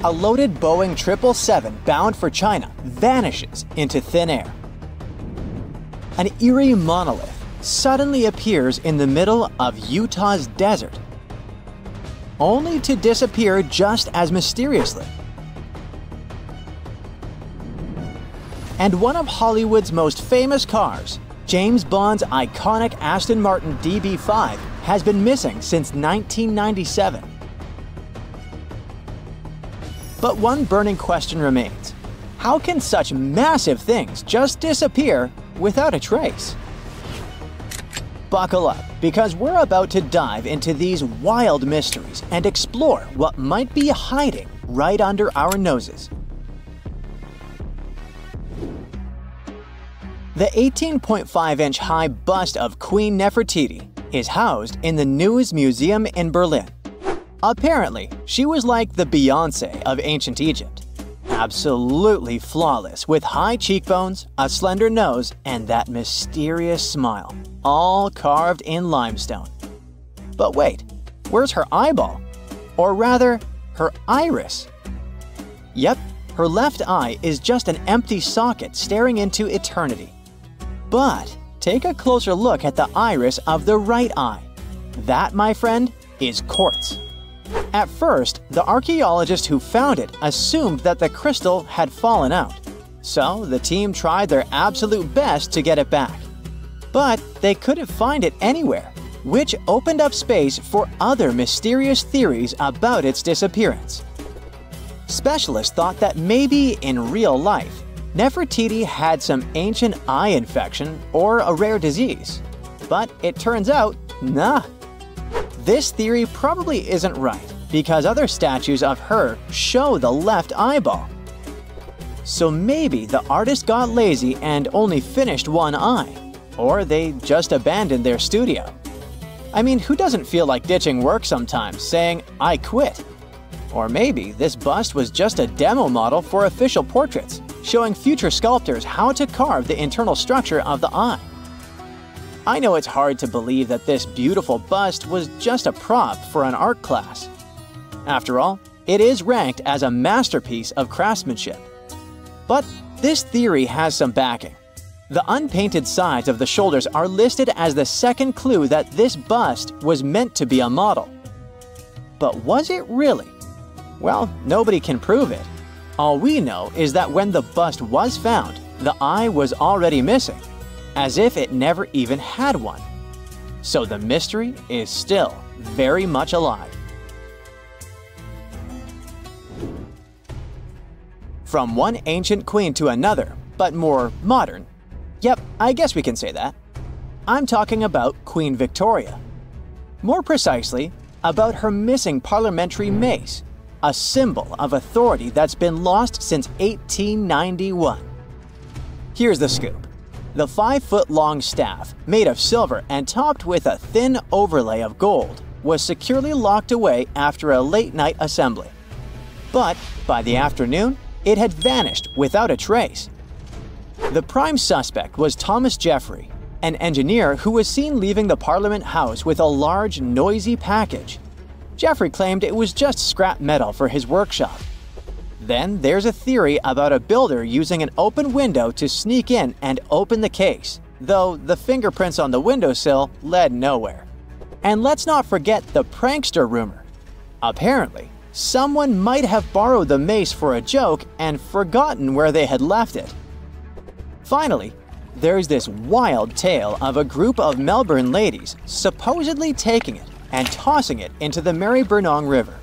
A loaded Boeing 777 bound for China vanishes into thin air. An eerie monolith suddenly appears in the middle of Utah's desert, only to disappear just as mysteriously. And one of Hollywood's most famous cars, James Bond's iconic Aston Martin DB5, has been missing since 1997. But one burning question remains. How can such massive things just disappear without a trace? Buckle up, because we're about to dive into these wild mysteries and explore what might be hiding right under our noses. The 18.5-inch high bust of Queen Nefertiti is housed in the Neues Museum in Berlin. Apparently, she was like the Beyoncé of ancient Egypt. Absolutely flawless, with high cheekbones, a slender nose, and that mysterious smile, all carved in limestone. But wait, where's her eyeball? Or rather, her iris? Yep, her left eye is just an empty socket staring into eternity. But take a closer look at the iris of the right eye. That, my friend, is quartz. At first, the archaeologist who found it assumed that the crystal had fallen out. So the team tried their absolute best to get it back. But they couldn't find it anywhere, which opened up space for other mysterious theories about its disappearance. Specialists thought that maybe in real life, Nefertiti had some ancient eye infection or a rare disease. But it turns out, nah. This theory probably isn't right, because other statues of her show the left eyeball. So maybe the artist got lazy and only finished one eye, or they just abandoned their studio. I mean, who doesn't feel like ditching work sometimes, saying, "I quit"? Or maybe this bust was just a demo model for official portraits, showing future sculptors how to carve the internal structure of the eye. I know it's hard to believe that this beautiful bust was just a prop for an art class. After all, it is ranked as a masterpiece of craftsmanship. But this theory has some backing. The unpainted sides of the shoulders are listed as the second clue that this bust was meant to be a model. But was it really? Well, nobody can prove it. All we know is that when the bust was found, the eye was already missing, as if it never even had one. So the mystery is still very much alive. From one ancient queen to another, but more modern. Yep, I guess we can say that. I'm talking about Queen Victoria. More precisely, about her missing parliamentary mace, a symbol of authority that's been lost since 1891. Here's the scoop. The 5-foot-long staff, made of silver and topped with a thin overlay of gold, was securely locked away after a late-night assembly. But by the afternoon, it had vanished without a trace. The prime suspect was Thomas Jeffrey, an engineer who was seen leaving the Parliament House with a large, noisy package. Jeffrey claimed it was just scrap metal for his workshop. Then there's a theory about a builder using an open window to sneak in and open the case, though the fingerprints on the windowsill led nowhere. And let's not forget the prankster rumor. Apparently, someone might have borrowed the mace for a joke and forgotten where they had left it. Finally, there's this wild tale of a group of Melbourne ladies supposedly taking it and tossing it into the Maribyrnong River.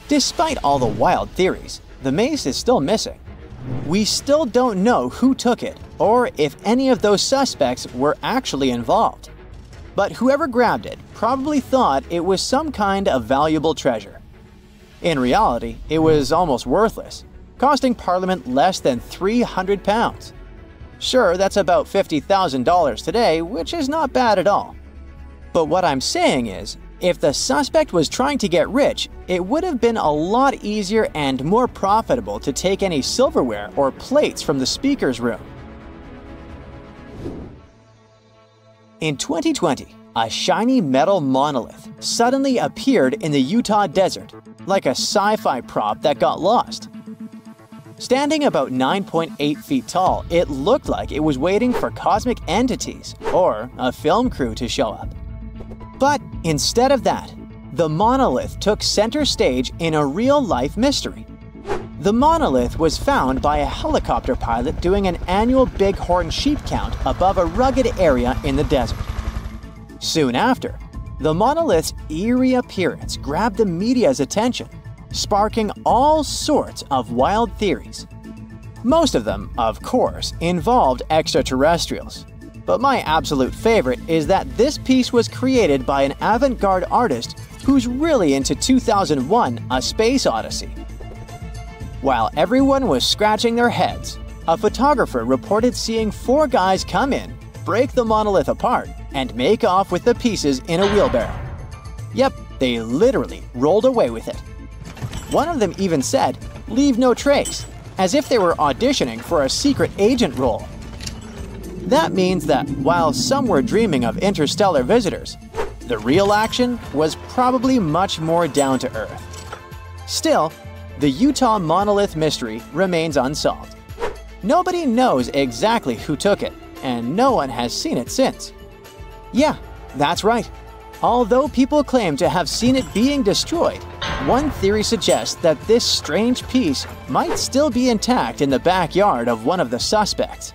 Despite all the wild theories, the mace is still missing. We still don't know who took it or if any of those suspects were actually involved. But whoever grabbed it probably thought it was some kind of valuable treasure. In reality, it was almost worthless, costing Parliament less than £300. Sure, that's about $50,000 today, which is not bad at all. But what I'm saying is, if the suspect was trying to get rich, it would have been a lot easier and more profitable to take any silverware or plates from the speaker's room. In 2020, a shiny metal monolith suddenly appeared in the Utah desert, like a sci-fi prop that got lost. Standing about 9.8 feet tall, it looked like it was waiting for cosmic entities or a film crew to show up. But instead of that, the monolith took center stage in a real-life mystery. The monolith was found by a helicopter pilot doing an annual bighorn sheep count above a rugged area in the desert. Soon after, the monolith's eerie appearance grabbed the media's attention, sparking all sorts of wild theories. Most of them, of course, involved extraterrestrials. But my absolute favorite is that this piece was created by an avant-garde artist who's really into 2001: A Space Odyssey. While everyone was scratching their heads, a photographer reported seeing 4 guys come in, break the monolith apart, and make off with the pieces in a wheelbarrow. Yep, they literally rolled away with it. One of them even said, "Leave no trace," as if they were auditioning for a secret agent role. That means that while some were dreaming of interstellar visitors, the real action was probably much more down to earth. Still, the Utah monolith mystery remains unsolved. Nobody knows exactly who took it, and no one has seen it since. Yeah, that's right. Although people claim to have seen it being destroyed, one theory suggests that this strange piece might still be intact in the backyard of one of the suspects.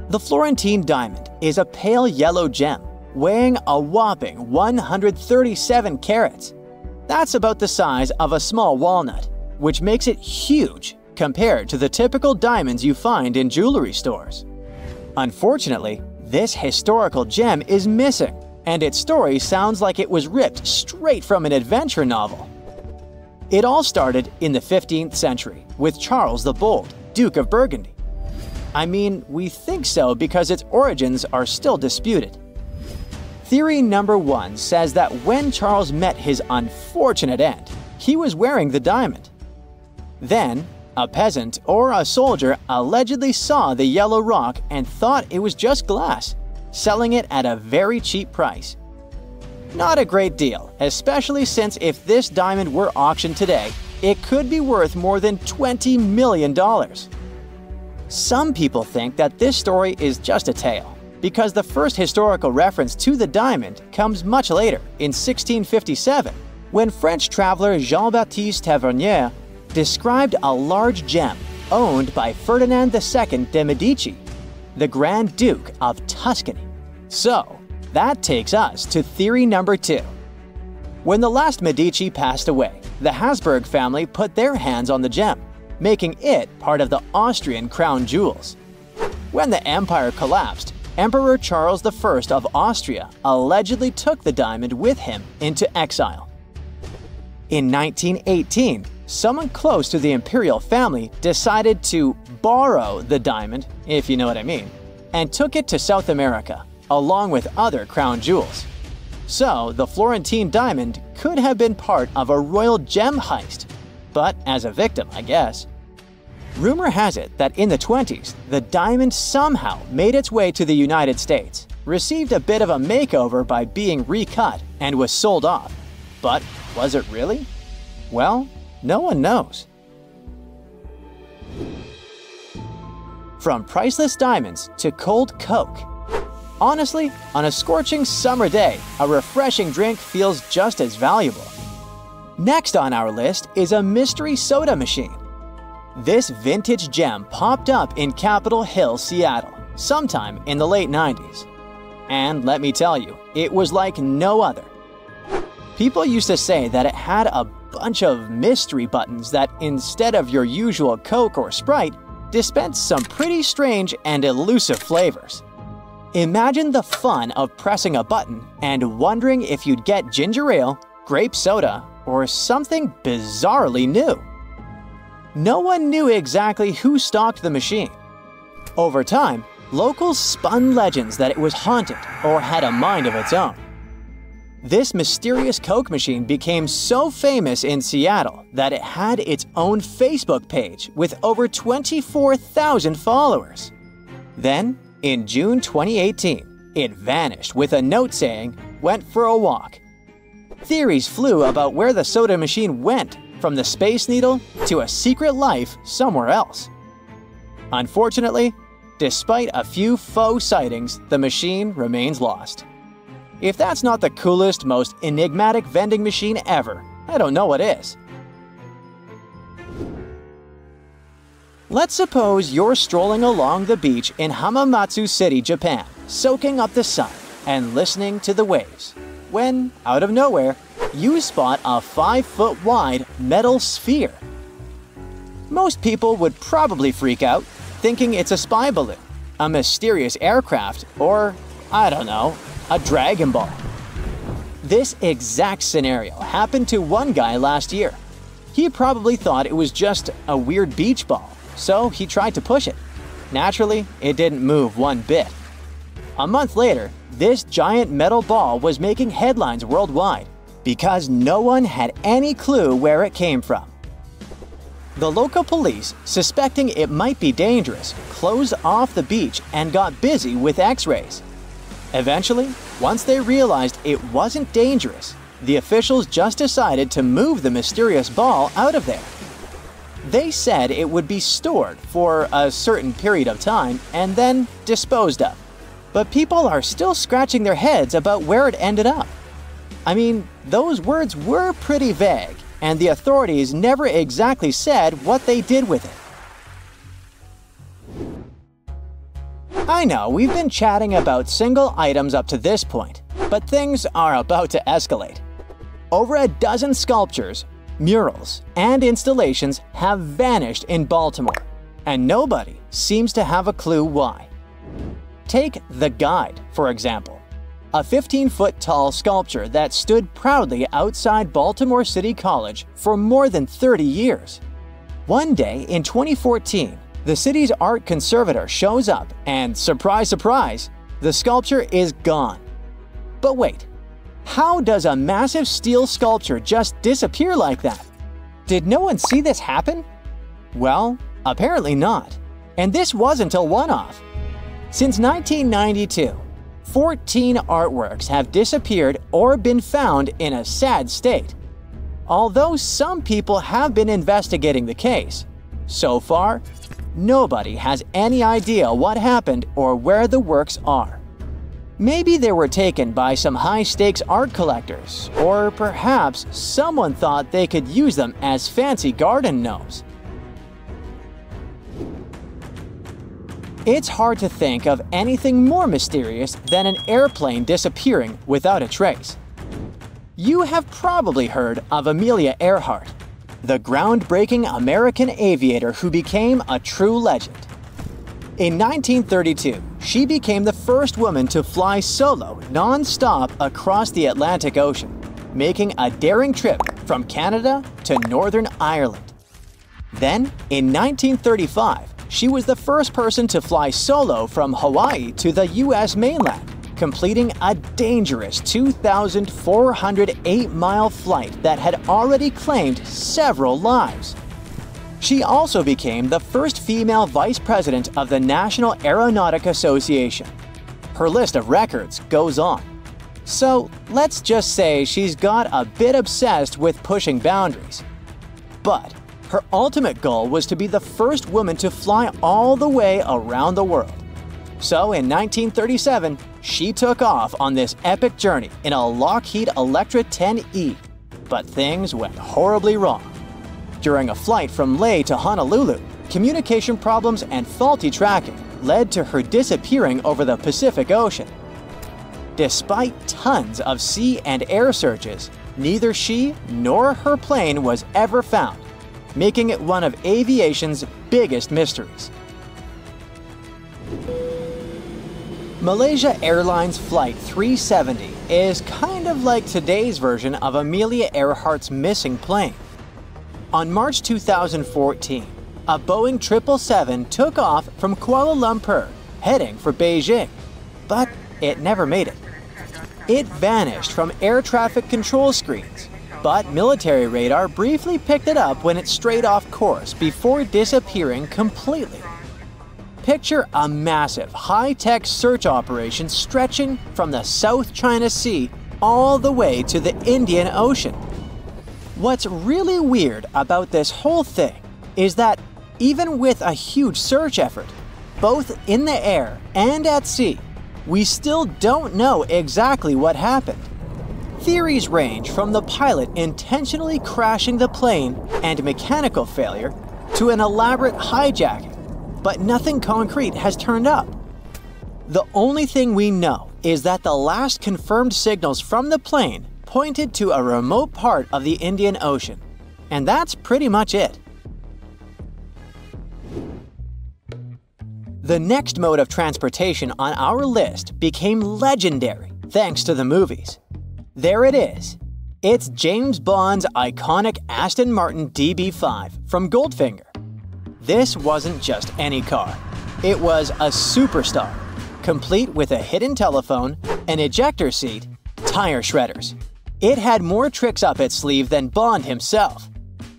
The Florentine diamond is a pale yellow gem, weighing a whopping 137 carats. That's about the size of a small walnut, which makes it huge compared to the typical diamonds you find in jewelry stores. Unfortunately, this historical gem is missing, and its story sounds like it was ripped straight from an adventure novel. It all started in the 15th century with Charles the Bold, Duke of Burgundy. I mean, we think so because its origins are still disputed. Theory number 1 says that when Charles met his unfortunate end, he was wearing the diamond. Then, a peasant or a soldier allegedly saw the yellow rock and thought it was just glass, selling it at a very cheap price. Not a great deal, especially since if this diamond were auctioned today, it could be worth more than $20 million. Some people think that this story is just a tale, because the first historical reference to the diamond comes much later, in 1657, when French traveler Jean-Baptiste Tavernier described a large gem owned by Ferdinand II de' Medici, the Grand Duke of Tuscany. So, that takes us to theory number 2. When the last Medici passed away, the Habsburg family put their hands on the gem, making it part of the Austrian crown jewels. When the empire collapsed, Emperor Charles I of Austria allegedly took the diamond with him into exile. In 1918, someone close to the imperial family decided to borrow the diamond, if you know what I mean, and took it to South America, along with other crown jewels. So, the Florentine diamond could have been part of a royal gem heist, but as a victim, I guess. Rumor has it that in the 20s, the diamond somehow made its way to the United States, received a bit of a makeover by being recut, and was sold off. But was it really? Well, no one knows. From priceless diamonds to cold Coke. Honestly, on a scorching summer day, a refreshing drink feels just as valuable. Next on our list is a mystery soda machine. This vintage gem popped up in Capitol Hill, Seattle, sometime in the late 90s. And let me tell you, it was like no other. People used to say that it had a bunch of mystery buttons that, instead of your usual Coke or Sprite, dispensed some pretty strange and elusive flavors. Imagine the fun of pressing a button and wondering if you'd get ginger ale, grape soda, or something bizarrely new. No one knew exactly who stocked the machine. Over time, locals spun legends that it was haunted or had a mind of its own. This mysterious Coke machine became so famous in Seattle that it had its own Facebook page with over 24,000 followers. Then, in June 2018, it vanished with a note saying, "Went for a walk." Theories flew about where the soda machine went, from the Space Needle to a secret life somewhere else. Unfortunately, despite a few faux sightings, the machine remains lost. If that's not the coolest, most enigmatic vending machine ever, I don't know what is. Let's suppose you're strolling along the beach in Hamamatsu City, Japan, soaking up the sun and listening to the waves, when, out of nowhere, you spot a 5-foot-wide metal sphere. Most people would probably freak out, thinking it's a spy balloon, a mysterious aircraft, or, I don't know, a Dragon Ball. This exact scenario happened to one guy last year. He probably thought it was just a weird beach ball, so he tried to push it. Naturally, it didn't move one bit. A month later, this giant metal ball was making headlines worldwide because no one had any clue where it came from. The local police, suspecting it might be dangerous, closed off the beach and got busy with X-rays. Eventually, once they realized it wasn't dangerous, the officials just decided to move the mysterious ball out of there. They said it would be stored for a certain period of time and then disposed of. But people are still scratching their heads about where it ended up. I mean, those words were pretty vague, and the authorities never exactly said what they did with it. I know we've been chatting about single items up to this point, but things are about to escalate. Over a dozen sculptures, murals, and installations have vanished in Baltimore, and nobody seems to have a clue why. Take The Guide, for example, a 15-foot-tall sculpture that stood proudly outside Baltimore City College for more than 30 years. One day in 2014, the city's art conservator shows up and, surprise, surprise, the sculpture is gone. But wait, how does a massive steel sculpture just disappear like that? Did no one see this happen? Well, apparently not. And this wasn't a one-off. Since 1992, 14 artworks have disappeared or been found in a sad state. Although some people have been investigating the case, so far, nobody has any idea what happened or where the works are. Maybe they were taken by some high-stakes art collectors, or perhaps someone thought they could use them as fancy garden gnomes. It's hard to think of anything more mysterious than an airplane disappearing without a trace. You have probably heard of Amelia Earhart, the groundbreaking American aviator who became a true legend. In 1932, she became the first woman to fly solo non-stop across the Atlantic Ocean, making a daring trip from Canada to Northern Ireland. Then, in 1935, she was the first person to fly solo from Hawaii to the US mainland, completing a dangerous 2,408-mile flight that had already claimed several lives. She also became the first female vice president of the National Aeronautic Association. Her list of records goes on. So let's just say she's got a bit obsessed with pushing boundaries. But her ultimate goal was to be the first woman to fly all the way around the world. So in 1937, she took off on this epic journey in a Lockheed Electra 10E. But things went horribly wrong. During a flight from Leh to Honolulu, communication problems and faulty tracking led to her disappearing over the Pacific Ocean. Despite tons of sea and air searches, neither she nor her plane was ever found, making it one of aviation's biggest mysteries. Malaysia Airlines Flight 370 is kind of like today's version of Amelia Earhart's missing plane. On March 2014, a Boeing 777 took off from Kuala Lumpur, heading for Beijing, but it never made it. It vanished from air traffic control screens, but military radar briefly picked it up when it strayed off course before disappearing completely. Picture a massive, high-tech search operation stretching from the South China Sea all the way to the Indian Ocean. What's really weird about this whole thing is that even with a huge search effort, both in the air and at sea, we still don't know exactly what happened. Theories range from the pilot intentionally crashing the plane and mechanical failure to an elaborate hijacking, but nothing concrete has turned up. The only thing we know is that the last confirmed signals from the plane pointed to a remote part of the Indian Ocean, and that's pretty much it. The next mode of transportation on our list became legendary thanks to the movies. There it is. It's James Bond's iconic Aston Martin DB5 from Goldfinger. This wasn't just any car. It was a superstar, complete with a hidden telephone, an ejector seat, tire shredders. It had more tricks up its sleeve than Bond himself.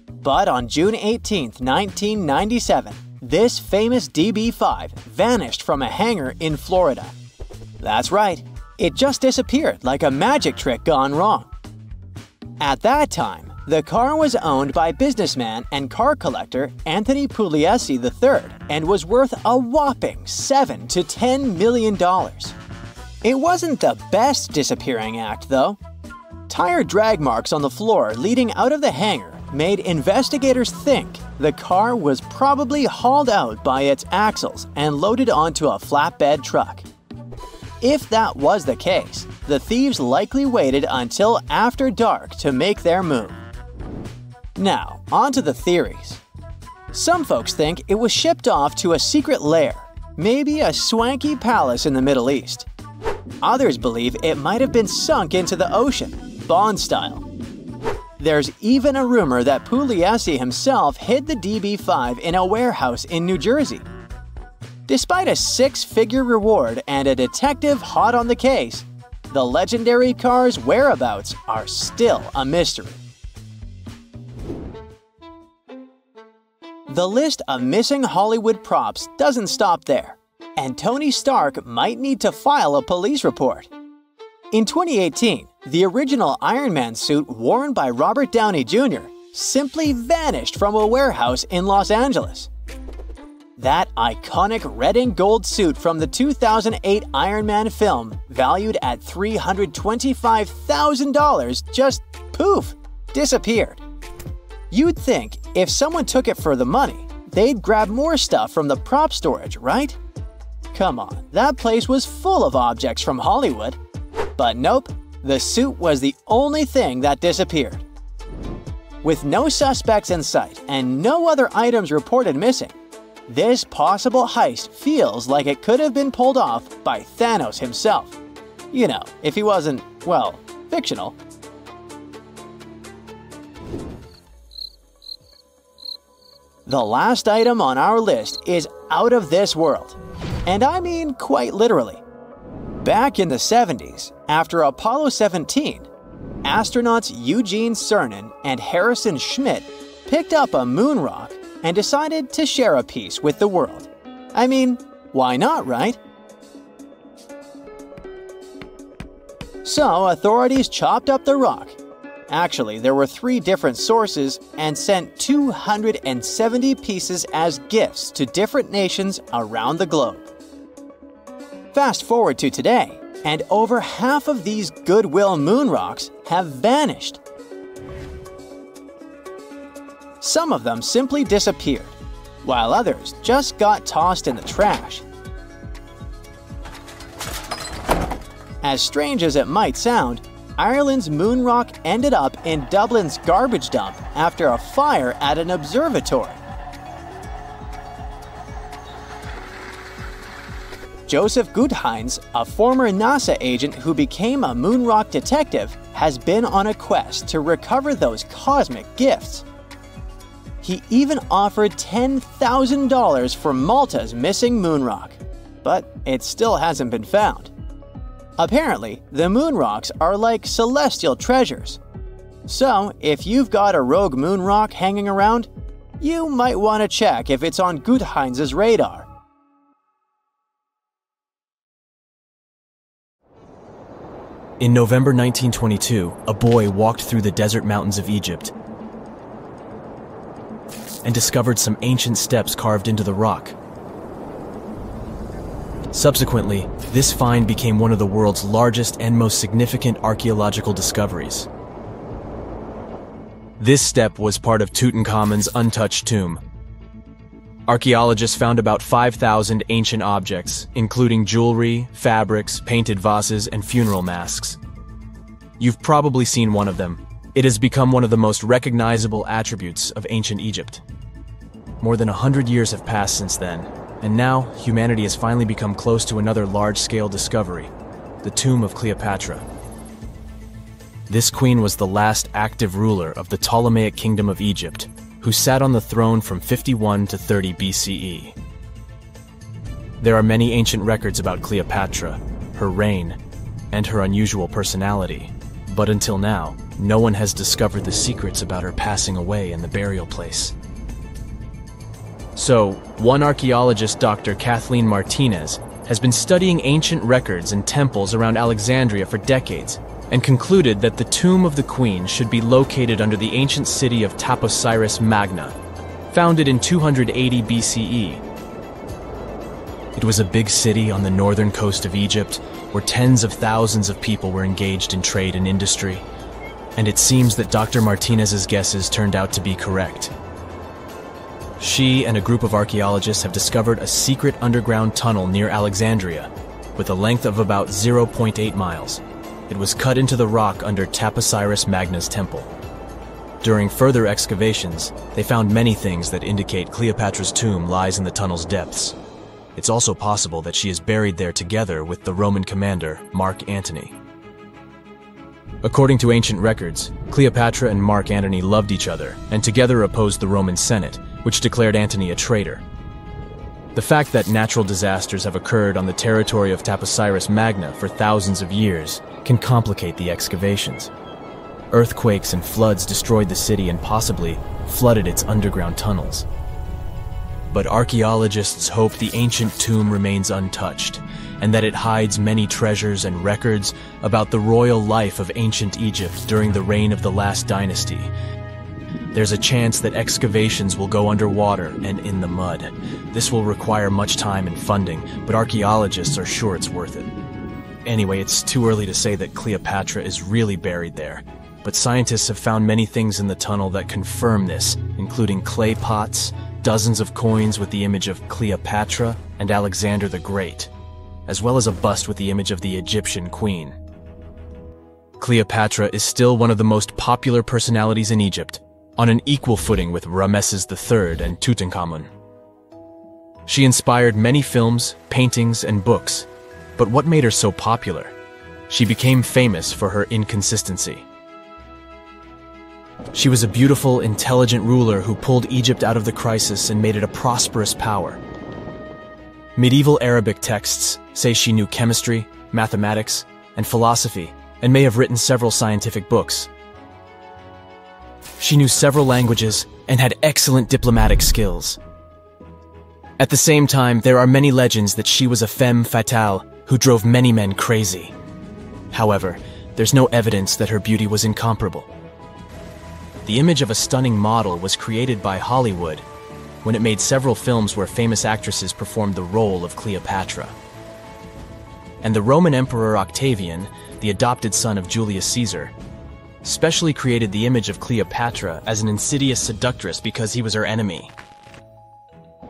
But on June 18, 1997, this famous DB5 vanished from a hangar in Florida. That's right, it just disappeared like a magic trick gone wrong. At that time, the car was owned by businessman and car collector Anthony Pugliese III and was worth a whopping $7 to $10 million. It wasn't the best disappearing act, though. Tire drag marks on the floor leading out of the hangar made investigators think the car was probably hauled out by its axles and loaded onto a flatbed truck. If that was the case, the thieves likely waited until after dark to make their move. Now, onto the theories. Some folks think it was shipped off to a secret lair, maybe a swanky palace in the Middle East. Others believe it might have been sunk into the ocean, Bond style. There's even a rumor that Pugliese himself hid the DB5 in a warehouse in New Jersey. Despite a six-figure reward and a detective hot on the case, the legendary car's whereabouts are still a mystery. The list of missing Hollywood props doesn't stop there, and Tony Stark might need to file a police report. In 2018, the original Iron Man suit worn by Robert Downey Jr. simply vanished from a warehouse in Los Angeles. That iconic red and gold suit from the 2008 Iron Man film, valued at $325,000, just poof, disappeared. You'd think if someone took it for the money, they'd grab more stuff from the prop storage, right? Come on, that place was full of objects from Hollywood. But nope, the suit was the only thing that disappeared. With no suspects in sight and no other items reported missing, this possible heist feels like it could have been pulled off by Thanos himself. You know, if he wasn't, well, fictional. The last item on our list is out of this world. And I mean quite literally. Back in the 70s, after Apollo 17, astronauts Eugene Cernan and Harrison Schmitt picked up a moon rock and decided to share a piece with the world. I mean, why not, right? So authorities chopped up the rock. Actually, there were 3 different sources and sent 270 pieces as gifts to different nations around the globe. Fast forward to today, and over half of these Goodwill moon rocks have vanished. Some of them simply disappeared, while others just got tossed in the trash. As strange as it might sound, Ireland's moon rock ended up in Dublin's garbage dump after a fire at an observatory. Joseph Guttheins, a former NASA agent who became a moon rock detective, has been on a quest to recover those cosmic gifts. He even offered $10,000 for Malta's missing moon rock, but it still hasn't been found. Apparently, the moon rocks are like celestial treasures. So, if you've got a rogue moon rock hanging around, you might want to check if it's on Guttheins' radar. In November 1922, a boy walked through the desert mountains of Egypt and discovered some ancient steps carved into the rock. Subsequently, this find became one of the world's largest and most significant archaeological discoveries. This step was part of Tutankhamun's untouched tomb. Archaeologists found about 5,000 ancient objects, including jewelry, fabrics, painted vases, and funeral masks. You've probably seen one of them. It has become one of the most recognizable attributes of ancient Egypt. More than 100 years have passed since then, and now humanity has finally become close to another large-scale discovery, the tomb of Cleopatra. This queen was the last active ruler of the Ptolemaic Kingdom of Egypt, who sat on the throne from 51 to 30 BCE. There are many ancient records about Cleopatra, her reign, and her unusual personality, but until now, no one has discovered the secrets about her passing away in the burial place. So, one archaeologist, Dr. Kathleen Martinez, has been studying ancient records and temples around Alexandria for decades, and concluded that the tomb of the queen should be located under the ancient city of Taposiris Magna, founded in 280 BCE. It was a big city on the northern coast of Egypt, where tens of thousands of people were engaged in trade and industry, and it seems that Dr. Martinez's guesses turned out to be correct. She and a group of archaeologists have discovered a secret underground tunnel near Alexandria, with a length of about 0.8 miles. It was cut into the rock under Taposiris Magna's temple. During further excavations, they found many things that indicate Cleopatra's tomb lies in the tunnel's depths. It's also possible that she is buried there together with the Roman commander, Mark Antony. According to ancient records, Cleopatra and Mark Antony loved each other and together opposed the Roman Senate, which declared Antony a traitor. The fact that natural disasters have occurred on the territory of Taposiris Magna for thousands of years can complicate the excavations. Earthquakes and floods destroyed the city and possibly flooded its underground tunnels. But archaeologists hope the ancient tomb remains untouched, and that it hides many treasures and records about the royal life of ancient Egypt during the reign of the last dynasty. There's a chance that excavations will go underwater and in the mud. This will require much time and funding, but archaeologists are sure it's worth it. Anyway, it's too early to say that Cleopatra is really buried there, but scientists have found many things in the tunnel that confirm this, including clay pots, dozens of coins with the image of Cleopatra and Alexander the Great, as well as a bust with the image of the Egyptian queen. Cleopatra is still one of the most popular personalities in Egypt, on an equal footing with Ramesses III and Tutankhamun. She inspired many films, paintings, and books, but what made her so popular? She became famous for her inconsistency. She was a beautiful, intelligent ruler who pulled Egypt out of the crisis and made it a prosperous power. Medieval Arabic texts say she knew chemistry, mathematics, and philosophy, and may have written several scientific books. She knew several languages and had excellent diplomatic skills. At the same time, there are many legends that she was a femme fatale who drove many men crazy. However, there's no evidence that her beauty was incomparable. The image of a stunning model was created by Hollywood when it made several films where famous actresses performed the role of Cleopatra. And the Roman Emperor Octavian, the adopted son of Julius Caesar, specially created the image of Cleopatra as an insidious seductress because he was her enemy.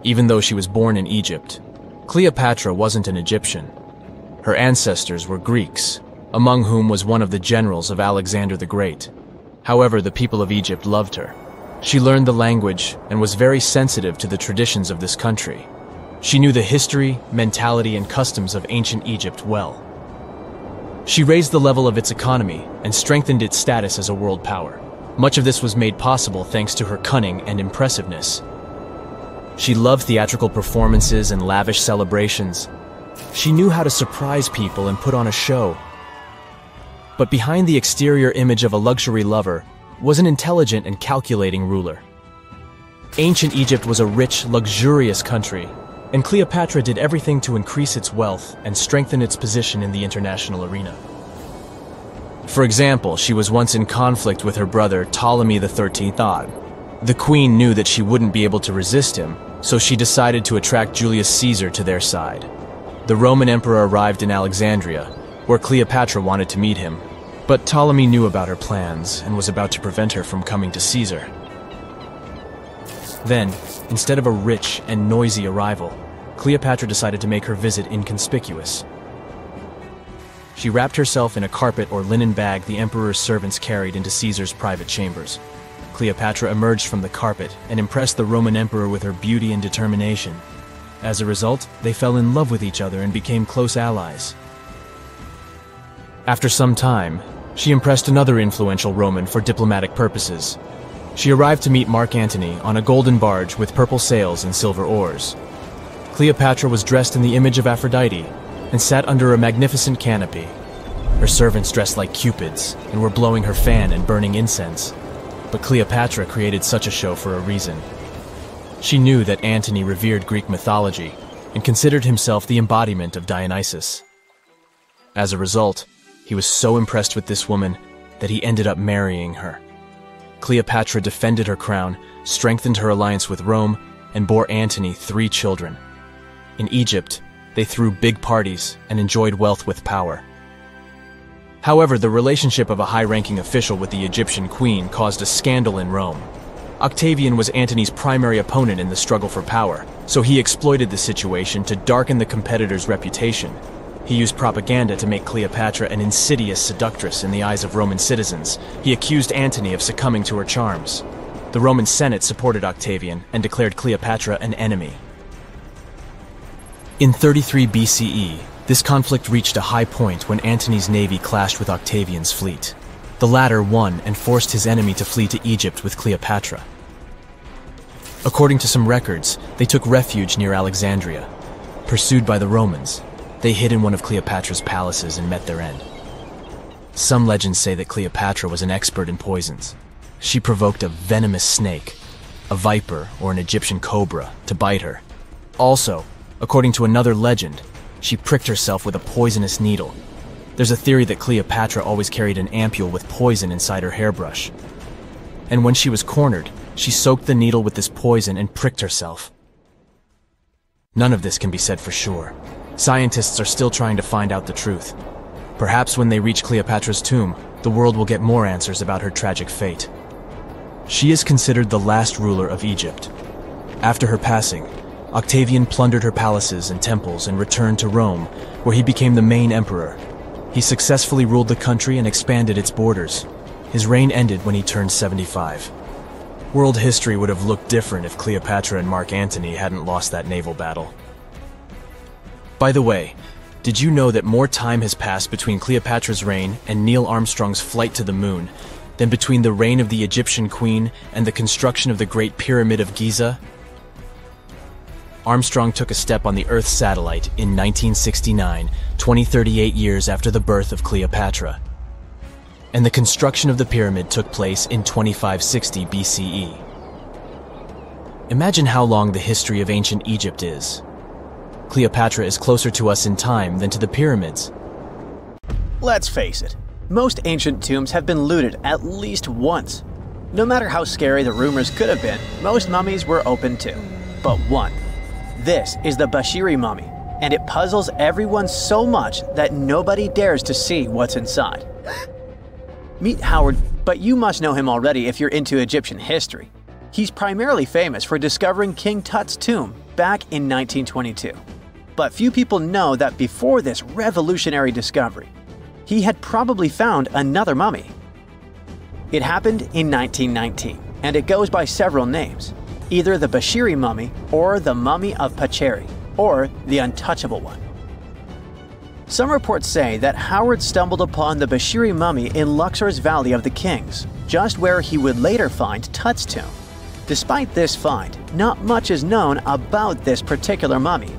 Even though she was born in Egypt, Cleopatra wasn't an Egyptian. Her ancestors were Greeks, among whom was one of the generals of Alexander the Great. However, the people of Egypt loved her. She learned the language and was very sensitive to the traditions of this country. She knew the history, mentality, and customs of ancient Egypt well. She raised the level of its economy and strengthened its status as a world power. Much of this was made possible thanks to her cunning and impressiveness. She loved theatrical performances and lavish celebrations. She knew how to surprise people and put on a show. But behind the exterior image of a luxury lover was an intelligent and calculating ruler. Ancient Egypt was a rich, luxurious country, and Cleopatra did everything to increase its wealth and strengthen its position in the international arena. For example, she was once in conflict with her brother Ptolemy XIII Odd. The queen knew that she wouldn't be able to resist him, so she decided to attract Julius Caesar to their side. The Roman emperor arrived in Alexandria, where Cleopatra wanted to meet him, but Ptolemy knew about her plans and was about to prevent her from coming to Caesar. Then, instead of a rich and noisy arrival, Cleopatra decided to make her visit inconspicuous. She wrapped herself in a carpet or linen bag the emperor's servants carried into Caesar's private chambers. Cleopatra emerged from the carpet and impressed the Roman emperor with her beauty and determination. As a result, they fell in love with each other and became close allies. After some time, she impressed another influential Roman for diplomatic purposes. She arrived to meet Mark Antony on a golden barge with purple sails and silver oars. Cleopatra was dressed in the image of Aphrodite and sat under a magnificent canopy. Her servants dressed like cupids and were blowing her fan and burning incense. But Cleopatra created such a show for a reason. She knew that Antony revered Greek mythology and considered himself the embodiment of Dionysus. As a result, he was so impressed with this woman that he ended up marrying her. Cleopatra defended her crown, strengthened her alliance with Rome, and bore Antony 3 children. In Egypt, they threw big parties and enjoyed wealth with power. However, the relationship of a high-ranking official with the Egyptian queen caused a scandal in Rome. Octavian was Antony's primary opponent in the struggle for power, so he exploited the situation to darken the competitor's reputation. He used propaganda to make Cleopatra an insidious seductress in the eyes of Roman citizens. He accused Antony of succumbing to her charms. The Roman Senate supported Octavian and declared Cleopatra an enemy. In 33 BCE, this conflict reached a high point when Antony's navy clashed with Octavian's fleet. The latter won and forced his enemy to flee to Egypt with Cleopatra. According to some records, they took refuge near Alexandria. Pursued by the Romans, they hid in one of Cleopatra's palaces and met their end. Some legends say that Cleopatra was an expert in poisons. She provoked a venomous snake, a viper or an Egyptian cobra, to bite her. Also, according to another legend, she pricked herself with a poisonous needle. There's a theory that Cleopatra always carried an ampule with poison inside her hairbrush. And when she was cornered, she soaked the needle with this poison and pricked herself. None of this can be said for sure. Scientists are still trying to find out the truth. Perhaps when they reach Cleopatra's tomb, the world will get more answers about her tragic fate. She is considered the last ruler of Egypt. After her passing, Octavian plundered her palaces and temples and returned to Rome, where he became the main emperor. He successfully ruled the country and expanded its borders. His reign ended when he turned 75. World history would have looked different if Cleopatra and Mark Antony hadn't lost that naval battle. By the way, did you know that more time has passed between Cleopatra's reign and Neil Armstrong's flight to the moon than between the reign of the Egyptian queen and the construction of the Great Pyramid of Giza? Armstrong took a step on the Earth satellite in 1969, 38 years after the birth of Cleopatra. And the construction of the pyramid took place in 2560 BCE. Imagine how long the history of ancient Egypt is. Cleopatra is closer to us in time than to the pyramids. Let's face it, most ancient tombs have been looted at least once. No matter how scary the rumors could have been, most mummies were open too. But one. This is the Bashiri mummy, and it puzzles everyone so much that nobody dares to see what's inside. Meet Howard, but you must know him already if you're into Egyptian history. He's primarily famous for discovering King Tut's tomb back in 1922. But few people know that before this revolutionary discovery, he had probably found another mummy. It happened in 1919, and it goes by several names. Either the Bashiri mummy, or the Mummy of Pacheri, or the Untouchable One. Some reports say that Howard stumbled upon the Bashiri mummy in Luxor's Valley of the Kings, just where he would later find Tut's tomb. Despite this find, not much is known about this particular mummy.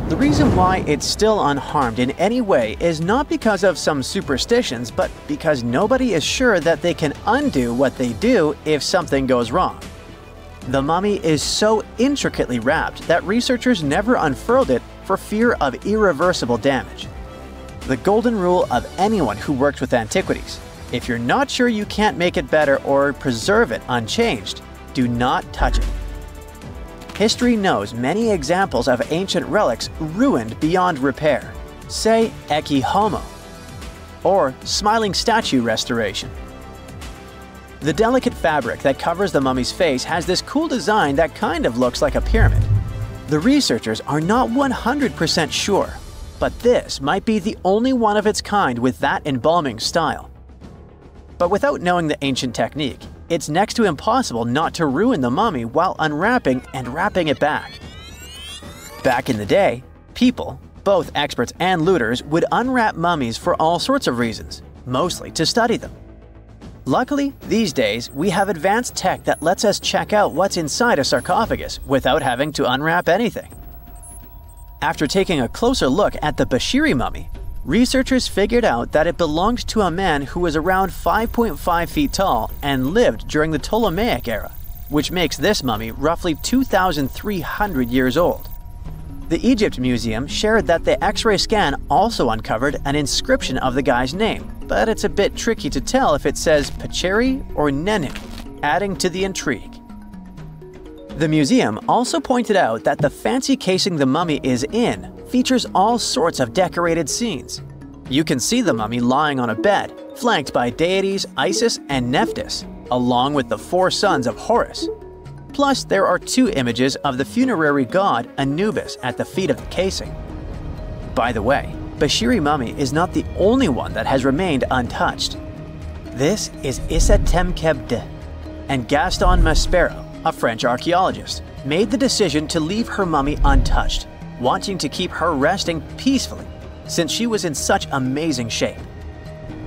The reason why it's still unharmed in any way is not because of some superstitions, but because nobody is sure that they can undo what they do if something goes wrong. The mummy is so intricately wrapped that researchers never unfurled it for fear of irreversible damage. The golden rule of anyone who worked with antiquities: If you're not sure you can't make it better or preserve it unchanged, do not touch it. History knows many examples of ancient relics ruined beyond repair, say Ecce Homo, or smiling statue restoration. The delicate fabric that covers the mummy's face has this cool design that kind of looks like a pyramid. The researchers are not 100% sure, but this might be the only one of its kind with that embalming style. But without knowing the ancient technique, it's next to impossible not to ruin the mummy while unwrapping and wrapping it back. Back in the day, people, both experts and looters, would unwrap mummies for all sorts of reasons, mostly to study them. Luckily, these days, we have advanced tech that lets us check out what's inside a sarcophagus without having to unwrap anything. After taking a closer look at the Bashiri mummy, researchers figured out that it belonged to a man who was around 5.5 feet tall and lived during the Ptolemaic era, which makes this mummy roughly 2,300 years old. The Egypt Museum shared that the X-ray scan also uncovered an inscription of the guy's name, but it's a bit tricky to tell if it says Pacheri or Nenu, adding to the intrigue. The museum also pointed out that the fancy casing the mummy is in features all sorts of decorated scenes. You can see the mummy lying on a bed, flanked by deities Isis and Nephthys, along with the 4 sons of Horus. Plus, there are 2 images of the funerary god Anubis at the feet of the casing. By the way, Bashiri mummy is not the only one that has remained untouched. This is Issa Temkebde, and Gaston Maspero, a French archaeologist, made the decision to leave her mummy untouched, wanting to keep her resting peacefully since she was in such amazing shape.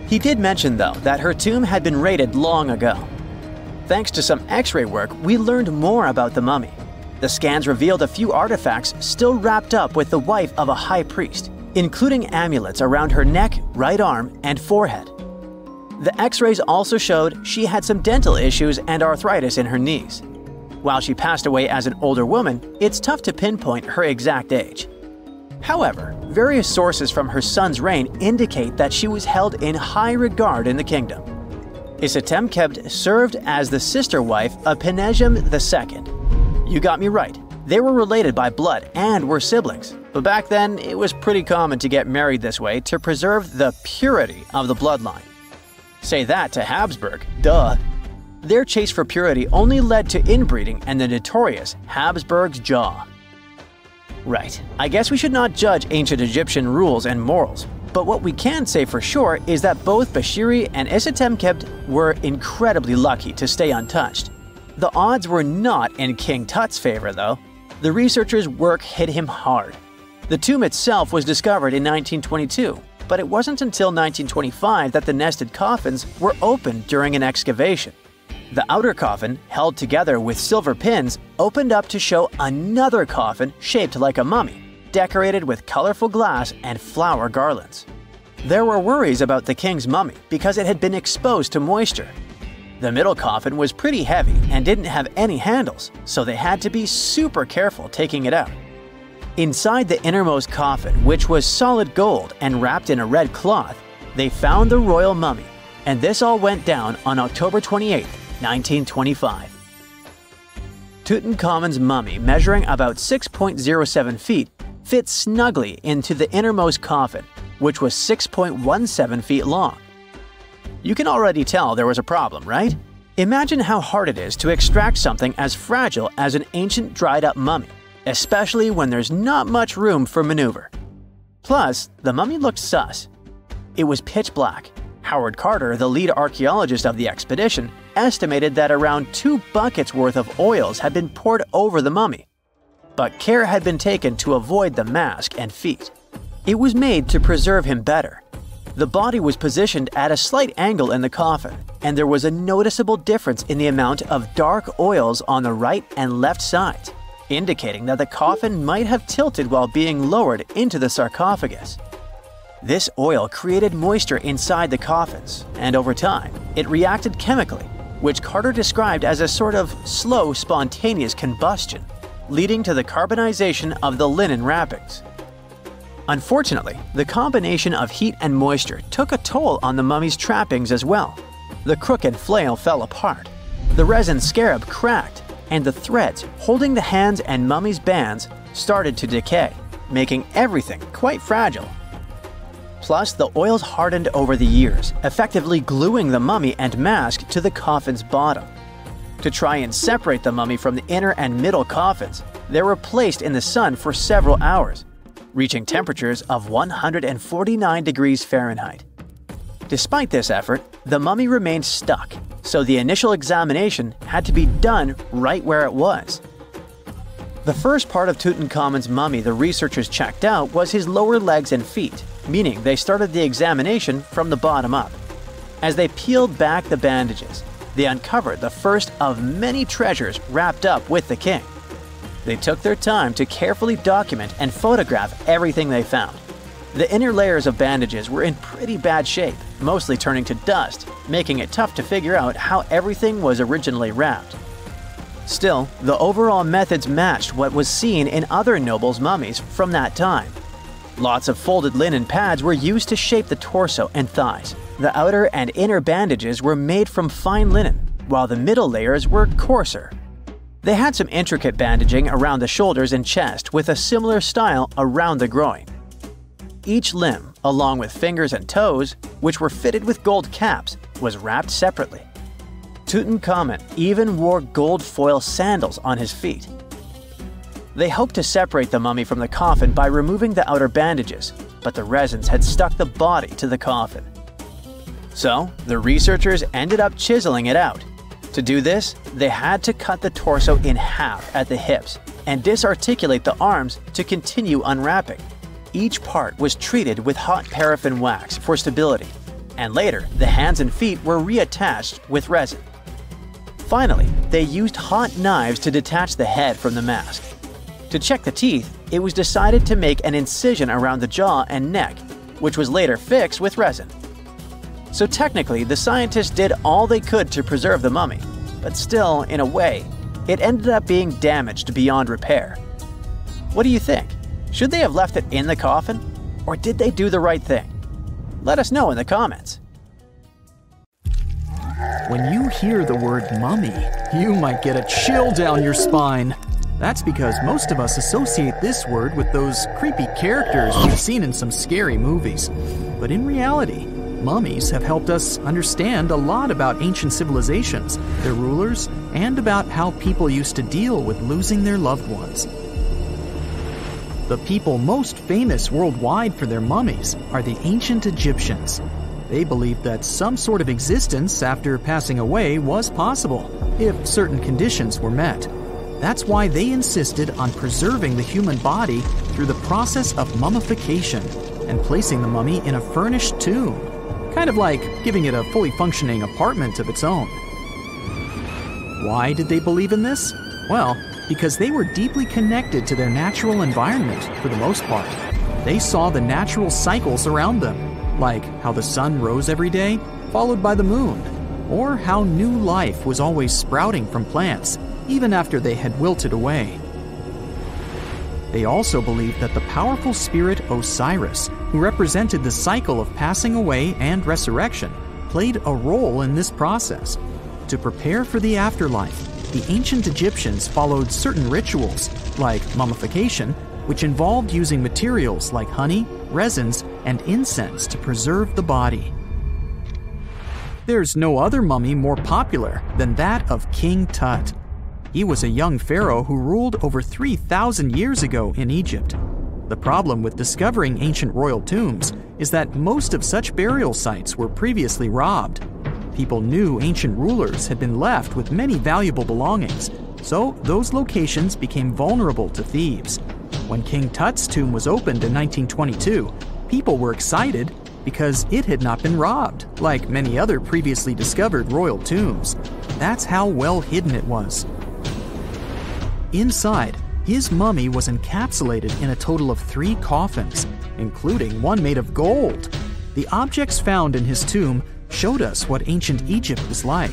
He did mention, though, that her tomb had been raided long ago. Thanks to some X-ray work, we learned more about the mummy. The scans revealed a few artifacts still wrapped up with the wife of a high priest, including amulets around her neck, right arm, and forehead. The X-rays also showed she had some dental issues and arthritis in her knees. While she passed away as an older woman, it's tough to pinpoint her exact age. However, various sources from her son's reign indicate that she was held in high regard in the kingdom. Isitemkebd served as the sister wife of Penejim II. You got me right, they were related by blood and were siblings, but back then it was pretty common to get married this way to preserve the purity of the bloodline. Say that to Habsburg, duh. Their chase for purity only led to inbreeding and the notorious Habsburg's jaw. Right, I guess we should not judge ancient Egyptian rules and morals, but what we can say for sure is that both Bashiri and Isitemkebd were incredibly lucky to stay untouched. The odds were not in King Tut's favor, though. The researchers' work hit him hard. The tomb itself was discovered in 1922, but it wasn't until 1925 that the nested coffins were opened during an excavation. The outer coffin, held together with silver pins, opened up to show another coffin shaped like a mummy, decorated with colorful glass and flower garlands. There were worries about the king's mummy because it had been exposed to moisture. The middle coffin was pretty heavy and didn't have any handles, so they had to be super careful taking it out. Inside the innermost coffin, which was solid gold and wrapped in a red cloth, they found the royal mummy, and this all went down on October 28, 1925. Tutankhamun's mummy, measuring about 6.07 feet, fit snugly into the innermost coffin, which was 6.17 feet long. You can already tell there was a problem, right? Imagine how hard it is to extract something as fragile as an ancient dried-up mummy, especially when there's not much room for maneuver. Plus, the mummy looked sus. It was pitch black. Howard Carter, the lead archaeologist of the expedition, estimated that around 2 buckets worth of oils had been poured over the mummy. But care had been taken to avoid the mask and feet. It was made to preserve him better. The body was positioned at a slight angle in the coffin, and there was a noticeable difference in the amount of dark oils on the right and left sides, indicating that the coffin might have tilted while being lowered into the sarcophagus. This oil created moisture inside the coffins, and over time, it reacted chemically, which Carter described as a sort of slow, spontaneous combustion, leading to the carbonization of the linen wrappings. Unfortunately, the combination of heat and moisture took a toll on the mummy's trappings as well. The crooked flail fell apart, the resin scarab cracked, and the threads holding the hands and mummy's bands started to decay, making everything quite fragile. Plus, the oils hardened over the years, effectively gluing the mummy and mask to the coffin's bottom. To try and separate the mummy from the inner and middle coffins, they were placed in the sun for several hours, reaching temperatures of 149 degrees Fahrenheit. Despite this effort, the mummy remained stuck, so the initial examination had to be done right where it was. The first part of Tutankhamun's mummy the researchers checked out was his lower legs and feet, meaning they started the examination from the bottom up. As they peeled back the bandages, they uncovered the first of many treasures wrapped up with the king. They took their time to carefully document and photograph everything they found. The inner layers of bandages were in pretty bad shape, mostly turning to dust, making it tough to figure out how everything was originally wrapped. Still, the overall methods matched what was seen in other nobles' mummies from that time. Lots of folded linen pads were used to shape the torso and thighs. The outer and inner bandages were made from fine linen, while the middle layers were coarser. They had some intricate bandaging around the shoulders and chest with a similar style around the groin. Each limb, along with fingers and toes, which were fitted with gold caps, was wrapped separately. Tutankhamun even wore gold foil sandals on his feet. They hoped to separate the mummy from the coffin by removing the outer bandages, but the resins had stuck the body to the coffin. So, the researchers ended up chiseling it out. To do this, they had to cut the torso in half at the hips and disarticulate the arms to continue unwrapping. Each part was treated with hot paraffin wax for stability, and later the hands and feet were reattached with resin. Finally, they used hot knives to detach the head from the mask. To check the teeth, it was decided to make an incision around the jaw and neck, which was later fixed with resin. So technically, the scientists did all they could to preserve the mummy, but still, in a way, it ended up being damaged beyond repair. What do you think? Should they have left it in the coffin? Or did they do the right thing? Let us know in the comments. When you hear the word mummy, you might get a chill down your spine. That's because most of us associate this word with those creepy characters we've seen in some scary movies. But in reality, mummies have helped us understand a lot about ancient civilizations, their rulers, and about how people used to deal with losing their loved ones. The people most famous worldwide for their mummies are the ancient Egyptians. They believed that some sort of existence after passing away was possible, if certain conditions were met. That's why they insisted on preserving the human body through the process of mummification and placing the mummy in a furnished tomb, kind of like giving it a fully functioning apartment of its own. Why did they believe in this? Well, because they were deeply connected to their natural environment for the most part. They saw the natural cycles around them, like how the sun rose every day, followed by the moon, or how new life was always sprouting from plants, even after they had wilted away. They also believed that the powerful spirit Osiris, who represented the cycle of passing away and resurrection, played a role in this process. To prepare for the afterlife, the ancient Egyptians followed certain rituals, like mummification, which involved using materials like honey, resins, and incense to preserve the body. There's no other mummy more popular than that of King Tut. He was a young pharaoh who ruled over 3,000 years ago in Egypt. The problem with discovering ancient royal tombs is that most of such burial sites were previously robbed. People knew ancient rulers had been left with many valuable belongings, so those locations became vulnerable to thieves. When King Tut's tomb was opened in 1922, people were excited because it had not been robbed, like many other previously discovered royal tombs. That's how well hidden it was. Inside, his mummy was encapsulated in a total of 3 coffins, including one made of gold. The objects found in his tomb showed us what ancient Egypt was like,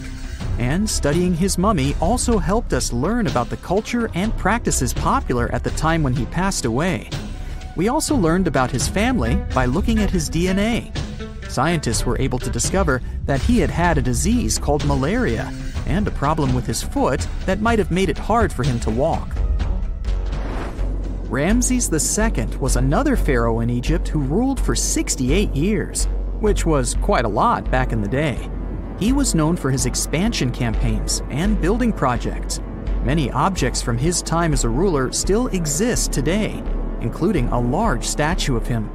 and studying his mummy also helped us learn about the culture and practices popular at the time when he passed away. We also learned about his family by looking at his DNA. Scientists were able to discover that he had had a disease called malaria and a problem with his foot that might have made it hard for him to walk. Ramses II was another pharaoh in Egypt who ruled for 68 years, which was quite a lot back in the day. He was known for his expansion campaigns and building projects. Many objects from his time as a ruler still exist today, including a large statue of him.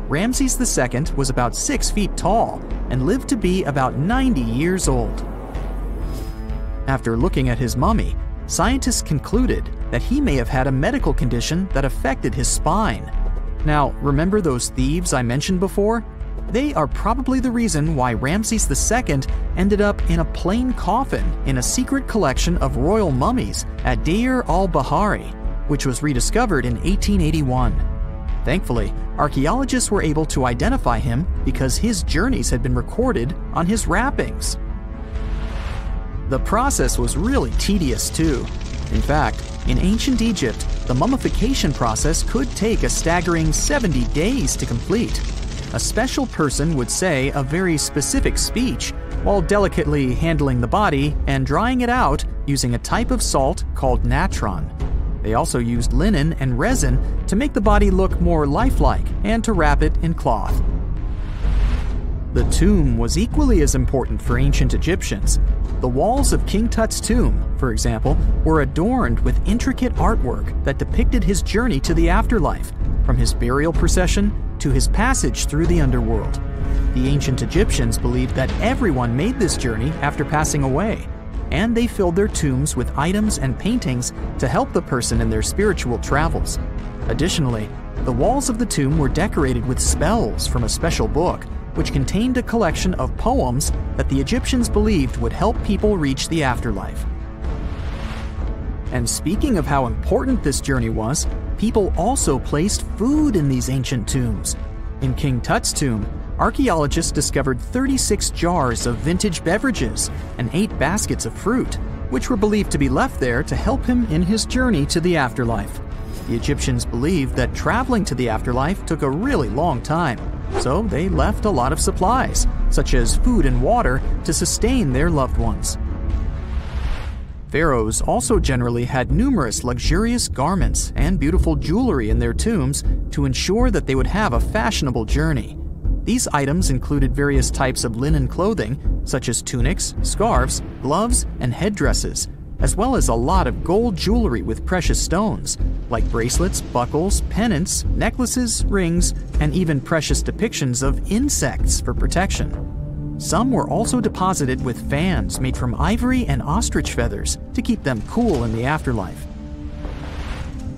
Ramses II was about 6 feet tall and lived to be about 90 years old. After looking at his mummy, scientists concluded that he may have had a medical condition that affected his spine. Now, remember those thieves I mentioned before? They are probably the reason why Ramses II ended up in a plain coffin in a secret collection of royal mummies at Deir al-Bahari, which was rediscovered in 1881. Thankfully, archaeologists were able to identify him because his journeys had been recorded on his wrappings. The process was really tedious too. In fact, in ancient Egypt, the mummification process could take a staggering 70 days to complete. A special person would say a very specific speech while delicately handling the body and drying it out using a type of salt called natron. They also used linen and resin to make the body look more lifelike and to wrap it in cloth. The tomb was equally as important for ancient Egyptians. The walls of King Tut's tomb, for example, were adorned with intricate artwork that depicted his journey to the afterlife, from his burial procession to his passage through the underworld. The ancient Egyptians believed that everyone made this journey after passing away, and they filled their tombs with items and paintings to help the person in their spiritual travels. Additionally, the walls of the tomb were decorated with spells from a special book, which contained a collection of poems that the Egyptians believed would help people reach the afterlife. And speaking of how important this journey was, people also placed food in these ancient tombs. In King Tut's tomb, archaeologists discovered 36 jars of vintage beverages and 8 baskets of fruit, which were believed to be left there to help him in his journey to the afterlife. The Egyptians believed that traveling to the afterlife took a really long time, so they left a lot of supplies, such as food and water, to sustain their loved ones. Pharaohs also generally had numerous luxurious garments and beautiful jewelry in their tombs to ensure that they would have a fashionable journey. These items included various types of linen clothing, such as tunics, scarves, gloves, and headdresses, as well as a lot of gold jewelry with precious stones, like bracelets, buckles, pendants, necklaces, rings, and even precious depictions of insects for protection. Some were also deposited with fans made from ivory and ostrich feathers to keep them cool in the afterlife.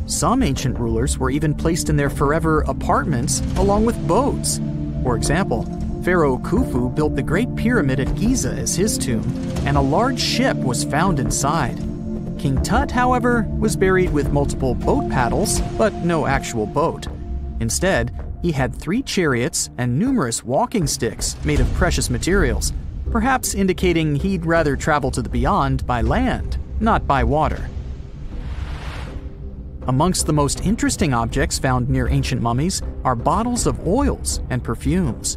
Some ancient rulers were even placed in their forever apartments along with boats. For example, Pharaoh Khufu built the Great Pyramid at Giza as his tomb, and a large ship was found inside. King Tut, however, was buried with multiple boat paddles, but no actual boat. Instead, he had 3 chariots and numerous walking sticks made of precious materials, perhaps indicating he'd rather travel to the beyond by land, not by water. Amongst the most interesting objects found near ancient mummies are bottles of oils and perfumes.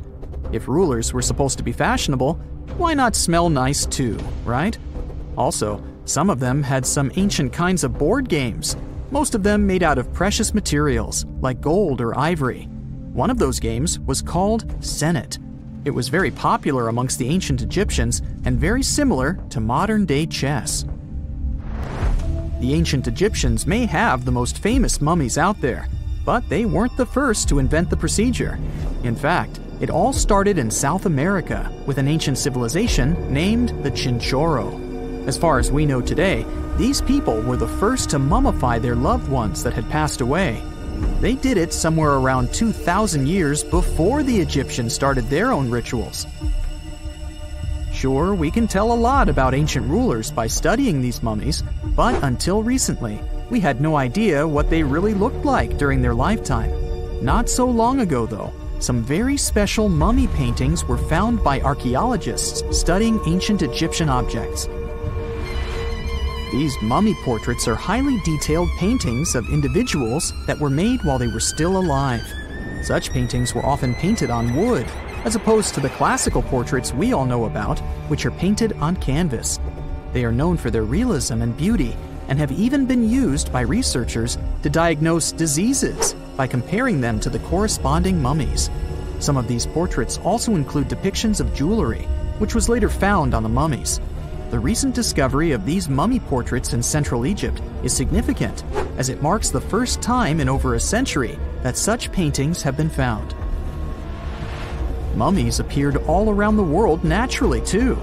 If rulers were supposed to be fashionable, why not smell nice too, right? Also, some of them had some ancient kinds of board games, most of them made out of precious materials like gold or ivory. One of those games was called Senet. It was very popular amongst the ancient Egyptians and very similar to modern-day chess. The ancient Egyptians may have the most famous mummies out there, but they weren't the first to invent the procedure. In fact, it all started in South America with an ancient civilization named the Chinchorro. As far as we know today, these people were the first to mummify their loved ones that had passed away. They did it somewhere around 2,000 years before the Egyptians started their own rituals. Sure, we can tell a lot about ancient rulers by studying these mummies, but until recently, we had no idea what they really looked like during their lifetime. Not so long ago, though, some very special mummy paintings were found by archaeologists studying ancient Egyptian objects. These mummy portraits are highly detailed paintings of individuals that were made while they were still alive. Such paintings were often painted on wood, as opposed to the classical portraits we all know about, which are painted on canvas. They are known for their realism and beauty, and have even been used by researchers to diagnose diseases by comparing them to the corresponding mummies. Some of these portraits also include depictions of jewelry, which was later found on the mummies. The recent discovery of these mummy portraits in Central Egypt is significant, as it marks the first time in over a century that such paintings have been found. Mummies appeared all around the world naturally, too.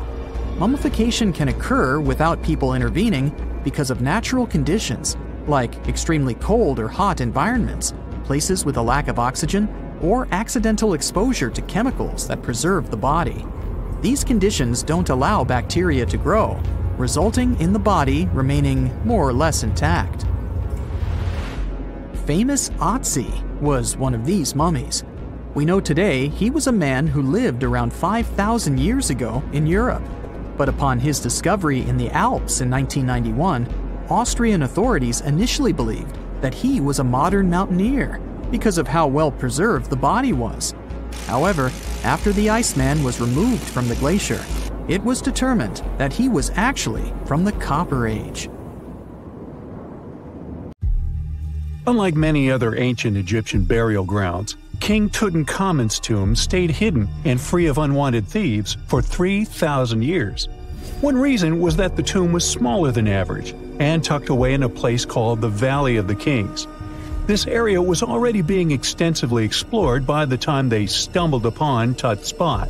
Mummification can occur without people intervening because of natural conditions, like extremely cold or hot environments, places with a lack of oxygen, or accidental exposure to chemicals that preserve the body. These conditions don't allow bacteria to grow, resulting in the body remaining more or less intact. Famous Otzi was one of these mummies. We know today he was a man who lived around 5,000 years ago in Europe. But upon his discovery in the Alps in 1991, Austrian authorities initially believed that he was a modern mountaineer because of how well preserved the body was. However, after the Iceman was removed from the glacier, it was determined that he was actually from the Copper Age. Unlike many other ancient Egyptian burial grounds, King Tutankhamun's tomb stayed hidden and free of unwanted thieves for 3,000 years. One reason was that the tomb was smaller than average and tucked away in a place called the Valley of the Kings. This area was already being extensively explored by the time they stumbled upon Tut's spot.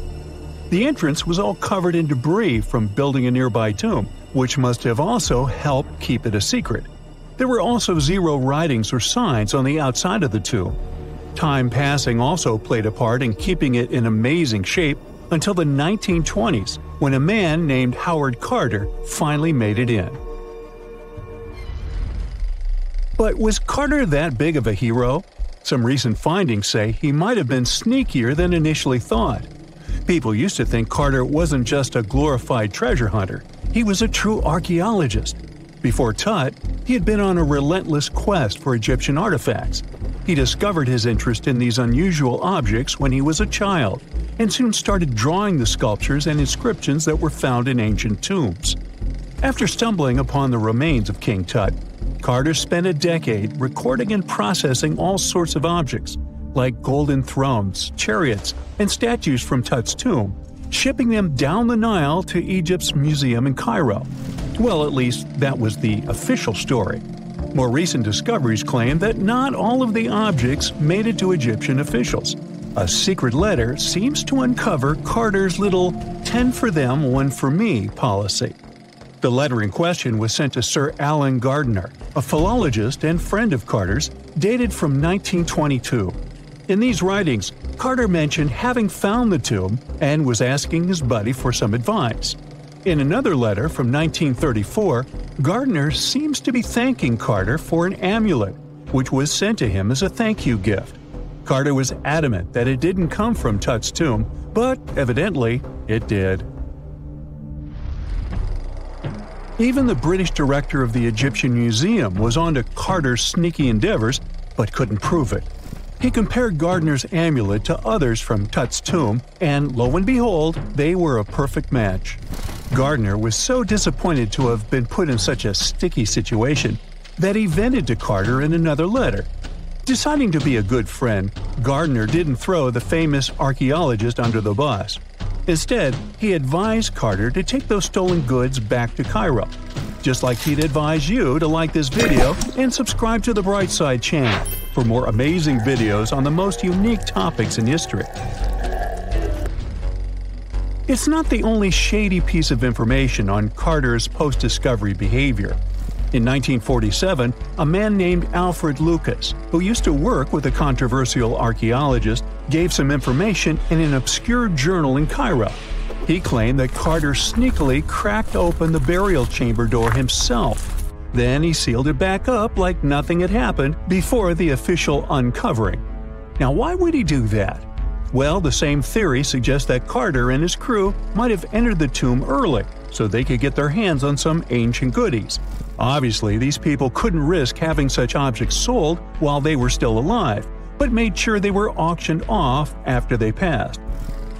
The entrance was all covered in debris from building a nearby tomb, which must have also helped keep it a secret. There were also zero writings or signs on the outside of the tomb. Time passing also played a part in keeping it in amazing shape until the 1920s, when a man named Howard Carter finally made it in. But was Carter that big of a hero? Some recent findings say he might have been sneakier than initially thought. People used to think Carter wasn't just a glorified treasure hunter, he was a true archaeologist. Before Tut, he had been on a relentless quest for Egyptian artifacts. He discovered his interest in these unusual objects when he was a child, and soon started drawing the sculptures and inscriptions that were found in ancient tombs. After stumbling upon the remains of King Tut, Carter spent a decade recording and processing all sorts of objects, like golden thrones, chariots, and statues from Tut's tomb, shipping them down the Nile to Egypt's museum in Cairo. Well, at least that was the official story. More recent discoveries claim that not all of the objects made it to Egyptian officials. A secret letter seems to uncover Carter's little 10 for them, 1 for me policy. The letter in question was sent to Sir Alan Gardiner, a philologist and friend of Carter's, dated from 1922. In these writings, Carter mentioned having found the tomb and was asking his buddy for some advice. In another letter from 1934, Gardiner seems to be thanking Carter for an amulet, which was sent to him as a thank you gift. Carter was adamant that it didn't come from Tut's tomb, but evidently it did. Even the British director of the Egyptian Museum was onto Carter's sneaky endeavors, but couldn't prove it. He compared Gardiner's amulet to others from Tut's tomb, and lo and behold, they were a perfect match. Gardiner was so disappointed to have been put in such a sticky situation that he vented to Carter in another letter. Deciding to be a good friend, Gardiner didn't throw the famous archaeologist under the bus. Instead, he advised Carter to take those stolen goods back to Cairo, just like he'd advise you to like this video and subscribe to the Brightside channel for more amazing videos on the most unique topics in history. It's not the only shady piece of information on Carter's post-discovery behavior. In 1947, a man named Alfred Lucas, who used to work with a controversial archaeologist, gave some information in an obscure journal in Cairo. He claimed that Carter sneakily cracked open the burial chamber door himself. Then he sealed it back up like nothing had happened before the official uncovering. Now, why would he do that? Well, the same theory suggests that Carter and his crew might have entered the tomb early so they could get their hands on some ancient goodies. Obviously, these people couldn't risk having such objects sold while they were still alive, but made sure they were auctioned off after they passed.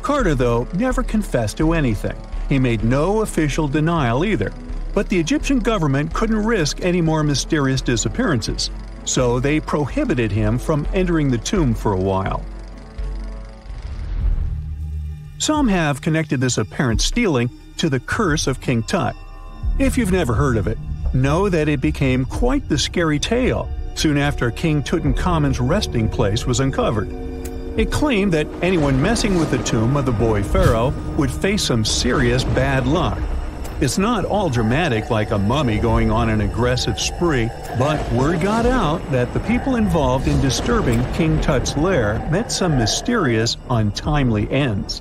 Carter, though, never confessed to anything. He made no official denial either, but the Egyptian government couldn't risk any more mysterious disappearances, so they prohibited him from entering the tomb for a while. Some have connected this apparent stealing to the curse of King Tut. If you've never heard of it, know that it became quite the scary tale soon after King Tutankhamun's resting place was uncovered. It claimed that anyone messing with the tomb of the boy pharaoh would face some serious bad luck. It's not all dramatic like a mummy going on an aggressive spree, but word got out that the people involved in disturbing King Tut's lair met some mysterious, untimely ends.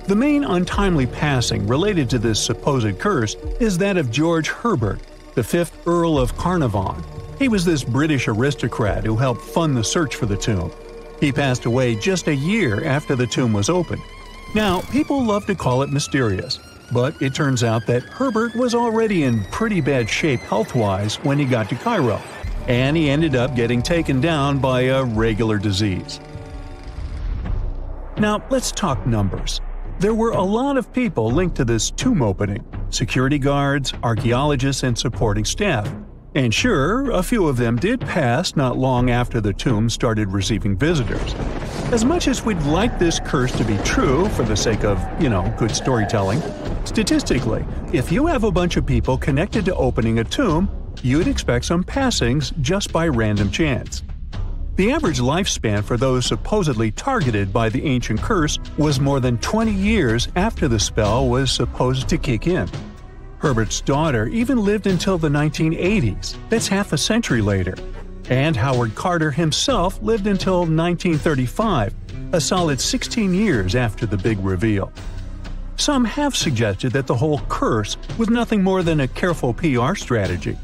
The main untimely passing related to this supposed curse is that of George Herbert, the 5th Earl of Carnarvon. He was this British aristocrat who helped fund the search for the tomb. He passed away just a year after the tomb was opened. Now, people love to call it mysterious, but it turns out that Herbert was already in pretty bad shape health-wise when he got to Cairo, and he ended up getting taken down by a regular disease. Now, let's talk numbers. There were a lot of people linked to this tomb opening – security guards, archaeologists, and supporting staff. And sure, a few of them did pass not long after the tomb started receiving visitors. As much as we'd like this curse to be true for the sake of, good storytelling, statistically, if you have a bunch of people connected to opening a tomb, you'd expect some passings just by random chance. The average lifespan for those supposedly targeted by the ancient curse was more than 20 years after the spell was supposed to kick in. Herbert's daughter even lived until the 1980s, that's half a century later. And Howard Carter himself lived until 1935, a solid 16 years after the big reveal. Some have suggested that the whole curse was nothing more than a careful PR strategy.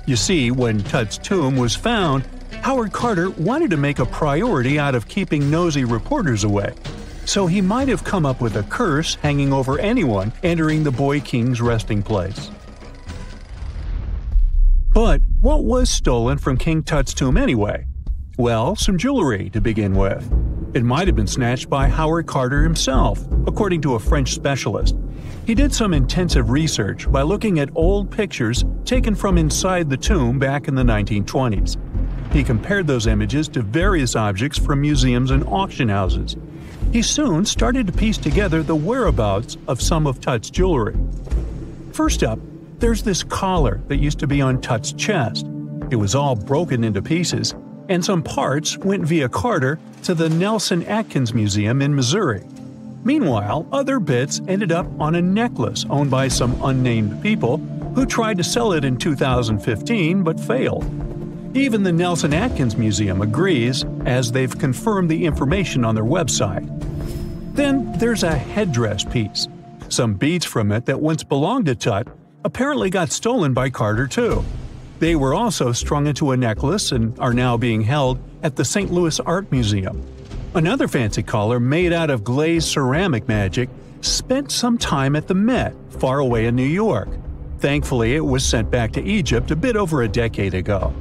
You see, when Tut's tomb was found, Howard Carter wanted to make a priority out of keeping nosy reporters away. So he might have come up with a curse hanging over anyone entering the boy king's resting place. But what was stolen from King Tut's tomb anyway? Well, some jewelry to begin with. It might have been snatched by Howard Carter himself, according to a French specialist. He did some intensive research by looking at old pictures taken from inside the tomb back in the 1920s. He compared those images to various objects from museums and auction houses. He soon started to piece together the whereabouts of some of Tut's jewelry. First up, there's this collar that used to be on Tut's chest. It was all broken into pieces, and some parts went via Carter to the Nelson Atkins Museum in Missouri. Meanwhile, other bits ended up on a necklace owned by some unnamed people who tried to sell it in 2015 but failed. Even the Nelson Atkins Museum agrees, as they've confirmed the information on their website. Then there's a headdress piece. Some beads from it that once belonged to Tut apparently got stolen by Carter too. They were also strung into a necklace and are now being held at the St. Louis Art Museum. Another fancy collar made out of glazed ceramic magic spent some time at the Met, far away in New York. Thankfully, it was sent back to Egypt a bit over a decade ago.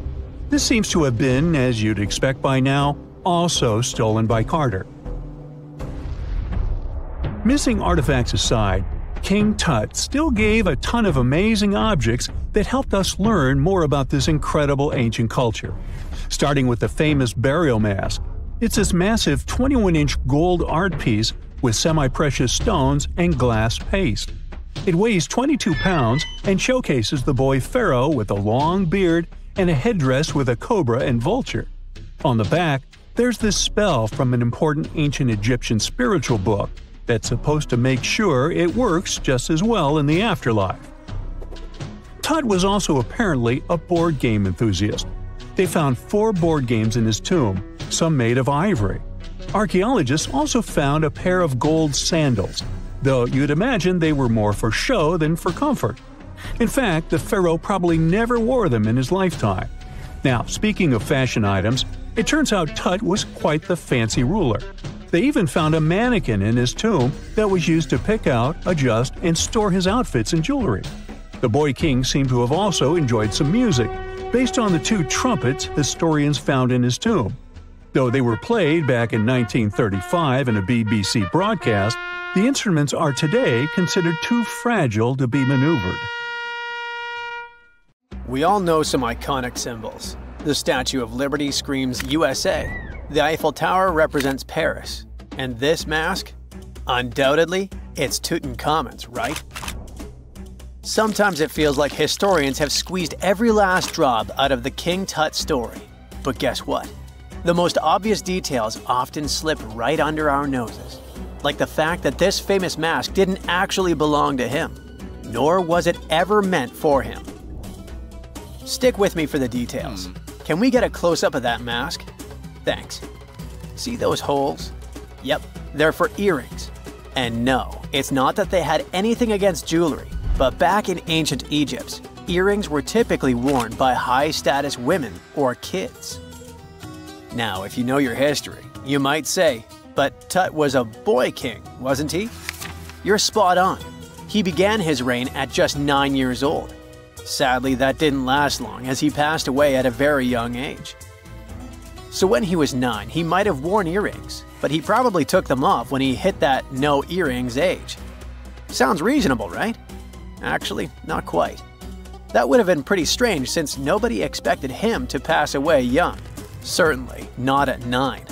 This seems to have been, as you'd expect by now, also stolen by Carter. Missing artifacts aside, King Tut still gave a ton of amazing objects that helped us learn more about this incredible ancient culture. Starting with the famous burial mask. It's this massive 21-inch gold art piece with semi-precious stones and glass paste. It weighs 22 pounds and showcases the boy pharaoh with a long beard and a headdress with a cobra and vulture. On the back, there's this spell from an important ancient Egyptian spiritual book that's supposed to make sure it works just as well in the afterlife. Tut was also apparently a board game enthusiast. They found 4 board games in his tomb, some made of ivory. Archaeologists also found a pair of gold sandals, though you'd imagine they were more for show than for comfort. In fact, the pharaoh probably never wore them in his lifetime. Now, speaking of fashion items, it turns out Tut was quite the fancy ruler. They even found a mannequin in his tomb that was used to pick out, adjust, and store his outfits and jewelry. The boy king seemed to have also enjoyed some music, based on the two trumpets historians found in his tomb. Though they were played back in 1935 in a BBC broadcast, the instruments are today considered too fragile to be maneuvered. We all know some iconic symbols. The Statue of Liberty screams USA. The Eiffel Tower represents Paris. And this mask? Undoubtedly, it's Tutankhamun's, right? Sometimes it feels like historians have squeezed every last drop out of the King Tut story. But guess what? The most obvious details often slip right under our noses. Like the fact that this famous mask didn't actually belong to him, nor was it ever meant for him. Stick with me for the details. Can we get a close-up of that mask? Thanks. See those holes? Yep, they're for earrings. And no, it's not that they had anything against jewelry, but back in ancient Egypt, earrings were typically worn by high-status women or kids. Now, if you know your history, you might say, but Tut was a boy king, wasn't he? You're spot on. He began his reign at just 9 years old. Sadly, that didn't last long as he passed away at a very young age. So when he was 9, he might have worn earrings, but he probably took them off when he hit that no earrings age. Sounds reasonable, right? Actually, not quite. That would have been pretty strange since nobody expected him to pass away young. Certainly not at 9.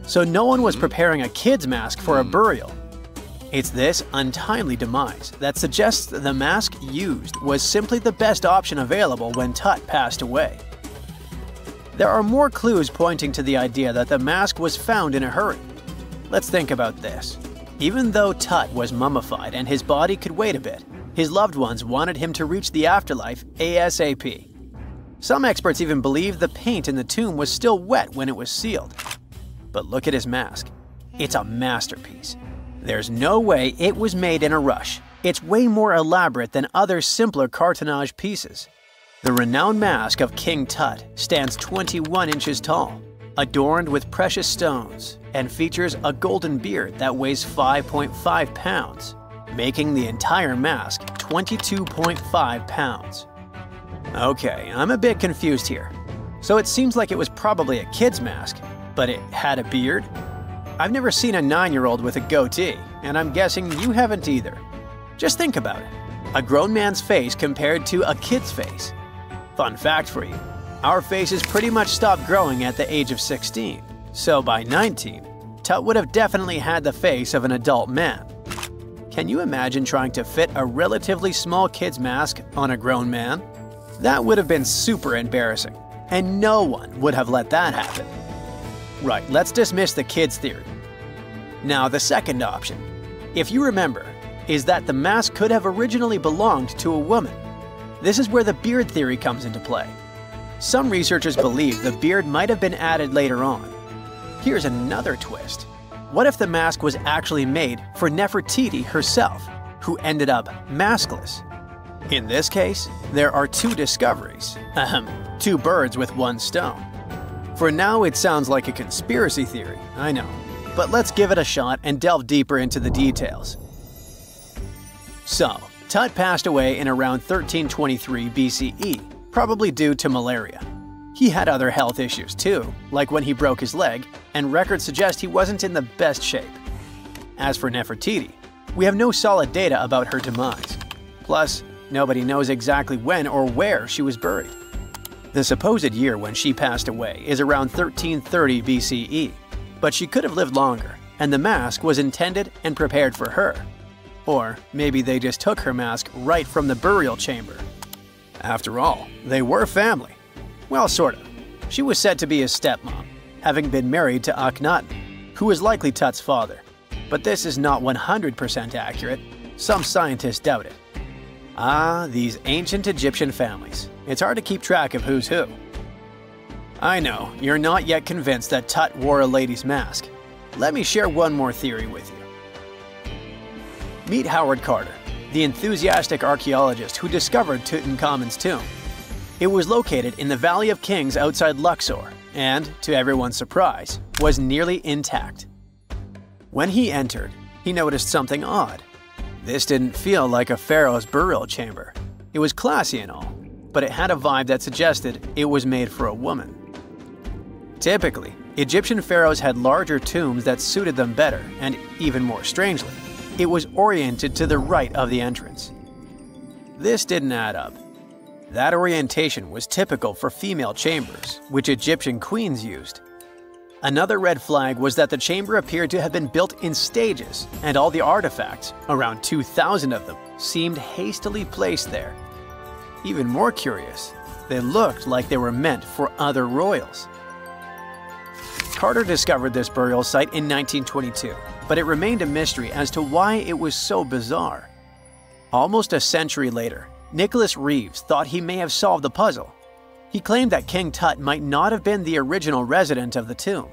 So no one was preparing a kid's mask for a burial. It's this untimely demise that suggests that the mask used was simply the best option available when Tut passed away. There are more clues pointing to the idea that the mask was found in a hurry. Let's think about this. Even though Tut was mummified and his body could wait a bit, his loved ones wanted him to reach the afterlife ASAP. Some experts even believe the paint in the tomb was still wet when it was sealed. But look at his mask. It's a masterpiece. There's no way it was made in a rush. It's way more elaborate than other simpler cartonnage pieces. The renowned mask of King Tut stands 21 inches tall, adorned with precious stones, and features a golden beard that weighs 5.5 pounds, making the entire mask 22.5 pounds. Okay, I'm a bit confused here. So it seems like it was probably a kid's mask, but it had a beard? I've never seen a 9-year-old with a goatee, and I'm guessing you haven't either. Just think about it. A grown man's face compared to a kid's face. Fun fact for you, our faces pretty much stopped growing at the age of 16, so by 19, Tut would have definitely had the face of an adult man. Can you imagine trying to fit a relatively small kid's mask on a grown man? That would have been super embarrassing, and no one would have let that happen. Right, let's dismiss the kid's theory. Now the second option, if you remember, is that the mask could have originally belonged to a woman. This is where the beard theory comes into play. Some researchers believe the beard might have been added later on. Here's another twist. What if the mask was actually made for Nefertiti herself, who ended up maskless? In this case, there are two discoveries. Two birds with one stone. For now, it sounds like a conspiracy theory, I know. But let's give it a shot and delve deeper into the details. So, Tut passed away in around 1323 BCE, probably due to malaria. He had other health issues too, like when he broke his leg, and records suggest he wasn't in the best shape. As for Nefertiti, we have no solid data about her demise. Plus, nobody knows exactly when or where she was buried. The supposed year when she passed away is around 1330 BCE, but she could have lived longer, and the mask was intended and prepared for her. Or maybe they just took her mask right from the burial chamber. After all, they were family. Well, sort of. She was said to be his stepmom, having been married to Akhenaten, who was likely Tut's father. But this is not 100% accurate. Some scientists doubt it. Ah, these ancient Egyptian families. It's hard to keep track of who's who. I know, you're not yet convinced that Tut wore a lady's mask. Let me share one more theory with you. Meet Howard Carter, the enthusiastic archaeologist who discovered Tutankhamun's tomb. It was located in the Valley of Kings outside Luxor, and, to everyone's surprise, was nearly intact. When he entered, he noticed something odd. This didn't feel like a pharaoh's burial chamber. It was classy and all, but it had a vibe that suggested it was made for a woman. Typically, Egyptian pharaohs had larger tombs that suited them better, and even more strangely, it was oriented to the right of the entrance. This didn't add up. That orientation was typical for female chambers, which Egyptian queens used. Another red flag was that the chamber appeared to have been built in stages, and all the artifacts, around 2,000 of them, seemed hastily placed there. Even more curious, they looked like they were meant for other royals. Carter discovered this burial site in 1922, but it remained a mystery as to why it was so bizarre. Almost a century later, Nicholas Reeves thought he may have solved the puzzle. He claimed that King Tut might not have been the original resident of the tomb.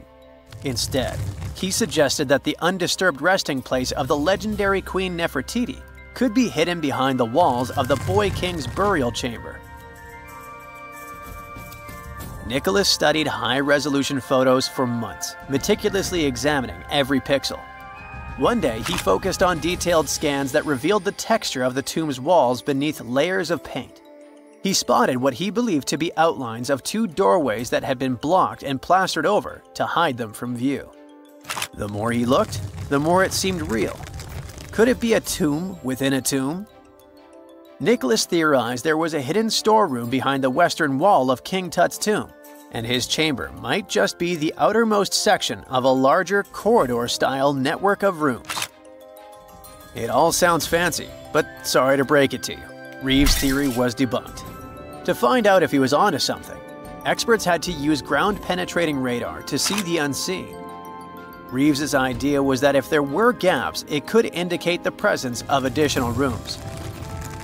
Instead, he suggested that the undisturbed resting place of the legendary Queen Nefertiti could be hidden behind the walls of the boy king's burial chamber. Nicholas studied high-resolution photos for months, meticulously examining every pixel. One day, he focused on detailed scans that revealed the texture of the tomb's walls beneath layers of paint. He spotted what he believed to be outlines of two doorways that had been blocked and plastered over to hide them from view. The more he looked, the more it seemed real. Could it be a tomb within a tomb? Nicholas theorized there was a hidden storeroom behind the western wall of King Tut's tomb, and his chamber might just be the outermost section of a larger corridor-style network of rooms. It all sounds fancy, but sorry to break it to you, Reeves' theory was debunked. To find out if he was onto something, experts had to use ground-penetrating radar to see the unseen. Reeves' idea was that if there were gaps, it could indicate the presence of additional rooms.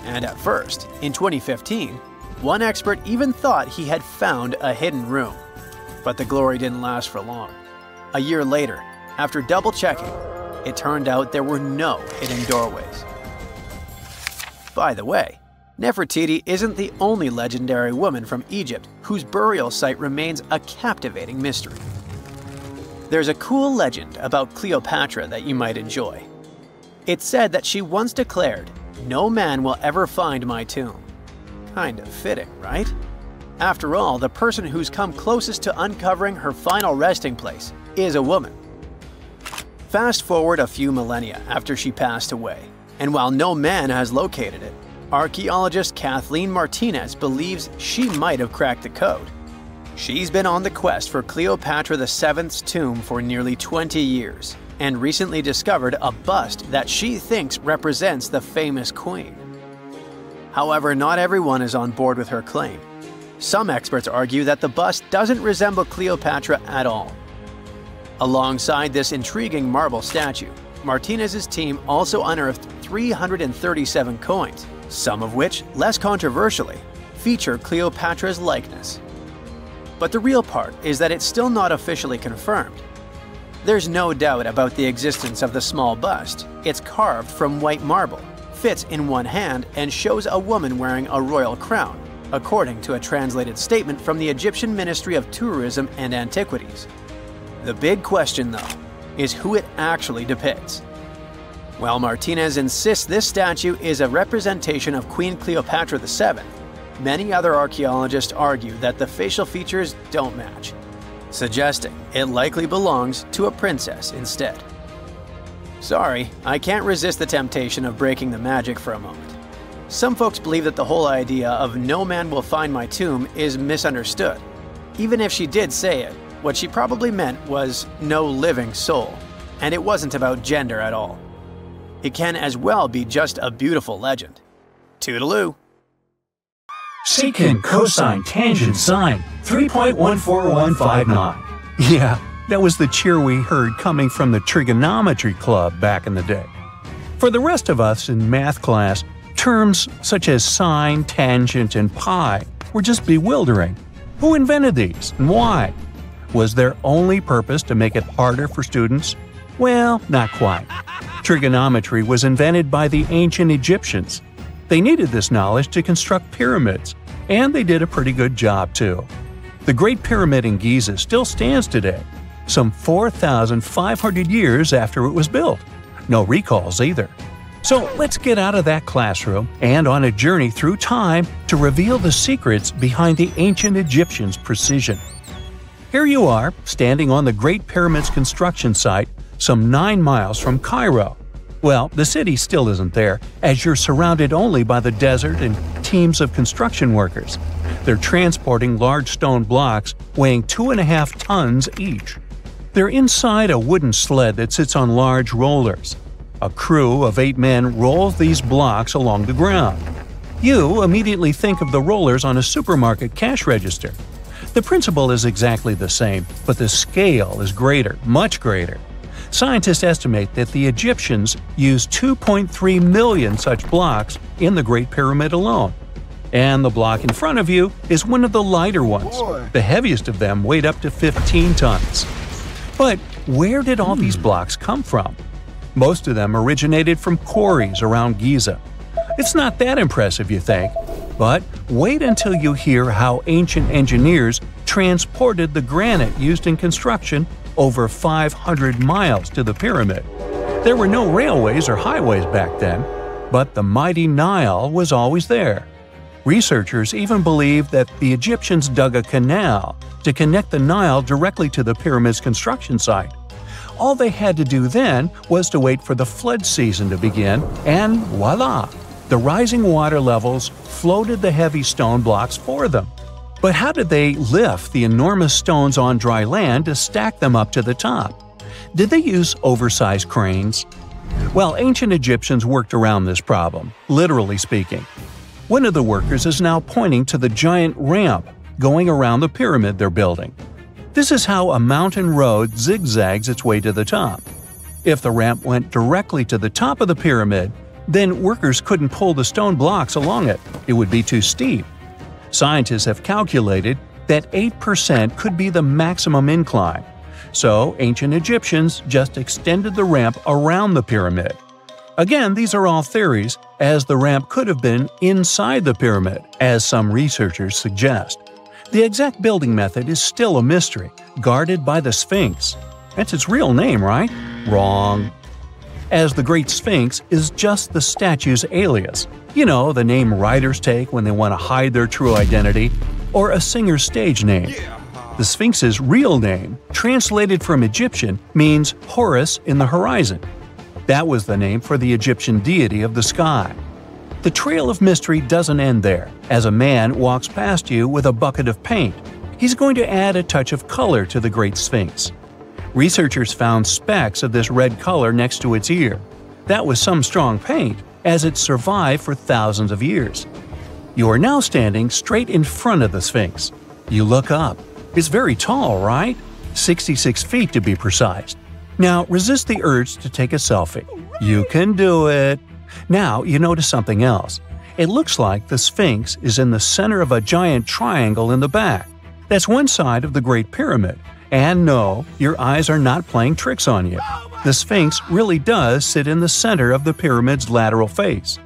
And at first, in 2015, one expert even thought he had found a hidden room. But the glory didn't last for long. A year later, after double-checking, it turned out there were no hidden doorways. By the way, Nefertiti isn't the only legendary woman from Egypt whose burial site remains a captivating mystery. There's a cool legend about Cleopatra that you might enjoy. It's said that she once declared, "No man will ever find my tomb." Kind of fitting, right? After all, the person who's come closest to uncovering her final resting place is a woman. Fast forward a few millennia after she passed away, and while no man has located it, archaeologist Kathleen Martinez believes she might have cracked the code. She's been on the quest for Cleopatra VII's tomb for nearly 20 years, and recently discovered a bust that she thinks represents the famous queen. However, not everyone is on board with her claim. Some experts argue that the bust doesn't resemble Cleopatra at all. Alongside this intriguing marble statue, Martinez's team also unearthed 337 coins, some of which, less controversially, feature Cleopatra's likeness. But the real part is that it's still not officially confirmed. There's no doubt about the existence of the small bust. It's carved from white marble, fits in one hand, and shows a woman wearing a royal crown, according to a translated statement from the Egyptian Ministry of Tourism and Antiquities. The big question, though, is who it actually depicts. While Martinez insists this statue is a representation of Queen Cleopatra VII, many other archaeologists argue that the facial features don't match, suggesting it likely belongs to a princess instead. Sorry, I can't resist the temptation of breaking the magic for a moment. Some folks believe that the whole idea of "no man will find my tomb" is misunderstood. Even if she did say it, what she probably meant was "no living soul," and it wasn't about gender at all. It can as well be just a beautiful legend. Toodaloo! Secant, cosine, tangent, sine, 3.14159. Yeah, that was the cheer we heard coming from the trigonometry club back in the day. For the rest of us in math class, terms such as sine, tangent, and pi were just bewildering. Who invented these and why? Was their only purpose to make it harder for students? Well, not quite. Trigonometry was invented by the ancient Egyptians. They needed this knowledge to construct pyramids, and they did a pretty good job too. The Great Pyramid in Giza still stands today, some 4,500 years after it was built. No recalls either. So let's get out of that classroom and on a journey through time to reveal the secrets behind the ancient Egyptians' precision. Here you are, standing on the Great Pyramid's construction site, some 9 miles from Cairo. Well, the city still isn't there, as you're surrounded only by the desert and teams of construction workers. They're transporting large stone blocks weighing 2.5 tons each. They're inside a wooden sled that sits on large rollers. A crew of 8 men rolls these blocks along the ground. You immediately think of the rollers on a supermarket cash register. The principle is exactly the same, but the scale is greater, much greater. Scientists estimate that the Egyptians used 2.3 million such blocks in the Great Pyramid alone. And the block in front of you is one of the lighter ones. The heaviest of them weighed up to 15 tons. But where did all these blocks come from? Most of them originated from quarries around Giza. It's not that impressive, you think? But wait until you hear how ancient engineers transported the granite used in construction over 500 miles to the pyramid. There were no railways or highways back then, but the mighty Nile was always there. Researchers even believe that the Egyptians dug a canal to connect the Nile directly to the pyramid's construction site. All they had to do then was to wait for the flood season to begin, and voila! The rising water levels floated the heavy stone blocks for them. But how did they lift the enormous stones on dry land to stack them up to the top? Did they use oversized cranes? Well, ancient Egyptians worked around this problem, literally speaking. One of the workers is now pointing to the giant ramp going around the pyramid they're building. This is how a mountain road zigzags its way to the top. If the ramp went directly to the top of the pyramid, then workers couldn't pull the stone blocks along it. It would be too steep. Scientists have calculated that 8% could be the maximum incline. So ancient Egyptians just extended the ramp around the pyramid. Again, these are all theories, as the ramp could have been inside the pyramid, as some researchers suggest. The exact building method is still a mystery, guarded by the Sphinx. That's its real name, right? Wrong. As the Great Sphinx is just the statue's alias. You know, the name writers take when they want to hide their true identity, or a singer's stage name. The Sphinx's real name, translated from Egyptian, means Horus in the horizon. That was the name for the Egyptian deity of the sky. The trail of mystery doesn't end there. As a man walks past you with a bucket of paint, he's going to add a touch of color to the Great Sphinx. Researchers found specks of this red color next to its ear. That was some strong paint, as it survived for thousands of years. You are now standing straight in front of the Sphinx. You look up. It's very tall, right? 66 feet to be precise. Now resist the urge to take a selfie. You can do it. Now you notice something else. It looks like the Sphinx is in the center of a giant triangle in the back. That's one side of the Great Pyramid. And no, your eyes are not playing tricks on you. The Sphinx really does sit in the center of the pyramid's lateral face.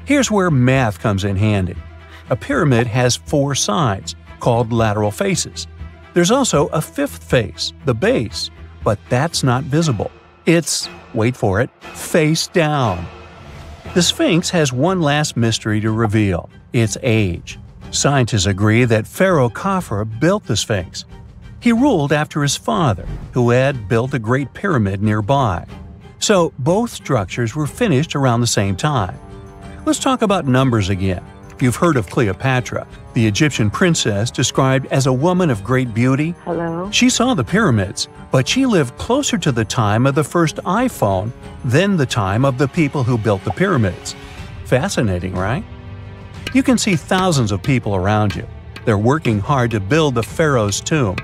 Here's where math comes in handy. A pyramid has 4 sides, called lateral faces. There's also a 5th face, the base, but that's not visible. It's, wait for it, face down. The Sphinx has one last mystery to reveal: its age. Scientists agree that Pharaoh Khafre built the Sphinx. He ruled after his father, who had built a great pyramid nearby. So both structures were finished around the same time. Let's talk about numbers again. You've heard of Cleopatra, the Egyptian princess described as a woman of great beauty. Hello? She saw the pyramids, but she lived closer to the time of the first iPhone than the time of the people who built the pyramids. Fascinating, right? You can see thousands of people around you. They're working hard to build the pharaoh's tomb.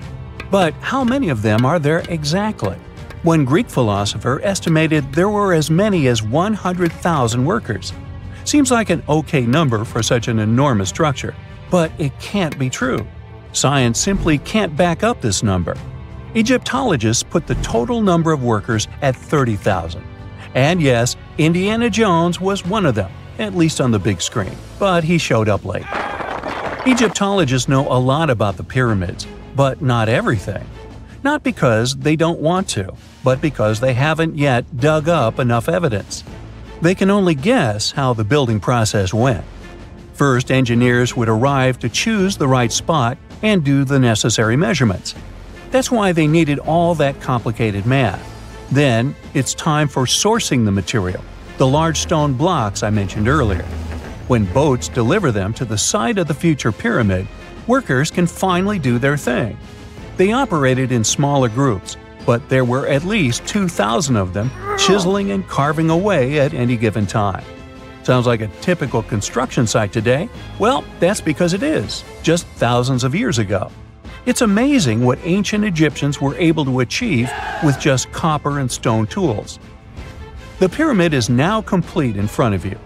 But how many of them are there exactly? One Greek philosopher estimated there were as many as 100,000 workers. Seems like an okay number for such an enormous structure, but it can't be true. Science simply can't back up this number. Egyptologists put the total number of workers at 30,000. And yes, Indiana Jones was one of them, at least on the big screen, but he showed up late. Egyptologists know a lot about the pyramids, but not everything. Not because they don't want to, but because they haven't yet dug up enough evidence. They can only guess how the building process went. First, engineers would arrive to choose the right spot and do the necessary measurements. That's why they needed all that complicated math. Then, it's time for sourcing the material, the large stone blocks I mentioned earlier. When boats deliver them to the site of the future pyramid, workers can finally do their thing. They operated in smaller groups, but there were at least 2,000 of them chiseling and carving away at any given time. Sounds like a typical construction site today? Well, that's because it is, just thousands of years ago. It's amazing what ancient Egyptians were able to achieve with just copper and stone tools. The pyramid is now complete in front of you.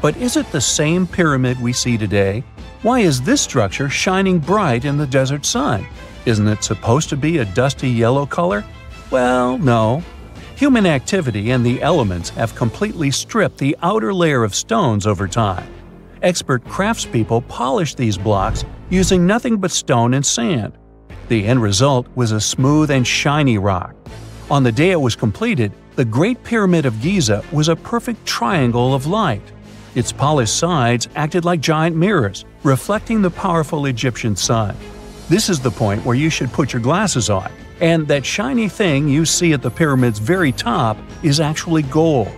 But is it the same pyramid we see today? Why is this structure shining bright in the desert sun? Isn't it supposed to be a dusty yellow color? Well, no. Human activity and the elements have completely stripped the outer layer of stones over time. Expert craftspeople polished these blocks using nothing but stone and sand. The end result was a smooth and shiny rock. On the day it was completed, the Great Pyramid of Giza was a perfect triangle of light. Its polished sides acted like giant mirrors, reflecting the powerful Egyptian sun. This is the point where you should put your glasses on, and that shiny thing you see at the pyramid's very top is actually gold.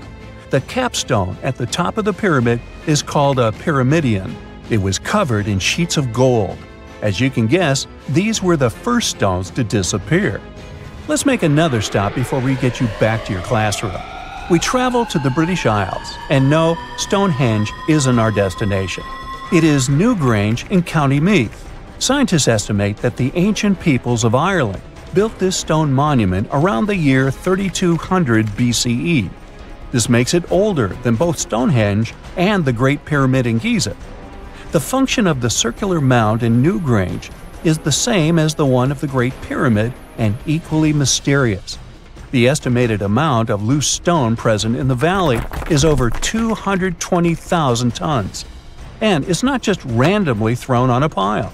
The capstone at the top of the pyramid is called a pyramidion. It was covered in sheets of gold. As you can guess, these were the first stones to disappear. Let's make another stop before we get you back to your classroom. We travel to the British Isles, and no, Stonehenge isn't our destination. It is Newgrange in County Meath. Scientists estimate that the ancient peoples of Ireland built this stone monument around the year 3200 BCE. This makes it older than both Stonehenge and the Great Pyramid in Giza. The function of the circular mound in Newgrange is the same as the one of the Great Pyramid and equally mysterious. The estimated amount of loose stone present in the valley is over 220,000 tons. And it's not just randomly thrown on a pile.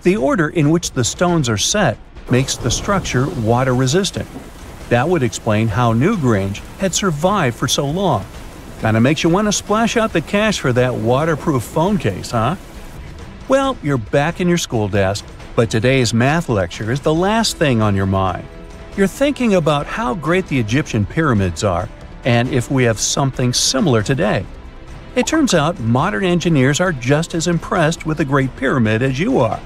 The order in which the stones are set makes the structure water-resistant. That would explain how Newgrange had survived for so long. Kinda makes you want to splash out the cash for that waterproof phone case, huh? Well, you're back in your school desk, but today's math lecture is the last thing on your mind. You're thinking about how great the Egyptian pyramids are, and if we have something similar today. It turns out modern engineers are just as impressed with the Great Pyramid as you are.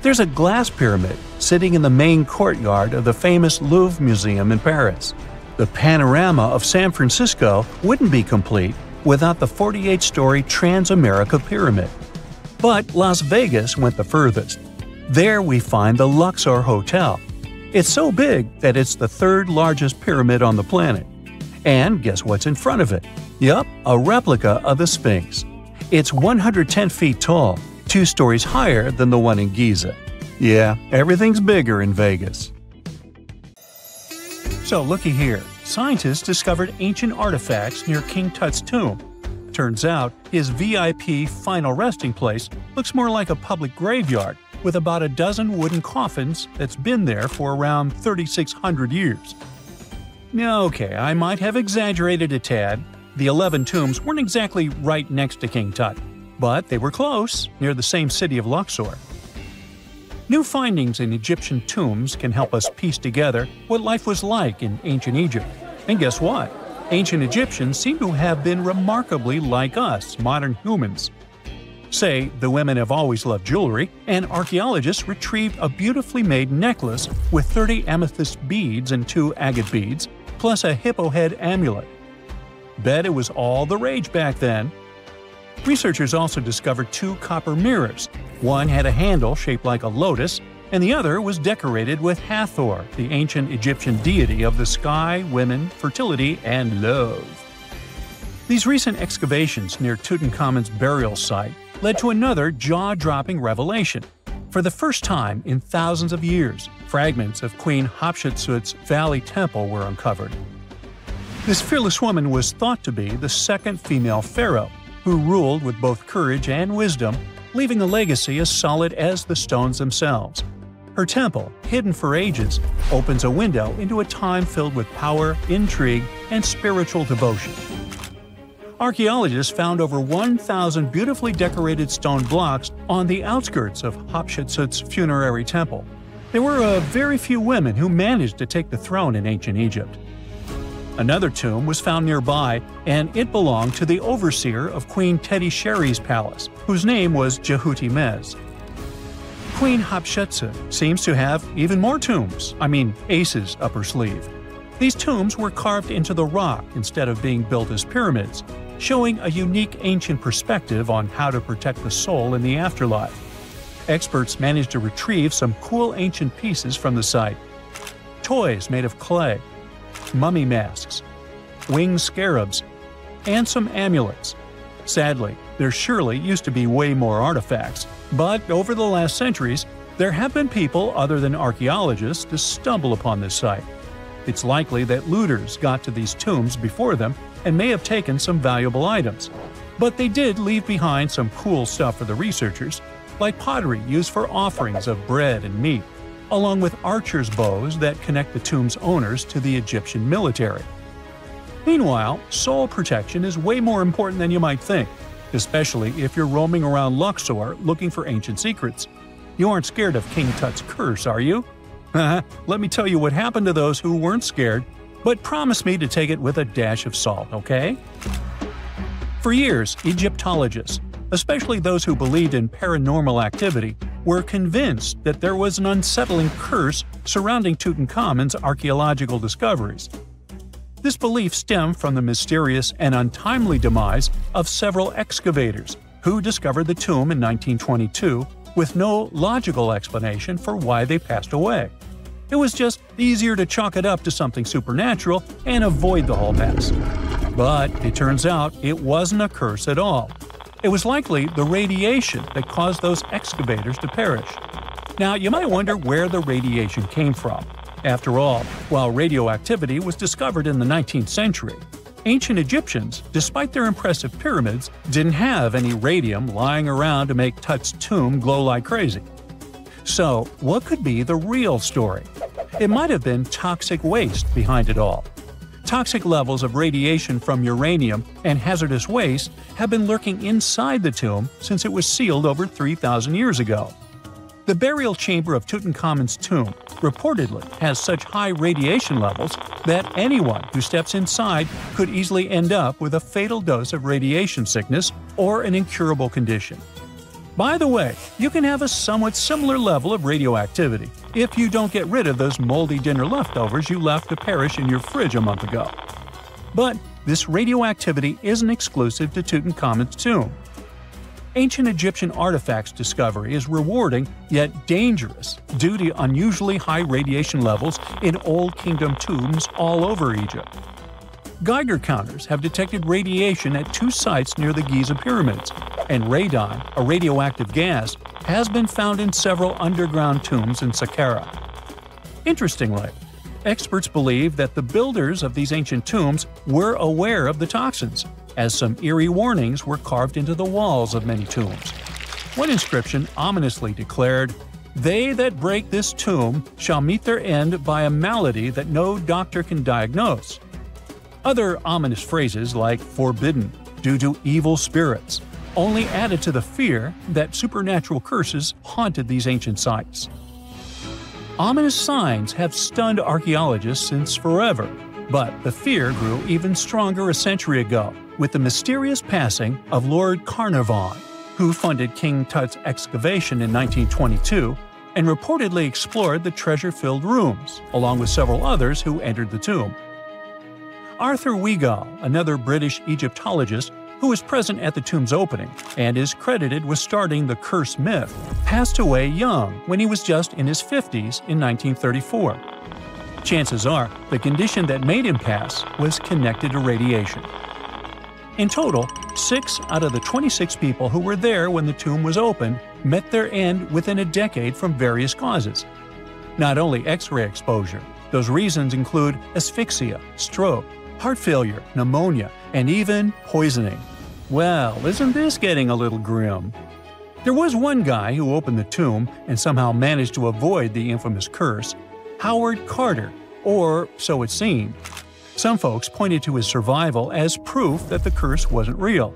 There's a glass pyramid sitting in the main courtyard of the famous Louvre Museum in Paris. The panorama of San Francisco wouldn't be complete without the 48-story Trans-America Pyramid. But Las Vegas went the furthest. There we find the Luxor Hotel. It's so big that it's the third largest pyramid on the planet. And guess what's in front of it? Yup, a replica of the Sphinx. It's 110 feet tall, 2 stories higher than the one in Giza. Yeah, everything's bigger in Vegas. So looky here, scientists discovered ancient artifacts near King Tut's tomb. Turns out, his VIP final resting place looks more like a public graveyard with about a dozen wooden coffins that's been there for around 3,600 years. Okay, I might have exaggerated a tad. The 11 tombs weren't exactly right next to King Tut, but they were close, near the same city of Luxor. New findings in Egyptian tombs can help us piece together what life was like in ancient Egypt. And guess what? Ancient Egyptians seem to have been remarkably like us, modern humans. Say, the women have always loved jewelry, and archaeologists retrieved a beautifully made necklace with 30 amethyst beads and 2 agate beads, plus a hippo head amulet. Bet it was all the rage back then. Researchers also discovered 2 copper mirrors. One had a handle shaped like a lotus, and the other was decorated with Hathor, the ancient Egyptian deity of the sky, women, fertility, and love. These recent excavations near Tutankhamun's burial site led to another jaw-dropping revelation. For the first time in thousands of years, fragments of Queen Hatshepsut's Valley Temple were uncovered. This fearless woman was thought to be the second female pharaoh, who ruled with both courage and wisdom, leaving a legacy as solid as the stones themselves. Her temple, hidden for ages, opens a window into a time filled with power, intrigue, and spiritual devotion. Archaeologists found over 1,000 beautifully decorated stone blocks on the outskirts of Hatshepsut's funerary temple. There were very few women who managed to take the throne in ancient Egypt. Another tomb was found nearby, and it belonged to the overseer of Queen Teti Sheri's palace, whose name was Jehuti Mez. Queen Hatshepsut seems to have even more tombs, aces up her sleeve. These tombs were carved into the rock instead of being built as pyramids, showing a unique ancient perspective on how to protect the soul in the afterlife. Experts managed to retrieve some cool ancient pieces from the site. Toys made of clay, mummy masks, winged scarabs, and some amulets. Sadly, there surely used to be way more artifacts, but over the last centuries, there have been people other than archaeologists to stumble upon this site. It's likely that looters got to these tombs before them and may have taken some valuable items. But they did leave behind some cool stuff for the researchers, like pottery used for offerings of bread and meat, along with archers' bows that connect the tomb's owners to the Egyptian military. Meanwhile, soul protection is way more important than you might think, especially if you're roaming around Luxor looking for ancient secrets. You aren't scared of King Tut's curse, are you? Let me tell you what happened to those who weren't scared, but promise me to take it with a dash of salt, okay? For years, Egyptologists, especially those who believed in paranormal activity, were convinced that there was an unsettling curse surrounding Tutankhamun's archaeological discoveries. This belief stemmed from the mysterious and untimely demise of several excavators who discovered the tomb in 1922 with no logical explanation for why they passed away. It was just easier to chalk it up to something supernatural and avoid the whole mess. But it turns out it wasn't a curse at all. It was likely the radiation that caused those excavators to perish. Now, you might wonder where the radiation came from. After all, while radioactivity was discovered in the 19th century, ancient Egyptians, despite their impressive pyramids, didn't have any radium lying around to make Tut's tomb glow like crazy. So, what could be the real story? It might have been toxic waste behind it all. Toxic levels of radiation from uranium and hazardous waste have been lurking inside the tomb since it was sealed over 3,000 years ago. The burial chamber of Tutankhamun's tomb reportedly has such high radiation levels that anyone who steps inside could easily end up with a fatal dose of radiation sickness or an incurable condition. By the way, you can have a somewhat similar level of radioactivity if you don't get rid of those moldy dinner leftovers you left to perish in your fridge a month ago. But this radioactivity isn't exclusive to Tutankhamun's tomb. Ancient Egyptian artifacts discovery is rewarding yet dangerous due to unusually high radiation levels in Old Kingdom tombs all over Egypt. Geiger counters have detected radiation at 2 sites near the Giza pyramids, and radon, a radioactive gas, has been found in several underground tombs in Saqqara. Interestingly, experts believe that the builders of these ancient tombs were aware of the toxins, as some eerie warnings were carved into the walls of many tombs. One inscription ominously declared, "They that break this tomb shall meet their end by a malady that no doctor can diagnose." Other ominous phrases like "forbidden," "due to evil spirits," only added to the fear that supernatural curses haunted these ancient sites. Ominous signs have stunned archaeologists since forever, but the fear grew even stronger a century ago with the mysterious passing of Lord Carnarvon, who funded King Tut's excavation in 1922 and reportedly explored the treasure-filled rooms, along with several others who entered the tomb. Arthur Weigall, another British Egyptologist who was present at the tomb's opening and is credited with starting the curse myth, passed away young when he was just in his 50s in 1934. Chances are the condition that made him pass was connected to radiation. In total, 6 out of the 26 people who were there when the tomb was opened met their end within a decade from various causes. Not only X-ray exposure, those reasons include asphyxia, stroke, heart failure, pneumonia, and even poisoning. Well, isn't this getting a little grim? There was one guy who opened the tomb and somehow managed to avoid the infamous curse, Howard Carter, or so it seemed. Some folks pointed to his survival as proof that the curse wasn't real.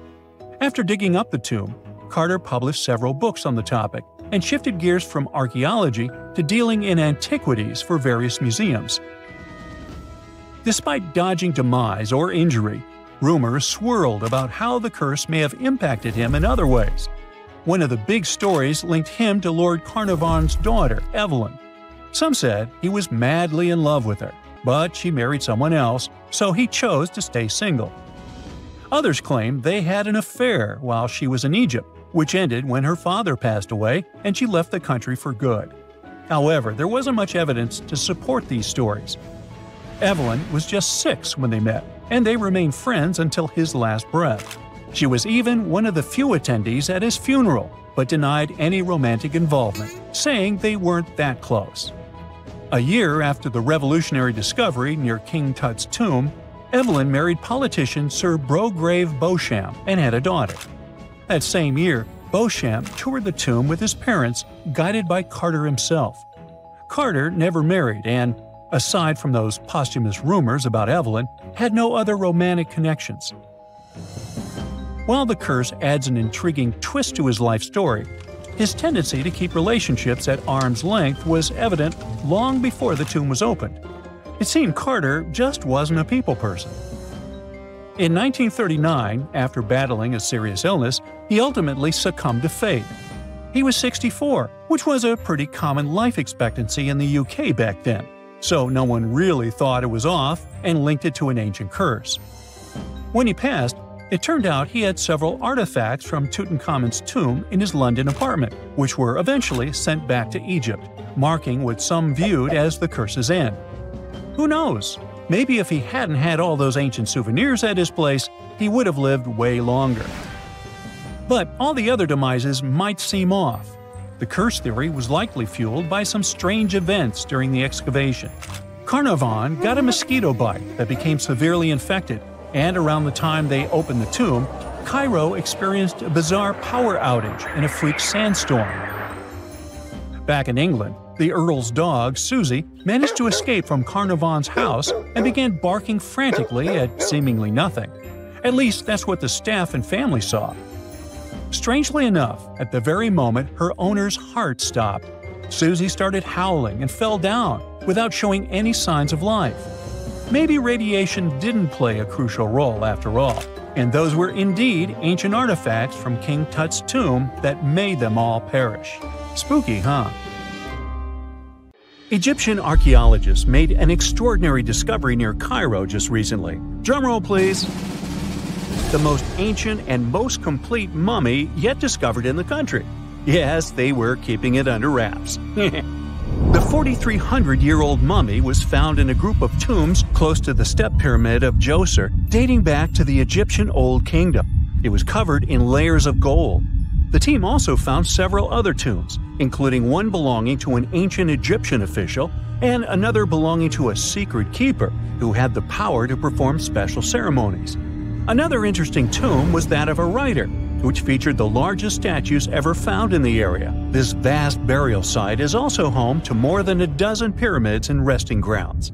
After digging up the tomb, Carter published several books on the topic and shifted gears from archaeology to dealing in antiquities for various museums. Despite dodging demise or injury, rumors swirled about how the curse may have impacted him in other ways. One of the big stories linked him to Lord Carnarvon's daughter, Evelyn. Some said he was madly in love with her, but she married someone else, so he chose to stay single. Others claimed they had an affair while she was in Egypt, which ended when her father passed away and she left the country for good. However, there wasn't much evidence to support these stories. Evelyn was just 6 when they met, and they remained friends until his last breath. She was even one of the few attendees at his funeral, but denied any romantic involvement, saying they weren't that close. A year after the revolutionary discovery near King Tut's tomb, Evelyn married politician Sir Brograve Beauchamp and had a daughter. That same year, Beauchamp toured the tomb with his parents, guided by Carter himself. Carter never married and, aside from those posthumous rumors about Evelyn, had no other romantic connections. While the curse adds an intriguing twist to his life story, his tendency to keep relationships at arm's length was evident long before the tomb was opened. It seemed Carter just wasn't a people person. In 1939, after battling a serious illness, he ultimately succumbed to fate. He was 64, which was a pretty common life expectancy in the UK back then, so no one really thought it was off and linked it to an ancient curse. When he passed, it turned out he had several artifacts from Tutankhamun's tomb in his London apartment, which were eventually sent back to Egypt, marking what some viewed as the curse's end. Who knows? Maybe if he hadn't had all those ancient souvenirs at his place, he would have lived way longer. But all the other demises might seem off. The curse theory was likely fueled by some strange events during the excavation. Carnarvon got a mosquito bite that became severely infected, and around the time they opened the tomb, Cairo experienced a bizarre power outage and a freak sandstorm. Back in England, the Earl's dog, Susie, managed to escape from Carnarvon's house and began barking frantically at seemingly nothing. At least that's what the staff and family saw. Strangely enough, at the very moment her owner's heart stopped, Susie started howling and fell down without showing any signs of life. Maybe radiation didn't play a crucial role after all, and those were indeed ancient artifacts from King Tut's tomb that made them all perish. Spooky, huh? Egyptian archaeologists made an extraordinary discovery near Cairo just recently. Drumroll, please. The most ancient and most complete mummy yet discovered in the country. Yes, they were keeping it under wraps. The 4,300-year-old mummy was found in a group of tombs close to the Step Pyramid of Djoser, dating back to the Egyptian Old Kingdom. It was covered in layers of gold. The team also found several other tombs, including one belonging to an ancient Egyptian official and another belonging to a secret keeper who had the power to perform special ceremonies. Another interesting tomb was that of a writer, which featured the largest statues ever found in the area. This vast burial site is also home to more than a dozen pyramids and resting grounds.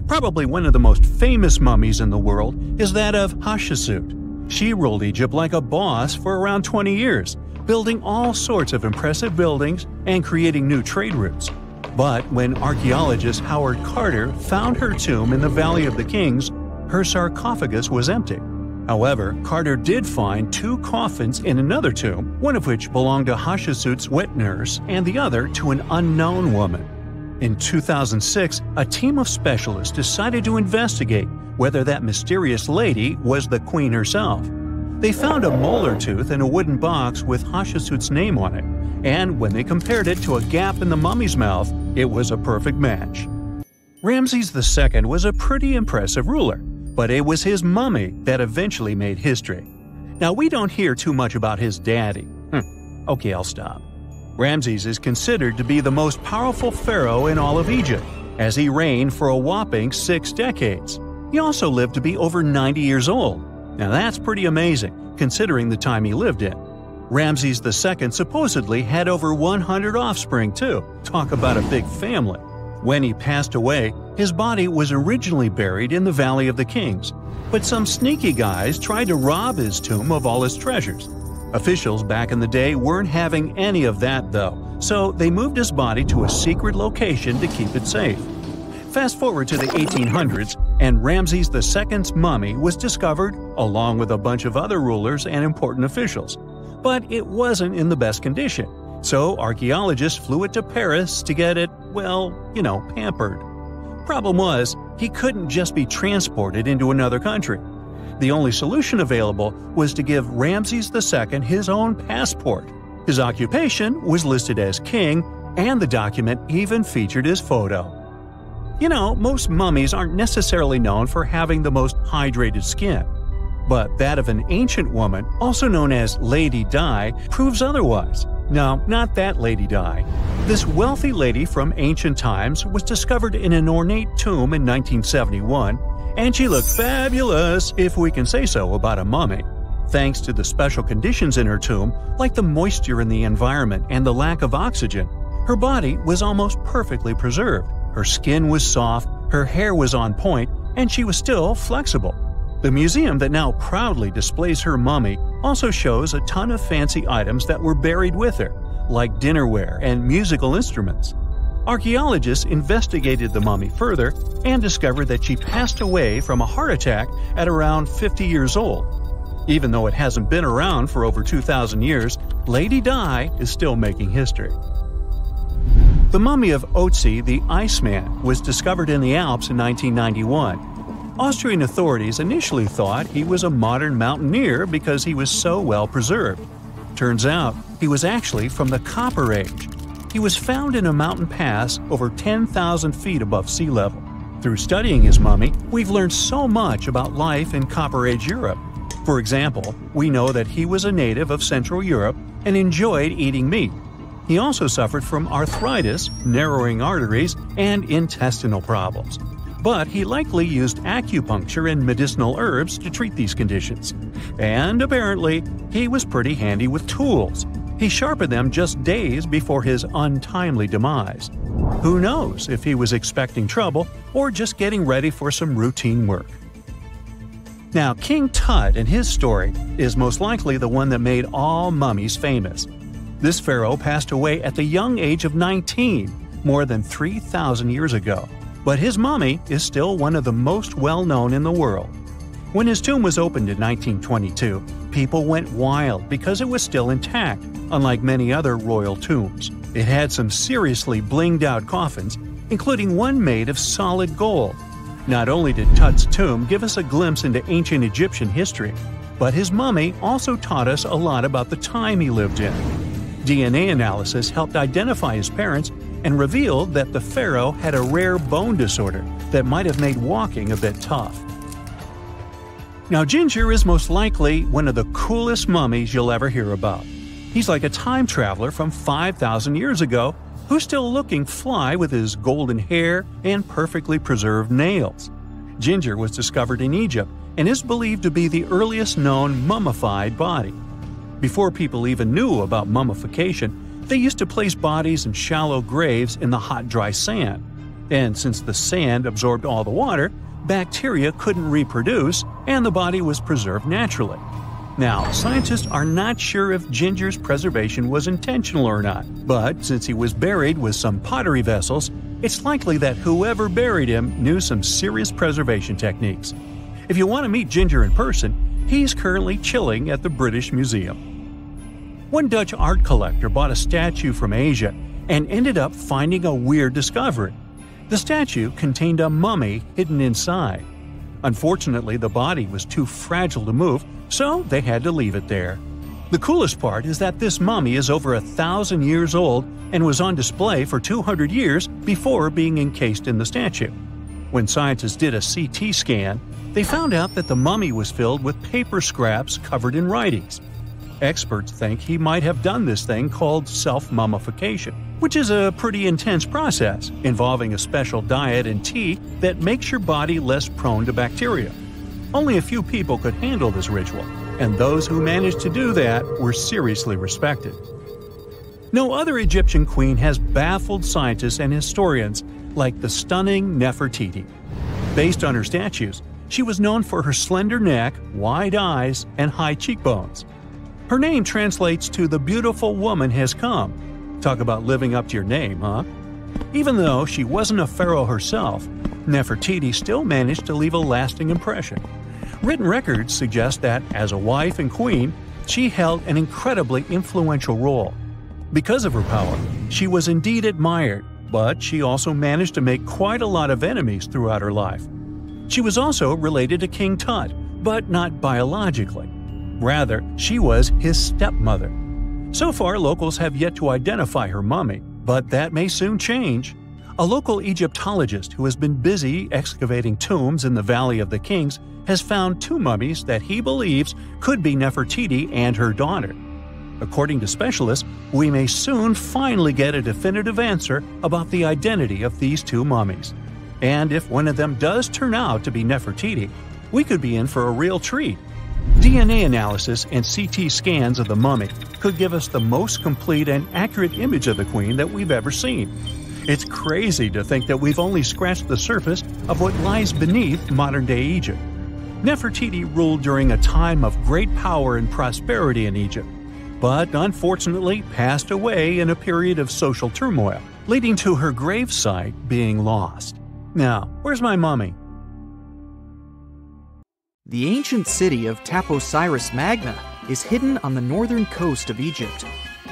Probably one of the most famous mummies in the world is that of Hatshepsut. She ruled Egypt like a boss for around 20 years, building all sorts of impressive buildings and creating new trade routes. But when archaeologist Howard Carter found her tomb in the Valley of the Kings, her sarcophagus was empty. However, Carter did find 2 coffins in another tomb, one of which belonged to Hatshepsut's wet nurse and the other to an unknown woman. In 2006, a team of specialists decided to investigate whether that mysterious lady was the queen herself. They found a molar tooth in a wooden box with Hatshepsut's name on it, and when they compared it to a gap in the mummy's mouth, it was a perfect match. Ramses II was a pretty impressive ruler, but it was his mummy that eventually made history. Now, we don't hear too much about his daddy. Okay, I'll stop. Ramses is considered to be the most powerful pharaoh in all of Egypt, as he reigned for a whopping 6 decades. He also lived to be over 90 years old. Now that's pretty amazing, considering the time he lived in. Ramses II supposedly had over 100 offspring too. Talk about a big family. When he passed away, His body was originally buried in the Valley of the Kings, but some sneaky guys tried to rob his tomb of all his treasures. Officials back in the day weren't having any of that though, so they moved his body to a secret location to keep it safe. Fast forward to the 1800s, and Ramses II's mummy was discovered along with a bunch of other rulers and important officials. But it wasn't in the best condition, so archaeologists flew it to Paris to get it, well, pampered. Problem was, he couldn't just be transported into another country. The only solution available was to give Ramses II his own passport. His occupation was listed as king, and the document even featured his photo. Most mummies aren't necessarily known for having the most hydrated skin. But that of an ancient woman, also known as Lady Di, proves otherwise. No, not that Lady Di. This wealthy lady from ancient times was discovered in an ornate tomb in 1971, and she looked fabulous, if we can say so about a mummy. Thanks to the special conditions in her tomb, like the moisture in the environment and the lack of oxygen, her body was almost perfectly preserved. Her skin was soft, her hair was on point, and she was still flexible. The museum that now proudly displays her mummy also shows a ton of fancy items that were buried with her, like dinnerware and musical instruments. Archaeologists investigated the mummy further and discovered that she passed away from a heart attack at around 50 years old. Even though it hasn't been around for over 2,000 years, Lady Di is still making history. The mummy of Otzi the Iceman was discovered in the Alps in 1991. Austrian authorities initially thought he was a modern mountaineer because he was so well preserved. Turns out, he was actually from the Copper Age. He was found in a mountain pass over 10,000 feet above sea level. Through studying his mummy, we've learned so much about life in Copper Age Europe. For example, we know that he was a native of Central Europe and enjoyed eating meat. He also suffered from arthritis, narrowing arteries, and intestinal problems. But he likely used acupuncture and medicinal herbs to treat these conditions. And apparently, he was pretty handy with tools. He sharpened them just days before his untimely demise. Who knows if he was expecting trouble or just getting ready for some routine work. Now, King Tut and his story is most likely the one that made all mummies famous. This pharaoh passed away at the young age of 19, more than 3,000 years ago. But his mummy is still one of the most well-known in the world. When his tomb was opened in 1922, people went wild because it was still intact, unlike many other royal tombs. It had some seriously blinged-out coffins, including one made of solid gold. Not only did Tut's tomb give us a glimpse into ancient Egyptian history, but his mummy also taught us a lot about the time he lived in. DNA analysis helped identify his parents and revealed that the pharaoh had a rare bone disorder that might have made walking a bit tough. Now, Ginger is most likely one of the coolest mummies you'll ever hear about. He's like a time traveler from 5,000 years ago who's still looking fly with his golden hair and perfectly preserved nails. Ginger was discovered in Egypt and is believed to be the earliest known mummified body. Before people even knew about mummification, they used to place bodies in shallow graves in the hot, dry sand. And since the sand absorbed all the water, bacteria couldn't reproduce and the body was preserved naturally. Now, scientists are not sure if Ginger's preservation was intentional or not, but since he was buried with some pottery vessels, it's likely that whoever buried him knew some serious preservation techniques. If you want to meet Ginger in person, he's currently chilling at the British Museum. One Dutch art collector bought a statue from Asia and ended up finding a weird discovery. The statue contained a mummy hidden inside. Unfortunately, the body was too fragile to move, so they had to leave it there. The coolest part is that this mummy is over 1,000 years old and was on display for 200 years before being encased in the statue. When scientists did a CT scan, they found out that the mummy was filled with paper scraps covered in writings. Experts think he might have done this thing called self-mummification, which is a pretty intense process involving a special diet and tea that makes your body less prone to bacteria. Only a few people could handle this ritual, and those who managed to do that were seriously respected. No other Egyptian queen has baffled scientists and historians like the stunning Nefertiti. Based on her statues, she was known for her slender neck, wide eyes, and high cheekbones. Her name translates to "the beautiful woman has come." Talk about living up to your name, huh? Even though she wasn't a pharaoh herself, Nefertiti still managed to leave a lasting impression. Written records suggest that, as a wife and queen, she held an incredibly influential role. Because of her power, she was indeed admired, but she also managed to make quite a lot of enemies throughout her life. She was also related to King Tut, but not biologically. Rather, she was his stepmother. So far, locals have yet to identify her mummy, but that may soon change. A local Egyptologist who has been busy excavating tombs in the Valley of the Kings has found 2 mummies that he believes could be Nefertiti and her daughter. According to specialists, we may soon finally get a definitive answer about the identity of these 2 mummies. And if one of them does turn out to be Nefertiti, we could be in for a real treat. DNA analysis and CT scans of the mummy could give us the most complete and accurate image of the queen that we've ever seen. It's crazy to think that we've only scratched the surface of what lies beneath modern-day Egypt. Nefertiti ruled during a time of great power and prosperity in Egypt, but unfortunately passed away in a period of social turmoil, leading to her gravesite being lost. Now, where's my mummy? The ancient city of Taposiris Magna is hidden on the northern coast of Egypt.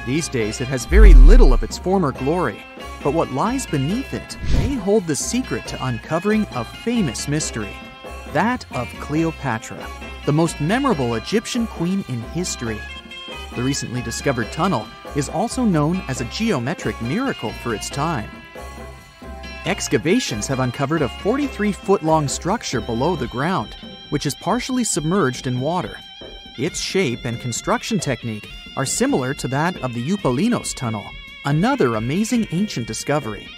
These days it has very little of its former glory, but what lies beneath it may hold the secret to uncovering a famous mystery, that of Cleopatra, the most memorable Egyptian queen in history. The recently discovered tunnel is also known as a geometric miracle for its time. Excavations have uncovered a 43-foot-long structure below the ground, which is partially submerged in water. Its shape and construction technique are similar to that of the Eupalinos Tunnel, another amazing ancient discovery.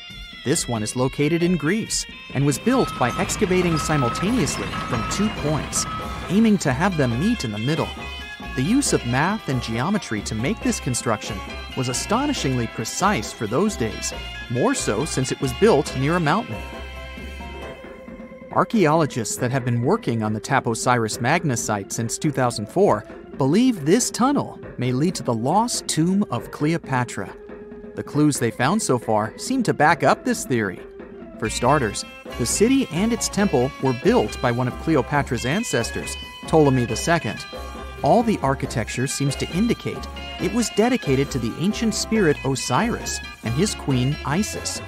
This one is located in Greece and was built by excavating simultaneously from 2 points, aiming to have them meet in the middle. The use of math and geometry to make this construction was astonishingly precise for those days, more so since it was built near a mountain. Archaeologists that have been working on the Taposiris Magna site since 2004 believe this tunnel may lead to the lost tomb of Cleopatra. The clues they found so far seem to back up this theory. For starters, the city and its temple were built by one of Cleopatra's ancestors, Ptolemy II. All the architecture seems to indicate it was dedicated to the ancient spirit Osiris and his queen Isis.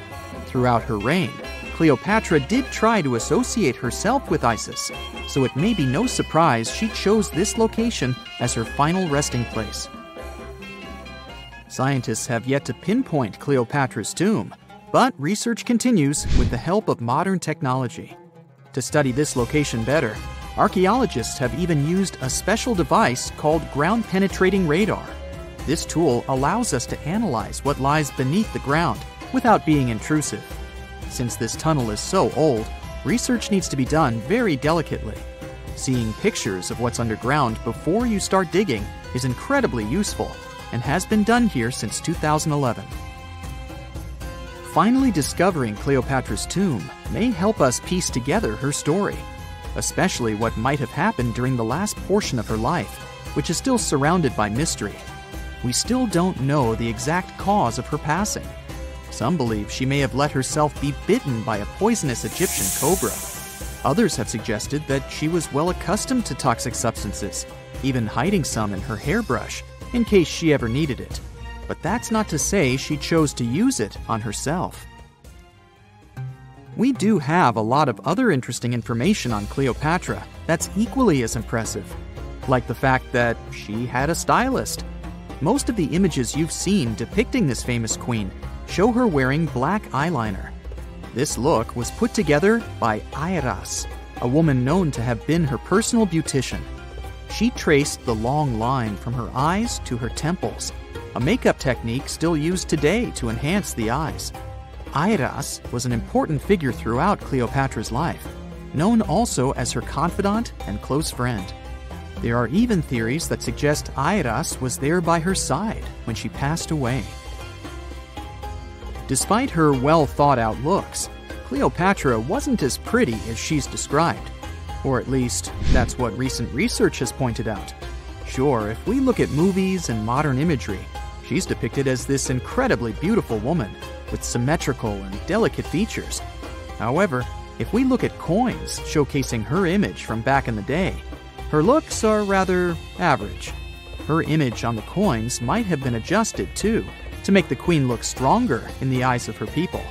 Throughout her reign, Cleopatra did try to associate herself with Isis, so it may be no surprise she chose this location as her final resting place. Scientists have yet to pinpoint Cleopatra's tomb, but research continues with the help of modern technology. To study this location better, archaeologists have even used a special device called ground-penetrating radar. This tool allows us to analyze what lies beneath the ground without being intrusive. Since this tunnel is so old, research needs to be done very delicately. Seeing pictures of what's underground before you start digging is incredibly useful and has been done here since 2011. Finally discovering Cleopatra's tomb may help us piece together her story, especially what might have happened during the last portion of her life, which is still surrounded by mystery. We still don't know the exact cause of her passing. Some believe she may have let herself be bitten by a poisonous Egyptian cobra. Others have suggested that she was well accustomed to toxic substances, even hiding some in her hairbrush in case she ever needed it. But that's not to say she chose to use it on herself. We do have a lot of other interesting information on Cleopatra that's equally as impressive, like the fact that she had a stylist. Most of the images you've seen depicting this famous queen show her wearing black eyeliner. This look was put together by Airas, a woman known to have been her personal beautician. She traced the long line from her eyes to her temples, a makeup technique still used today to enhance the eyes. Airas was an important figure throughout Cleopatra's life, known also as her confidant and close friend. There are even theories that suggest Airas was there by her side when she passed away. Despite her well-thought-out looks, Cleopatra wasn't as pretty as she's described. Or at least, that's what recent research has pointed out. Sure, if we look at movies and modern imagery, she's depicted as this incredibly beautiful woman with symmetrical and delicate features. However, if we look at coins showcasing her image from back in the day, her looks are rather average. Her image on the coins might have been adjusted, too, to make the queen look stronger in the eyes of her people.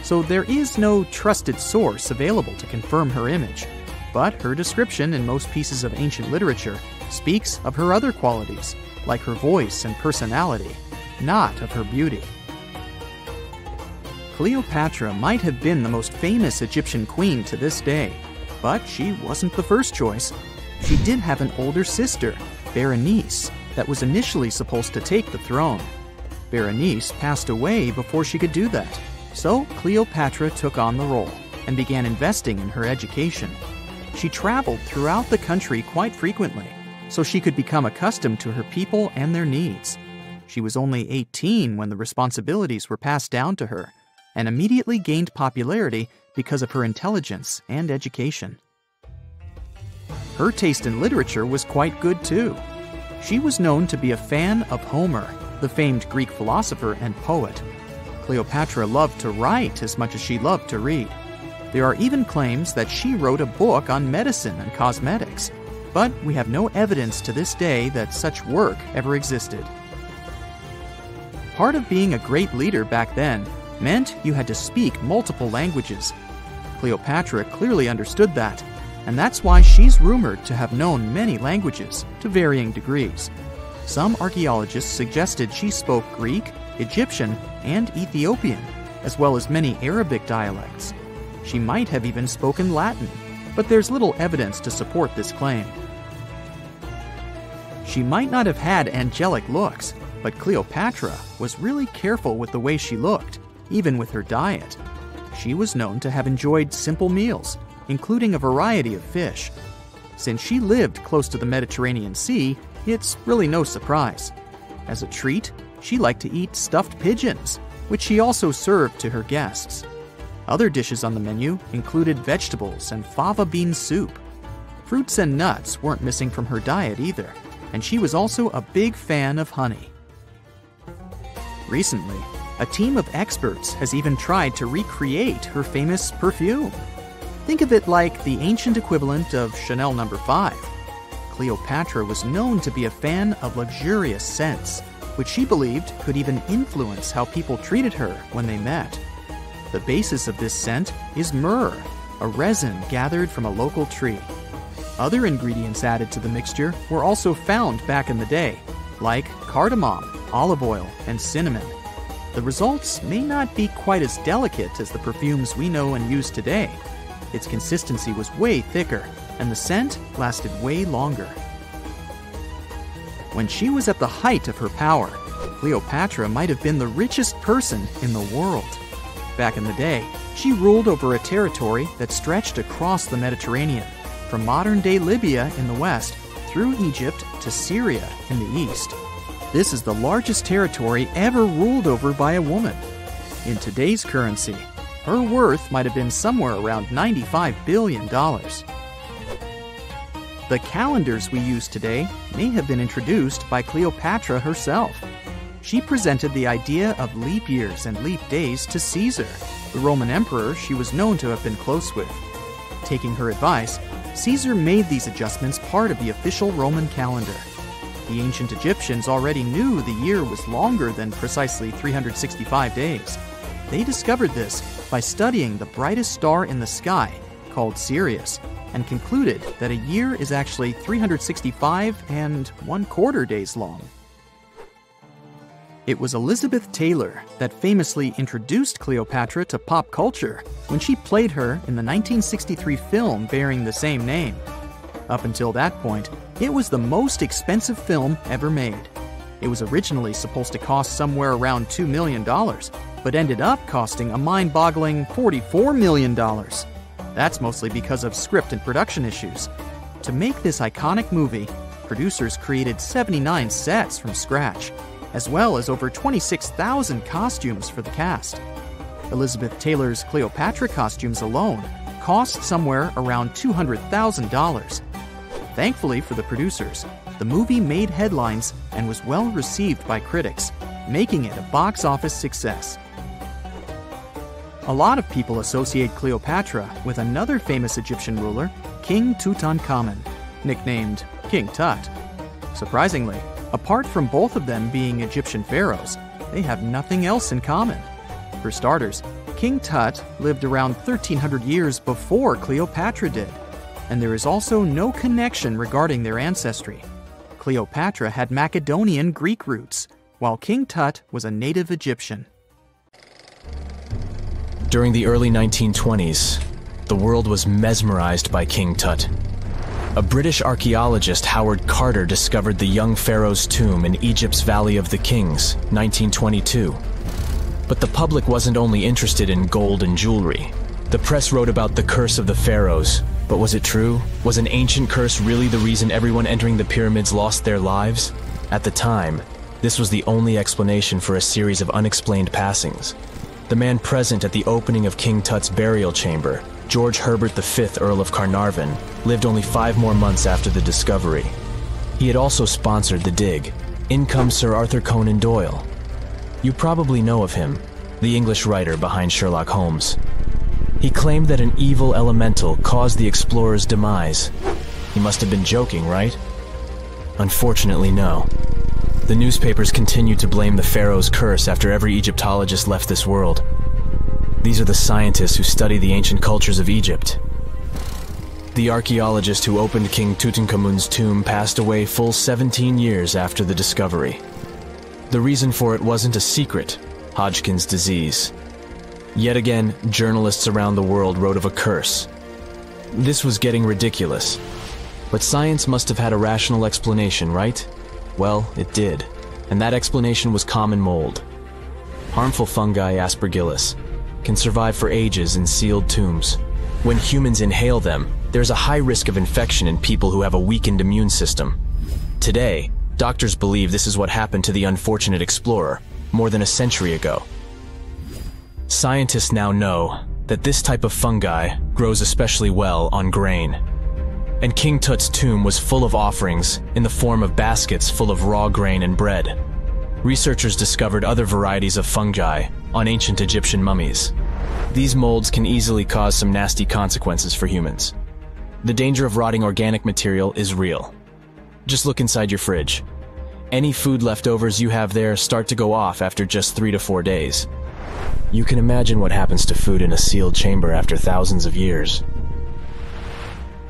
So there is no trusted source available to confirm her image, but her description in most pieces of ancient literature speaks of her other qualities, like her voice and personality, not of her beauty. Cleopatra might have been the most famous Egyptian queen to this day, but she wasn't the first choice. She did have an older sister, Berenice, that was initially supposed to take the throne. Berenice passed away before she could do that, so Cleopatra took on the role and began investing in her education. She traveled throughout the country quite frequently, so she could become accustomed to her people and their needs. She was only 18 when the responsibilities were passed down to her, and immediately gained popularity because of her intelligence and education. Her taste in literature was quite good too. She was known to be a fan of Homer, the famed Greek philosopher and poet. Cleopatra loved to write as much as she loved to read. There are even claims that she wrote a book on medicine and cosmetics, but we have no evidence to this day that such work ever existed. Part of being a great leader back then meant you had to speak multiple languages. Cleopatra clearly understood that, and that's why she's rumored to have known many languages to varying degrees. Some archaeologists suggested she spoke Greek, Egyptian, and Ethiopian, as well as many Arabic dialects. She might have even spoken Latin, but there's little evidence to support this claim. She might not have had angelic looks, but Cleopatra was really careful with the way she looked, even with her diet. She was known to have enjoyed simple meals, including a variety of fish. Since she lived close to the Mediterranean Sea, it's really no surprise. As a treat, she liked to eat stuffed pigeons, which she also served to her guests. Other dishes on the menu included vegetables and fava bean soup. Fruits and nuts weren't missing from her diet either, and she was also a big fan of honey. Recently, a team of experts has even tried to recreate her famous perfume. Think of it like the ancient equivalent of Chanel No. 5. Cleopatra was known to be a fan of luxurious scents, which she believed could even influence how people treated her when they met. The basis of this scent is myrrh, a resin gathered from a local tree. Other ingredients added to the mixture were also found back in the day, like cardamom, olive oil, and cinnamon. The results may not be quite as delicate as the perfumes we know and use today. Its consistency was way thicker, and the scent lasted way longer. When she was at the height of her power, Cleopatra might have been the richest person in the world. Back in the day, she ruled over a territory that stretched across the Mediterranean, from modern-day Libya in the west through Egypt to Syria in the east. This is the largest territory ever ruled over by a woman. In today's currency, her worth might have been somewhere around $95 billion. The calendars we use today may have been introduced by Cleopatra herself. She presented the idea of leap years and leap days to Caesar, the Roman emperor she was known to have been close with. Taking her advice, Caesar made these adjustments part of the official Roman calendar. The ancient Egyptians already knew the year was longer than precisely 365 days. They discovered this by studying the brightest star in the sky, called Sirius, and concluded that a year is actually 365 and 1/4 days long. It was Elizabeth Taylor that famously introduced Cleopatra to pop culture when she played her in the 1963 film bearing the same name. Up until that point, it was the most expensive film ever made. It was originally supposed to cost somewhere around $2 million, but ended up costing a mind-boggling $44 million. That's mostly because of script and production issues. To make this iconic movie, producers created 79 sets from scratch, as well as over 26,000 costumes for the cast. Elizabeth Taylor's Cleopatra costumes alone cost somewhere around $200,000. Thankfully for the producers, the movie made headlines and was well received by critics, making it a box office success. A lot of people associate Cleopatra with another famous Egyptian ruler, King Tutankhamun, nicknamed King Tut. Surprisingly, apart from both of them being Egyptian pharaohs, they have nothing else in common. For starters, King Tut lived around 1300 years before Cleopatra did, and there is also no connection regarding their ancestry. Cleopatra had Macedonian Greek roots, while King Tut was a native Egyptian. During the early 1920s, the world was mesmerized by King Tut. A British archaeologist, Howard Carter, discovered the young pharaoh's tomb in Egypt's Valley of the Kings, 1922. But the public wasn't only interested in gold and jewelry. The press wrote about the curse of the pharaohs, but was it true? Was an ancient curse really the reason everyone entering the pyramids lost their lives? At the time, this was the only explanation for a series of unexplained passings. The man present at the opening of King Tut's burial chamber, George Herbert V, Earl of Carnarvon, lived only 5 more months after the discovery. He had also sponsored the dig. In comes Sir Arthur Conan Doyle. You probably know of him, the English writer behind Sherlock Holmes. He claimed that an evil elemental caused the explorer's demise. He must have been joking, right? Unfortunately, no. The newspapers continued to blame the pharaoh's curse after every Egyptologist left this world. These are the scientists who study the ancient cultures of Egypt. The archaeologist who opened King Tutankhamun's tomb passed away full 17 years after the discovery. The reason for it wasn't a secret: Hodgkin's disease. Yet again, journalists around the world wrote of a curse. This was getting ridiculous. But science must have had a rational explanation, right? Well, it did. And that explanation was common mold. Harmful fungi, Aspergillus, can survive for ages in sealed tombs. When humans inhale them, there's a high risk of infection in people who have a weakened immune system. Today, doctors believe this is what happened to the unfortunate explorer more than a century ago. Scientists now know that this type of fungi grows especially well on grain. And King Tut's tomb was full of offerings in the form of baskets full of raw grain and bread. Researchers discovered other varieties of fungi on ancient Egyptian mummies. These molds can easily cause some nasty consequences for humans. The danger of rotting organic material is real. Just look inside your fridge. Any food leftovers you have there start to go off after just 3 to 4 days. You can imagine what happens to food in a sealed chamber after thousands of years.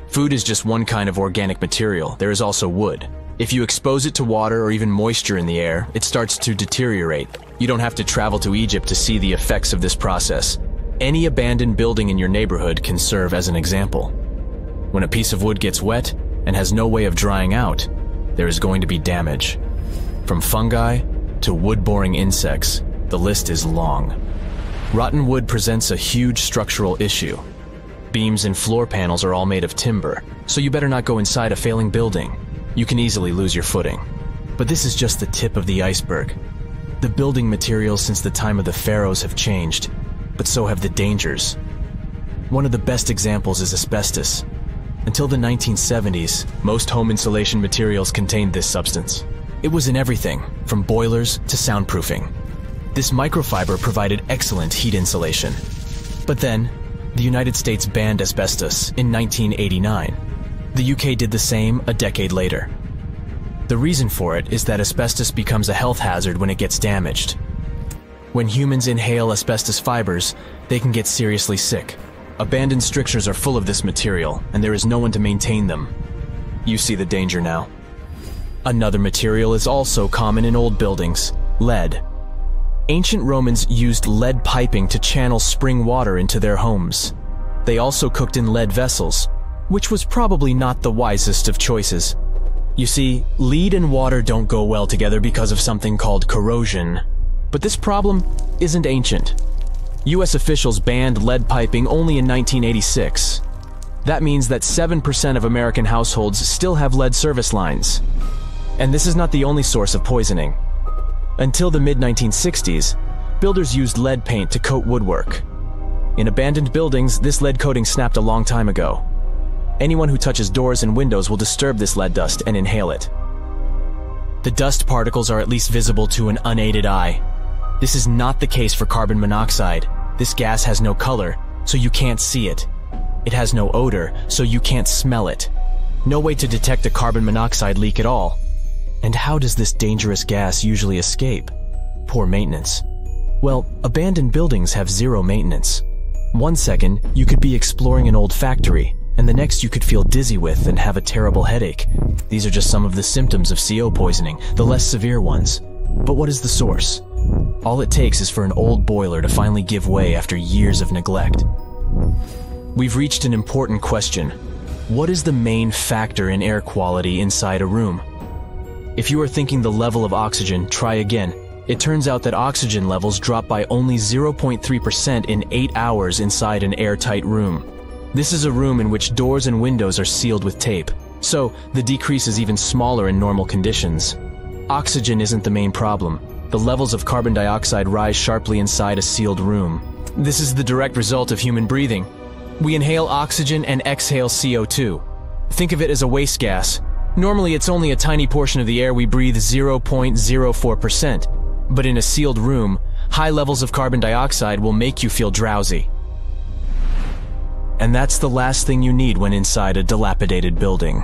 Food is just one kind of organic material. There is also wood. If you expose it to water or even moisture in the air, it starts to deteriorate. You don't have to travel to Egypt to see the effects of this process. Any abandoned building in your neighborhood can serve as an example. When a piece of wood gets wet and has no way of drying out, there is going to be damage. From fungi to wood-boring insects, the list is long. Rotten wood presents a huge structural issue. Beams and floor panels are all made of timber, so you better not go inside a failing building. You can easily lose your footing. But this is just the tip of the iceberg. The building materials since the time of the pharaohs have changed, but so have the dangers. One of the best examples is asbestos. Until the 1970s, most home insulation materials contained this substance. It was in everything, from boilers to soundproofing. This microfiber provided excellent heat insulation. But then, the United States banned asbestos in 1989. The UK did the same a decade later. The reason for it is that asbestos becomes a health hazard when it gets damaged. When humans inhale asbestos fibers, they can get seriously sick. Abandoned strictures are full of this material, and there is no one to maintain them. You see the danger now. Another material is also common in old buildings: lead. Ancient Romans used lead piping to channel spring water into their homes. They also cooked in lead vessels, which was probably not the wisest of choices. You see, lead and water don't go well together because of something called corrosion. But this problem isn't ancient. US officials banned lead piping only in 1986. That means that 7% of American households still have lead service lines. And this is not the only source of poisoning. Until the mid-1960s, Builders used lead paint to coat woodwork. In abandoned buildings, this lead coating snapped a long time ago. Anyone who touches doors and windows will disturb this lead dust and inhale it. The dust particles are at least visible to an unaided eye. This is not the case for carbon monoxide. This gas has no color, so you can't see it. It has no odor, so you can't smell it. No way to detect a carbon monoxide leak at all. And how does this dangerous gas usually escape? Poor maintenance. Well, abandoned buildings have zero maintenance. 1 second, you could be exploring an old factory, and the next you could feel dizzy with and have a terrible headache. These are just some of the symptoms of CO poisoning, the less severe ones. But what is the source? All it takes is for an old boiler to finally give way after years of neglect. We've reached an important question. What is the main factor in air quality inside a room? If you are thinking the level of oxygen, try again. It turns out that oxygen levels drop by only 0.3% in 8 hours inside an airtight room. This is a room in which doors and windows are sealed with tape, so the decrease is even smaller in normal conditions. Oxygen isn't the main problem. The levels of carbon dioxide rise sharply inside a sealed room. This is the direct result of human breathing. We inhale oxygen and exhale CO2. Think of it as a waste gas. Normally it's only a tiny portion of the air we breathe, 0.04%. But in a sealed room, high levels of carbon dioxide will make you feel drowsy. And that's the last thing you need when inside a dilapidated building.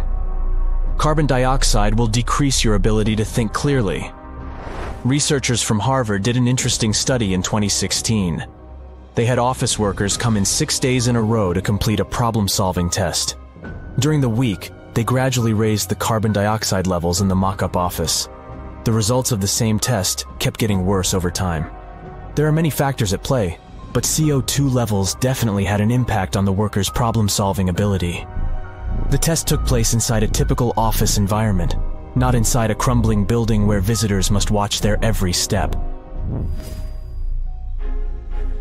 Carbon dioxide will decrease your ability to think clearly. Researchers from Harvard did an interesting study in 2016. They had office workers come in 6 days in a row to complete a problem-solving test. During the week, they gradually raised the carbon dioxide levels in the mock-up office. The results of the same test kept getting worse over time. There are many factors at play, but CO2 levels definitely had an impact on the workers' problem-solving ability. The test took place inside a typical office environment, not inside a crumbling building where visitors must watch their every step.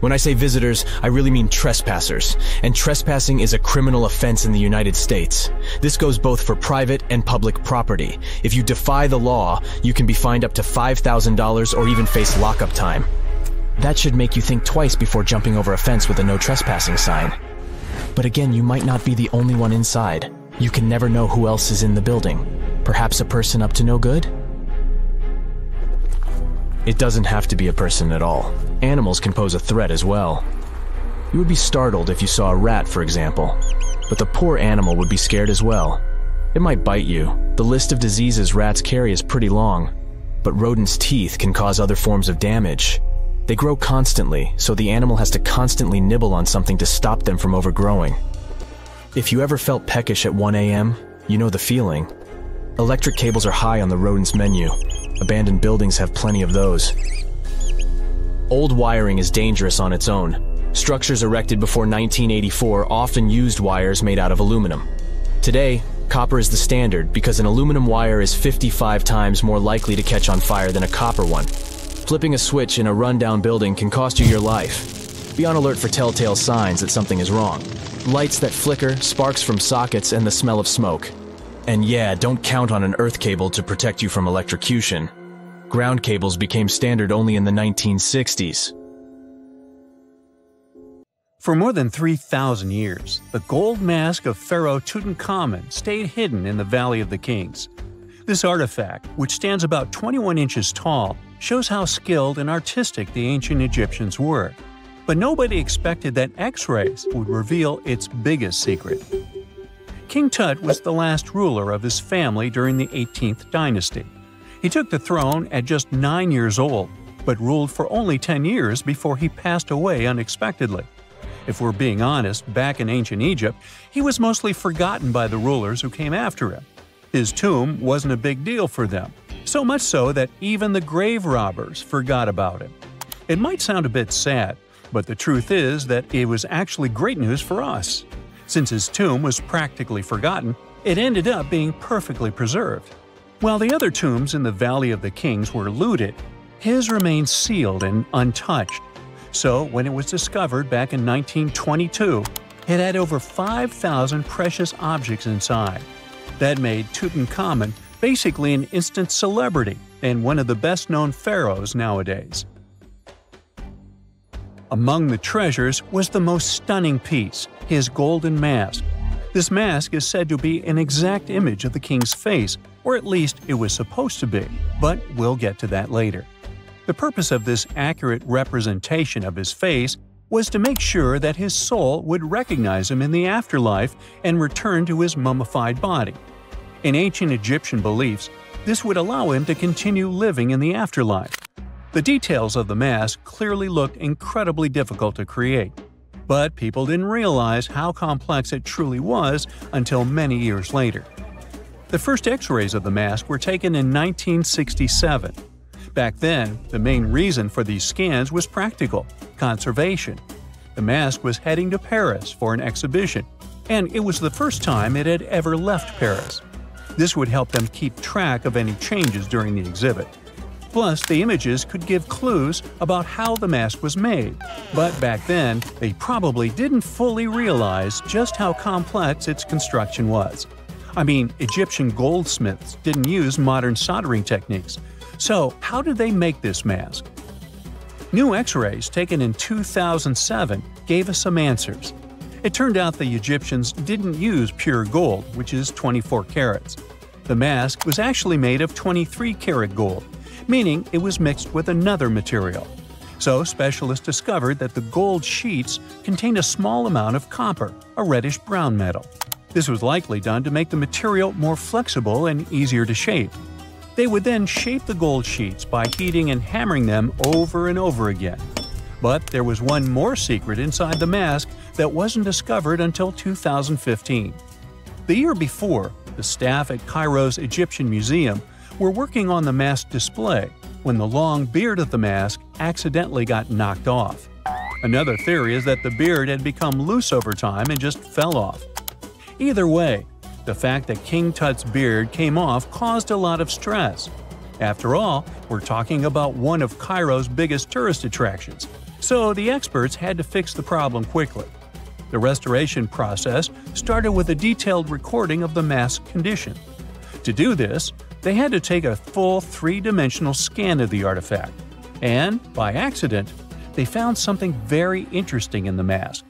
When I say visitors, I really mean trespassers, and trespassing is a criminal offense in the United States. This goes both for private and public property. If you defy the law, you can be fined up to $5,000 or even face lockup time. That should make you think twice before jumping over a fence with a no trespassing sign. But again, you might not be the only one inside. You can never know who else is in the building. Perhaps a person up to no good? It doesn't have to be a person at all. Animals can pose a threat as well. You would be startled if you saw a rat, for example. But the poor animal would be scared as well. It might bite you. The list of diseases rats carry is pretty long. But rodents' teeth can cause other forms of damage. They grow constantly, so the animal has to constantly nibble on something to stop them from overgrowing. If you ever felt peckish at 1 a.m., you know the feeling. Electric cables are high on the rodents' menu. Abandoned buildings have plenty of those. Old wiring is dangerous on its own. Structures erected before 1984 often used wires made out of aluminum. Today, copper is the standard because an aluminum wire is 55 times more likely to catch on fire than a copper one. Flipping a switch in a rundown building can cost you your life. Be on alert for telltale signs that something is wrong. Lights that flicker, sparks from sockets, and the smell of smoke. And yeah, don't count on an earth cable to protect you from electrocution. Ground cables became standard only in the 1960s. For more than 3,000 years, the gold mask of Pharaoh Tutankhamun stayed hidden in the Valley of the Kings. This artifact, which stands about 21 inches tall, shows how skilled and artistic the ancient Egyptians were. But nobody expected that X-rays would reveal its biggest secret. King Tut was the last ruler of his family during the 18th dynasty. He took the throne at just 9 years old, but ruled for only 10 years before he passed away unexpectedly. If we're being honest, back in ancient Egypt, he was mostly forgotten by the rulers who came after him. His tomb wasn't a big deal for them, so much so that even the grave robbers forgot about him. It might sound a bit sad, but the truth is that it was actually great news for us. Since his tomb was practically forgotten, it ended up being perfectly preserved. While the other tombs in the Valley of the Kings were looted, his remained sealed and untouched. So, when it was discovered back in 1922, it had over 5,000 precious objects inside. That made Tutankhamun basically an instant celebrity and one of the best-known pharaohs nowadays. Among the treasures was the most stunning piece, his golden mask. This mask is said to be an exact image of the king's face, or at least it was supposed to be, but we'll get to that later. The purpose of this accurate representation of his face was to make sure that his soul would recognize him in the afterlife and return to his mummified body. In ancient Egyptian beliefs, this would allow him to continue living in the afterlife. The details of the mask clearly looked incredibly difficult to create, but people didn't realize how complex it truly was until many years later. The first X-rays of the mask were taken in 1967. Back then, the main reason for these scans was practical – conservation. The mask was heading to Paris for an exhibition, and it was the first time it had ever left Paris. This would help them keep track of any changes during the exhibit. Plus, the images could give clues about how the mask was made, but back then, they probably didn't fully realize just how complex its construction was. I mean, Egyptian goldsmiths didn't use modern soldering techniques. So, how did they make this mask? New X-rays taken in 2007 gave us some answers. It turned out the Egyptians didn't use pure gold, which is 24 carats. The mask was actually made of 23-karat gold, meaning it was mixed with another material. So specialists discovered that the gold sheets contained a small amount of copper, a reddish-brown metal. This was likely done to make the material more flexible and easier to shape. They would then shape the gold sheets by heating and hammering them over and over again. But there was one more secret inside the mask that wasn't discovered until 2015. The year before, the staff at Cairo's Egyptian Museum were working on the mask display when the long beard of the mask accidentally got knocked off. Another theory is that the beard had become loose over time and just fell off. Either way, the fact that King Tut's beard came off caused a lot of stress. After all, we're talking about one of Cairo's biggest tourist attractions, so the experts had to fix the problem quickly. The restoration process started with a detailed recording of the mask's condition. To do this, they had to take a full three-dimensional scan of the artifact, and, by accident, they found something very interesting in the mask.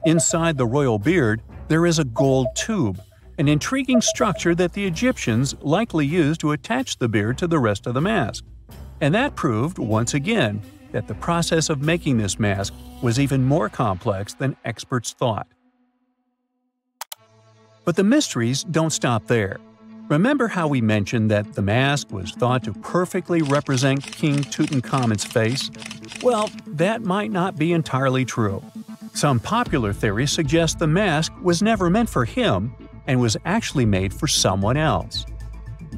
Inside the royal beard, there is a gold tube, an intriguing structure that the Egyptians likely used to attach the beard to the rest of the mask. And that proved, once again, that the process of making this mask was even more complex than experts thought. But the mysteries don't stop there. Remember how we mentioned that the mask was thought to perfectly represent King Tutankhamun's face? Well, that might not be entirely true. Some popular theories suggest the mask was never meant for him and was actually made for someone else.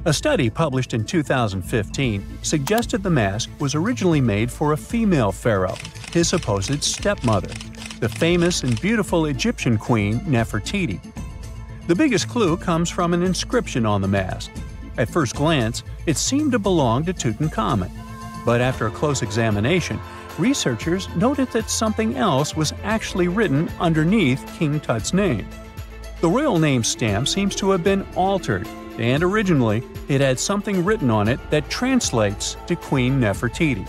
A study published in 2015 suggested the mask was originally made for a female pharaoh, his supposed stepmother, the famous and beautiful Egyptian Queen Nefertiti. The biggest clue comes from an inscription on the mask. At first glance, it seemed to belong to Tutankhamun, but after a close examination, researchers noted that something else was actually written underneath King Tut's name. The royal name stamp seems to have been altered, and originally it had something written on it that translates to Queen Nefertiti.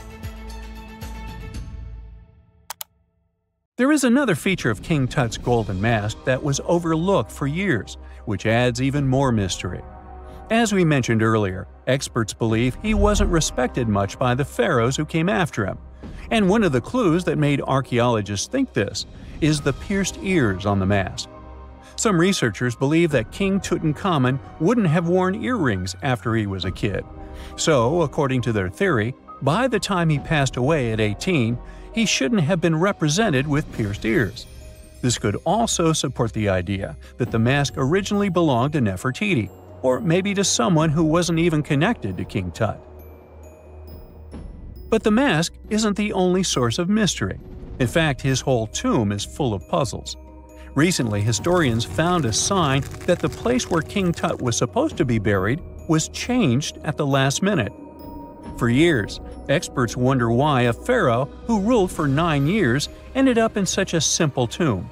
There is another feature of King Tut's golden mask that was overlooked for years, which adds even more mystery. As we mentioned earlier, experts believe he wasn't respected much by the pharaohs who came after him. And one of the clues that made archaeologists think this is the pierced ears on the mask. Some researchers believe that King Tutankhamun wouldn't have worn earrings after he was a kid. So, according to their theory, by the time he passed away at 18, he shouldn't have been represented with pierced ears. This could also support the idea that the mask originally belonged to Nefertiti, or maybe to someone who wasn't even connected to King Tut. But the mask isn't the only source of mystery. In fact, his whole tomb is full of puzzles. Recently, historians found a sign that the place where King Tut was supposed to be buried was changed at the last minute. For years, experts wonder why a pharaoh who ruled for 9 years ended up in such a simple tomb.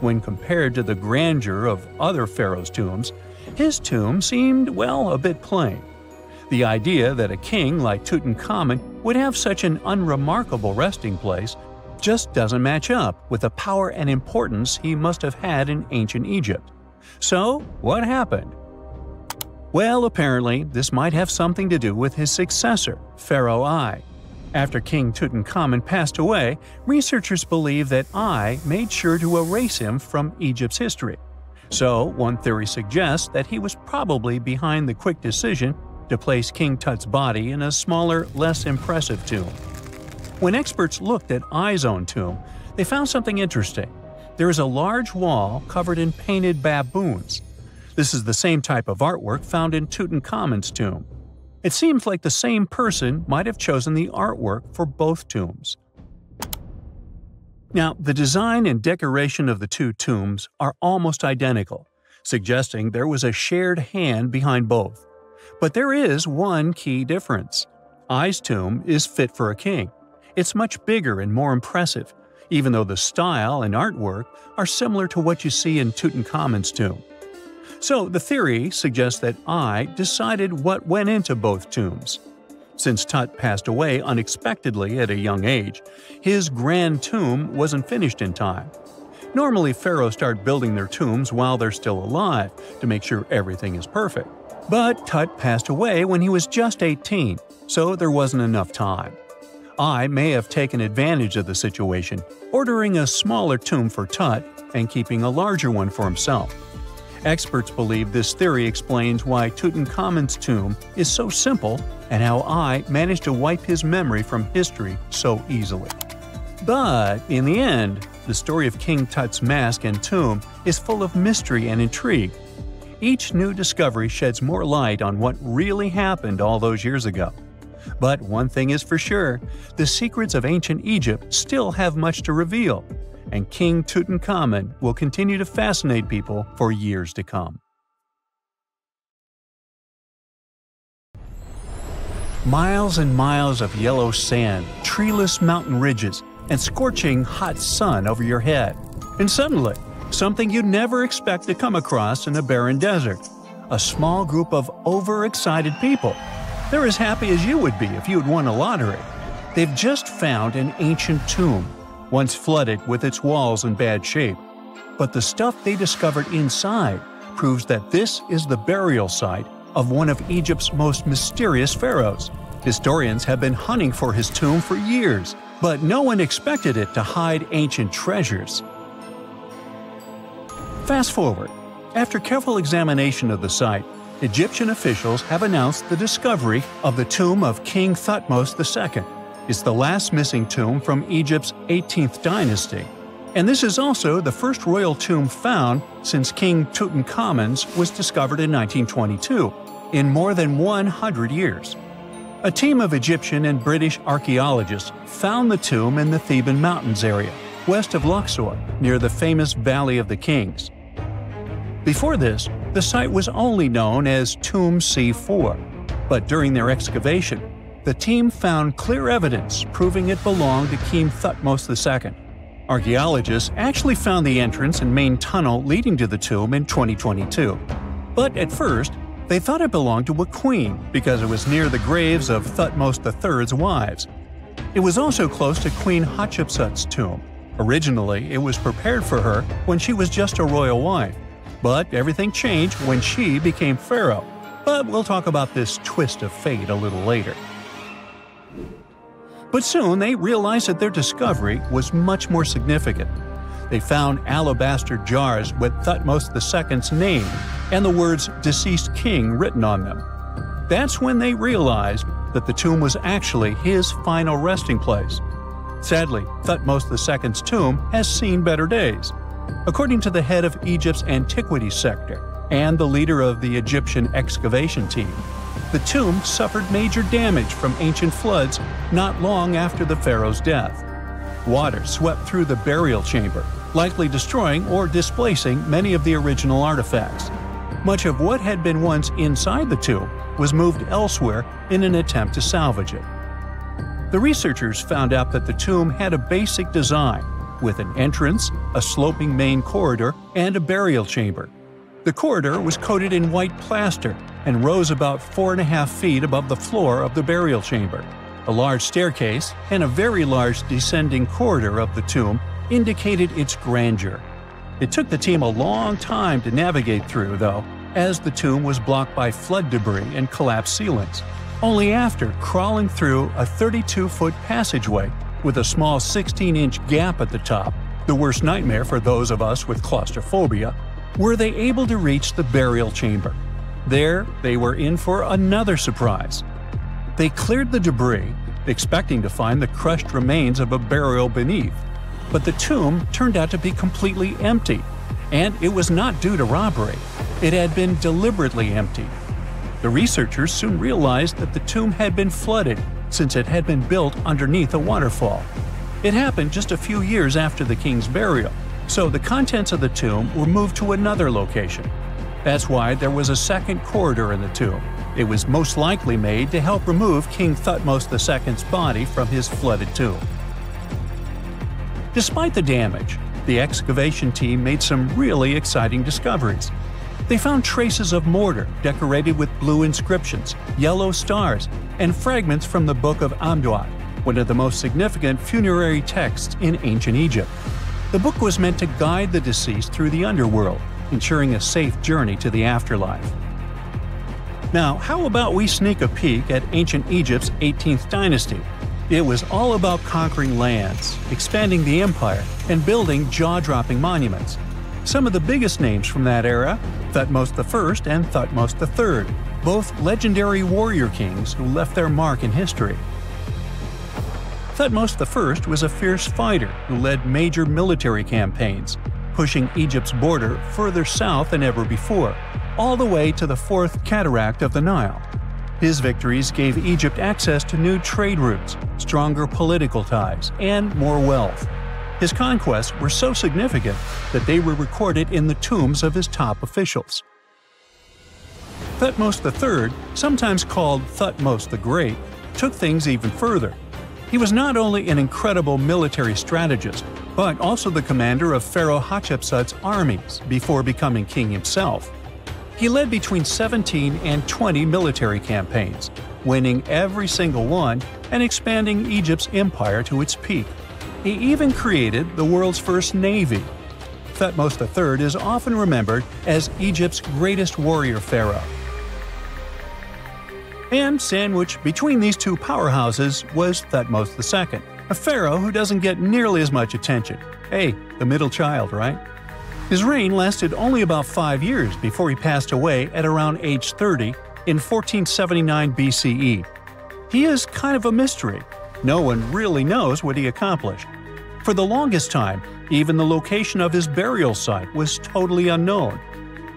When compared to the grandeur of other pharaohs' tombs, his tomb seemed, well, a bit plain. The idea that a king like Tutankhamun would have such an unremarkable resting place just doesn't match up with the power and importance he must have had in ancient Egypt. So, what happened? Well, apparently, this might have something to do with his successor, Pharaoh I. After King Tutankhamun passed away, researchers believe that I made sure to erase him from Egypt's history. So, one theory suggests that he was probably behind the quick decision to place King Tut's body in a smaller, less impressive tomb. When experts looked at I's own tomb, they found something interesting. There is a large wall covered in painted baboons. This is the same type of artwork found in Tutankhamun's tomb. It seems like the same person might have chosen the artwork for both tombs. Now, the design and decoration of the two tombs are almost identical, suggesting there was a shared hand behind both. But there is one key difference. I's tomb is fit for a king. It's much bigger and more impressive, even though the style and artwork are similar to what you see in Tutankhamun's tomb. So the theory suggests that I decided what went into both tombs. Since Tut passed away unexpectedly at a young age, his grand tomb wasn't finished in time. Normally, pharaohs start building their tombs while they're still alive to make sure everything is perfect. But Tut passed away when he was just 18, so there wasn't enough time. I may have taken advantage of the situation, ordering a smaller tomb for Tut and keeping a larger one for himself. Experts believe this theory explains why Tutankhamun's tomb is so simple and how I managed to wipe his memory from history so easily. But in the end, the story of King Tut's mask and tomb is full of mystery and intrigue. Each new discovery sheds more light on what really happened all those years ago. But one thing is for sure, the secrets of ancient Egypt still have much to reveal, and King Tutankhamun will continue to fascinate people for years to come. Miles and miles of yellow sand, treeless mountain ridges, and scorching hot sun over your head. And suddenly, something you'd never expect to come across in a barren desert. A small group of overexcited people. They're as happy as you would be if you had won a lottery. They've just found an ancient tomb, once flooded with its walls in bad shape. But the stuff they discovered inside proves that this is the burial site of one of Egypt's most mysterious pharaohs. Historians have been hunting for his tomb for years, but no one expected it to hide ancient treasures. Fast forward. After careful examination of the site, Egyptian officials have announced the discovery of the tomb of King Thutmose II. It's the last missing tomb from Egypt's 18th dynasty, and this is also the first royal tomb found since King Tutankhamun's was discovered in 1922, in more than 100 years. A team of Egyptian and British archaeologists found the tomb in the Theban Mountains area, west of Luxor, near the famous Valley of the Kings. Before this, the site was only known as Tomb C4, but during their excavation, the team found clear evidence proving it belonged to King Thutmose II. Archaeologists actually found the entrance and main tunnel leading to the tomb in 2022. But at first, they thought it belonged to a queen because it was near the graves of Thutmose III's wives. It was also close to Queen Hatshepsut's tomb. Originally, it was prepared for her when she was just a royal wife, but everything changed when she became pharaoh. But we'll talk about this twist of fate a little later. But soon they realized that their discovery was much more significant. They found alabaster jars with Thutmose II's name and the words "deceased king" written on them. That's when they realized that the tomb was actually his final resting place. Sadly, Thutmose II's tomb has seen better days. According to the head of Egypt's antiquities sector and the leader of the Egyptian excavation team, the tomb suffered major damage from ancient floods not long after the pharaoh's death. Water swept through the burial chamber, likely destroying or displacing many of the original artifacts. Much of what had been once inside the tomb was moved elsewhere in an attempt to salvage it. The researchers found out that the tomb had a basic design, with an entrance, a sloping main corridor, and a burial chamber. The corridor was coated in white plaster and rose about 4.5 feet above the floor of the burial chamber. A large staircase and a very large descending corridor of the tomb indicated its grandeur. It took the team a long time to navigate through, though, as the tomb was blocked by flood debris and collapsed ceilings. Only after crawling through a 32-foot passageway with a small 16-inch gap at the top, the worst nightmare for those of us with claustrophobia, were they able to reach the burial chamber. There, they were in for another surprise. They cleared the debris, expecting to find the crushed remains of a burial beneath. But the tomb turned out to be completely empty, and it was not due to robbery. It had been deliberately emptied. The researchers soon realized that the tomb had been flooded since it had been built underneath a waterfall. It happened just a few years after the king's burial, so the contents of the tomb were moved to another location. That's why there was a second corridor in the tomb. It was most likely made to help remove King Thutmose II's body from his flooded tomb. Despite the damage, the excavation team made some really exciting discoveries. They found traces of mortar decorated with blue inscriptions, yellow stars, and fragments from the Book of Amduat, one of the most significant funerary texts in ancient Egypt. The book was meant to guide the deceased through the underworld, ensuring a safe journey to the afterlife. Now, how about we sneak a peek at ancient Egypt's 18th dynasty? It was all about conquering lands, expanding the empire, and building jaw-dropping monuments. Some of the biggest names from that era, Thutmose I and Thutmose III, both legendary warrior kings who left their mark in history. Thutmose I was a fierce fighter who led major military campaigns, pushing Egypt's border further south than ever before, all the way to the fourth cataract of the Nile. His victories gave Egypt access to new trade routes, stronger political ties, and more wealth. His conquests were so significant that they were recorded in the tombs of his top officials. Thutmose III, sometimes called Thutmose the Great, took things even further. He was not only an incredible military strategist, but also the commander of Pharaoh Hatshepsut's armies before becoming king himself. He led between 17 and 20 military campaigns, winning every single one and expanding Egypt's empire to its peak. He even created the world's first navy. Thutmose III is often remembered as Egypt's greatest warrior pharaoh. And sandwiched between these two powerhouses was Thutmose II, a pharaoh who doesn't get nearly as much attention. Hey, the middle child, right? His reign lasted only about 5 years before he passed away at around age 30 in 1479 BCE. He is kind of a mystery. No one really knows what he accomplished. For the longest time, even the location of his burial site was totally unknown.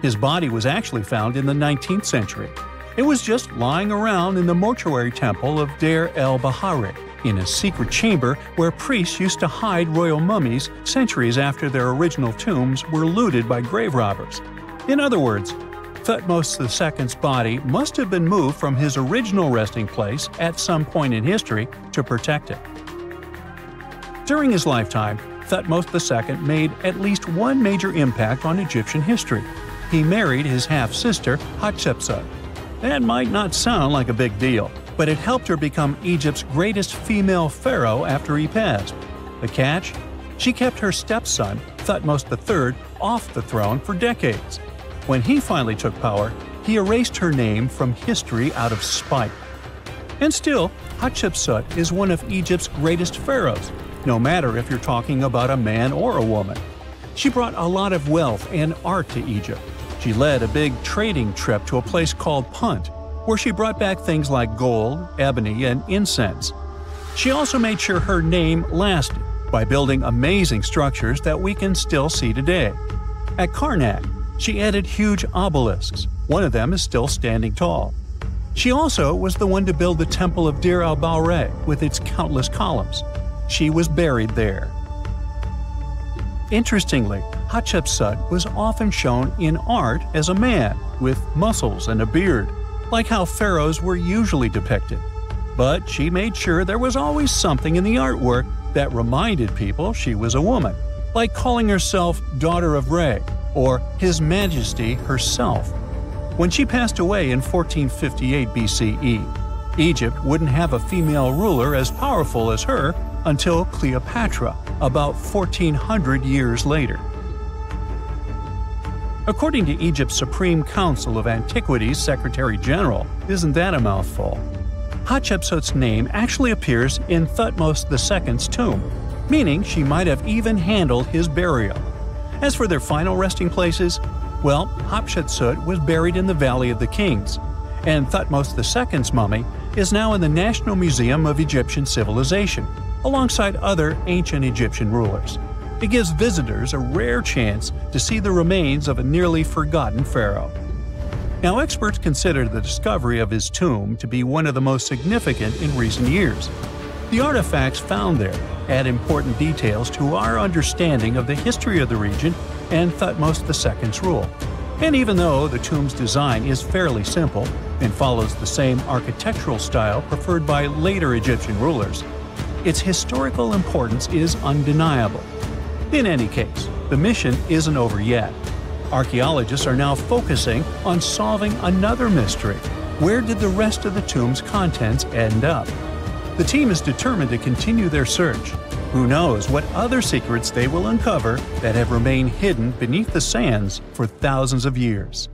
His body was actually found in the 19th century. It was just lying around in the mortuary temple of Deir el-Bahari, in a secret chamber where priests used to hide royal mummies centuries after their original tombs were looted by grave robbers. In other words, Thutmose II's body must have been moved from his original resting place at some point in history to protect it. During his lifetime, Thutmose II made at least one major impact on Egyptian history. He married his half-sister Hatshepsut. That might not sound like a big deal, but it helped her become Egypt's greatest female pharaoh after he passed. The catch? She kept her stepson, Thutmose III, off the throne for decades. When he finally took power, he erased her name from history out of spite. And still, Hatshepsut is one of Egypt's greatest pharaohs, no matter if you're talking about a man or a woman. She brought a lot of wealth and art to Egypt. She led a big trading trip to a place called Punt, where she brought back things like gold, ebony, and incense. She also made sure her name lasted by building amazing structures that we can still see today. At Karnak, she added huge obelisks. One of them is still standing tall. She also was the one to build the Temple of Deir el-Bahari with its countless columns. She was buried there. Interestingly, Hatshepsut was often shown in art as a man with muscles and a beard, like how pharaohs were usually depicted. But she made sure there was always something in the artwork that reminded people she was a woman, like calling herself Daughter of Re or His Majesty herself. When she passed away in 1458 BCE, Egypt wouldn't have a female ruler as powerful as her until Cleopatra, about 1400 years later. According to Egypt's Supreme Council of Antiquities Secretary General, isn't that a mouthful? Hatshepsut's name actually appears in Thutmose II's tomb, meaning she might have even handled his burial. As for their final resting places, well, Hatshepsut was buried in the Valley of the Kings, and Thutmose II's mummy is now in the National Museum of Egyptian Civilization, alongside other ancient Egyptian rulers. It gives visitors a rare chance to see the remains of a nearly forgotten pharaoh. Now, experts consider the discovery of his tomb to be one of the most significant in recent years. The artifacts found there add important details to our understanding of the history of the region and Thutmose II's rule. And even though the tomb's design is fairly simple and follows the same architectural style preferred by later Egyptian rulers, its historical importance is undeniable. In any case, the mission isn't over yet. Archaeologists are now focusing on solving another mystery. Where did the rest of the tomb's contents end up? The team is determined to continue their search. Who knows what other secrets they will uncover that have remained hidden beneath the sands for thousands of years.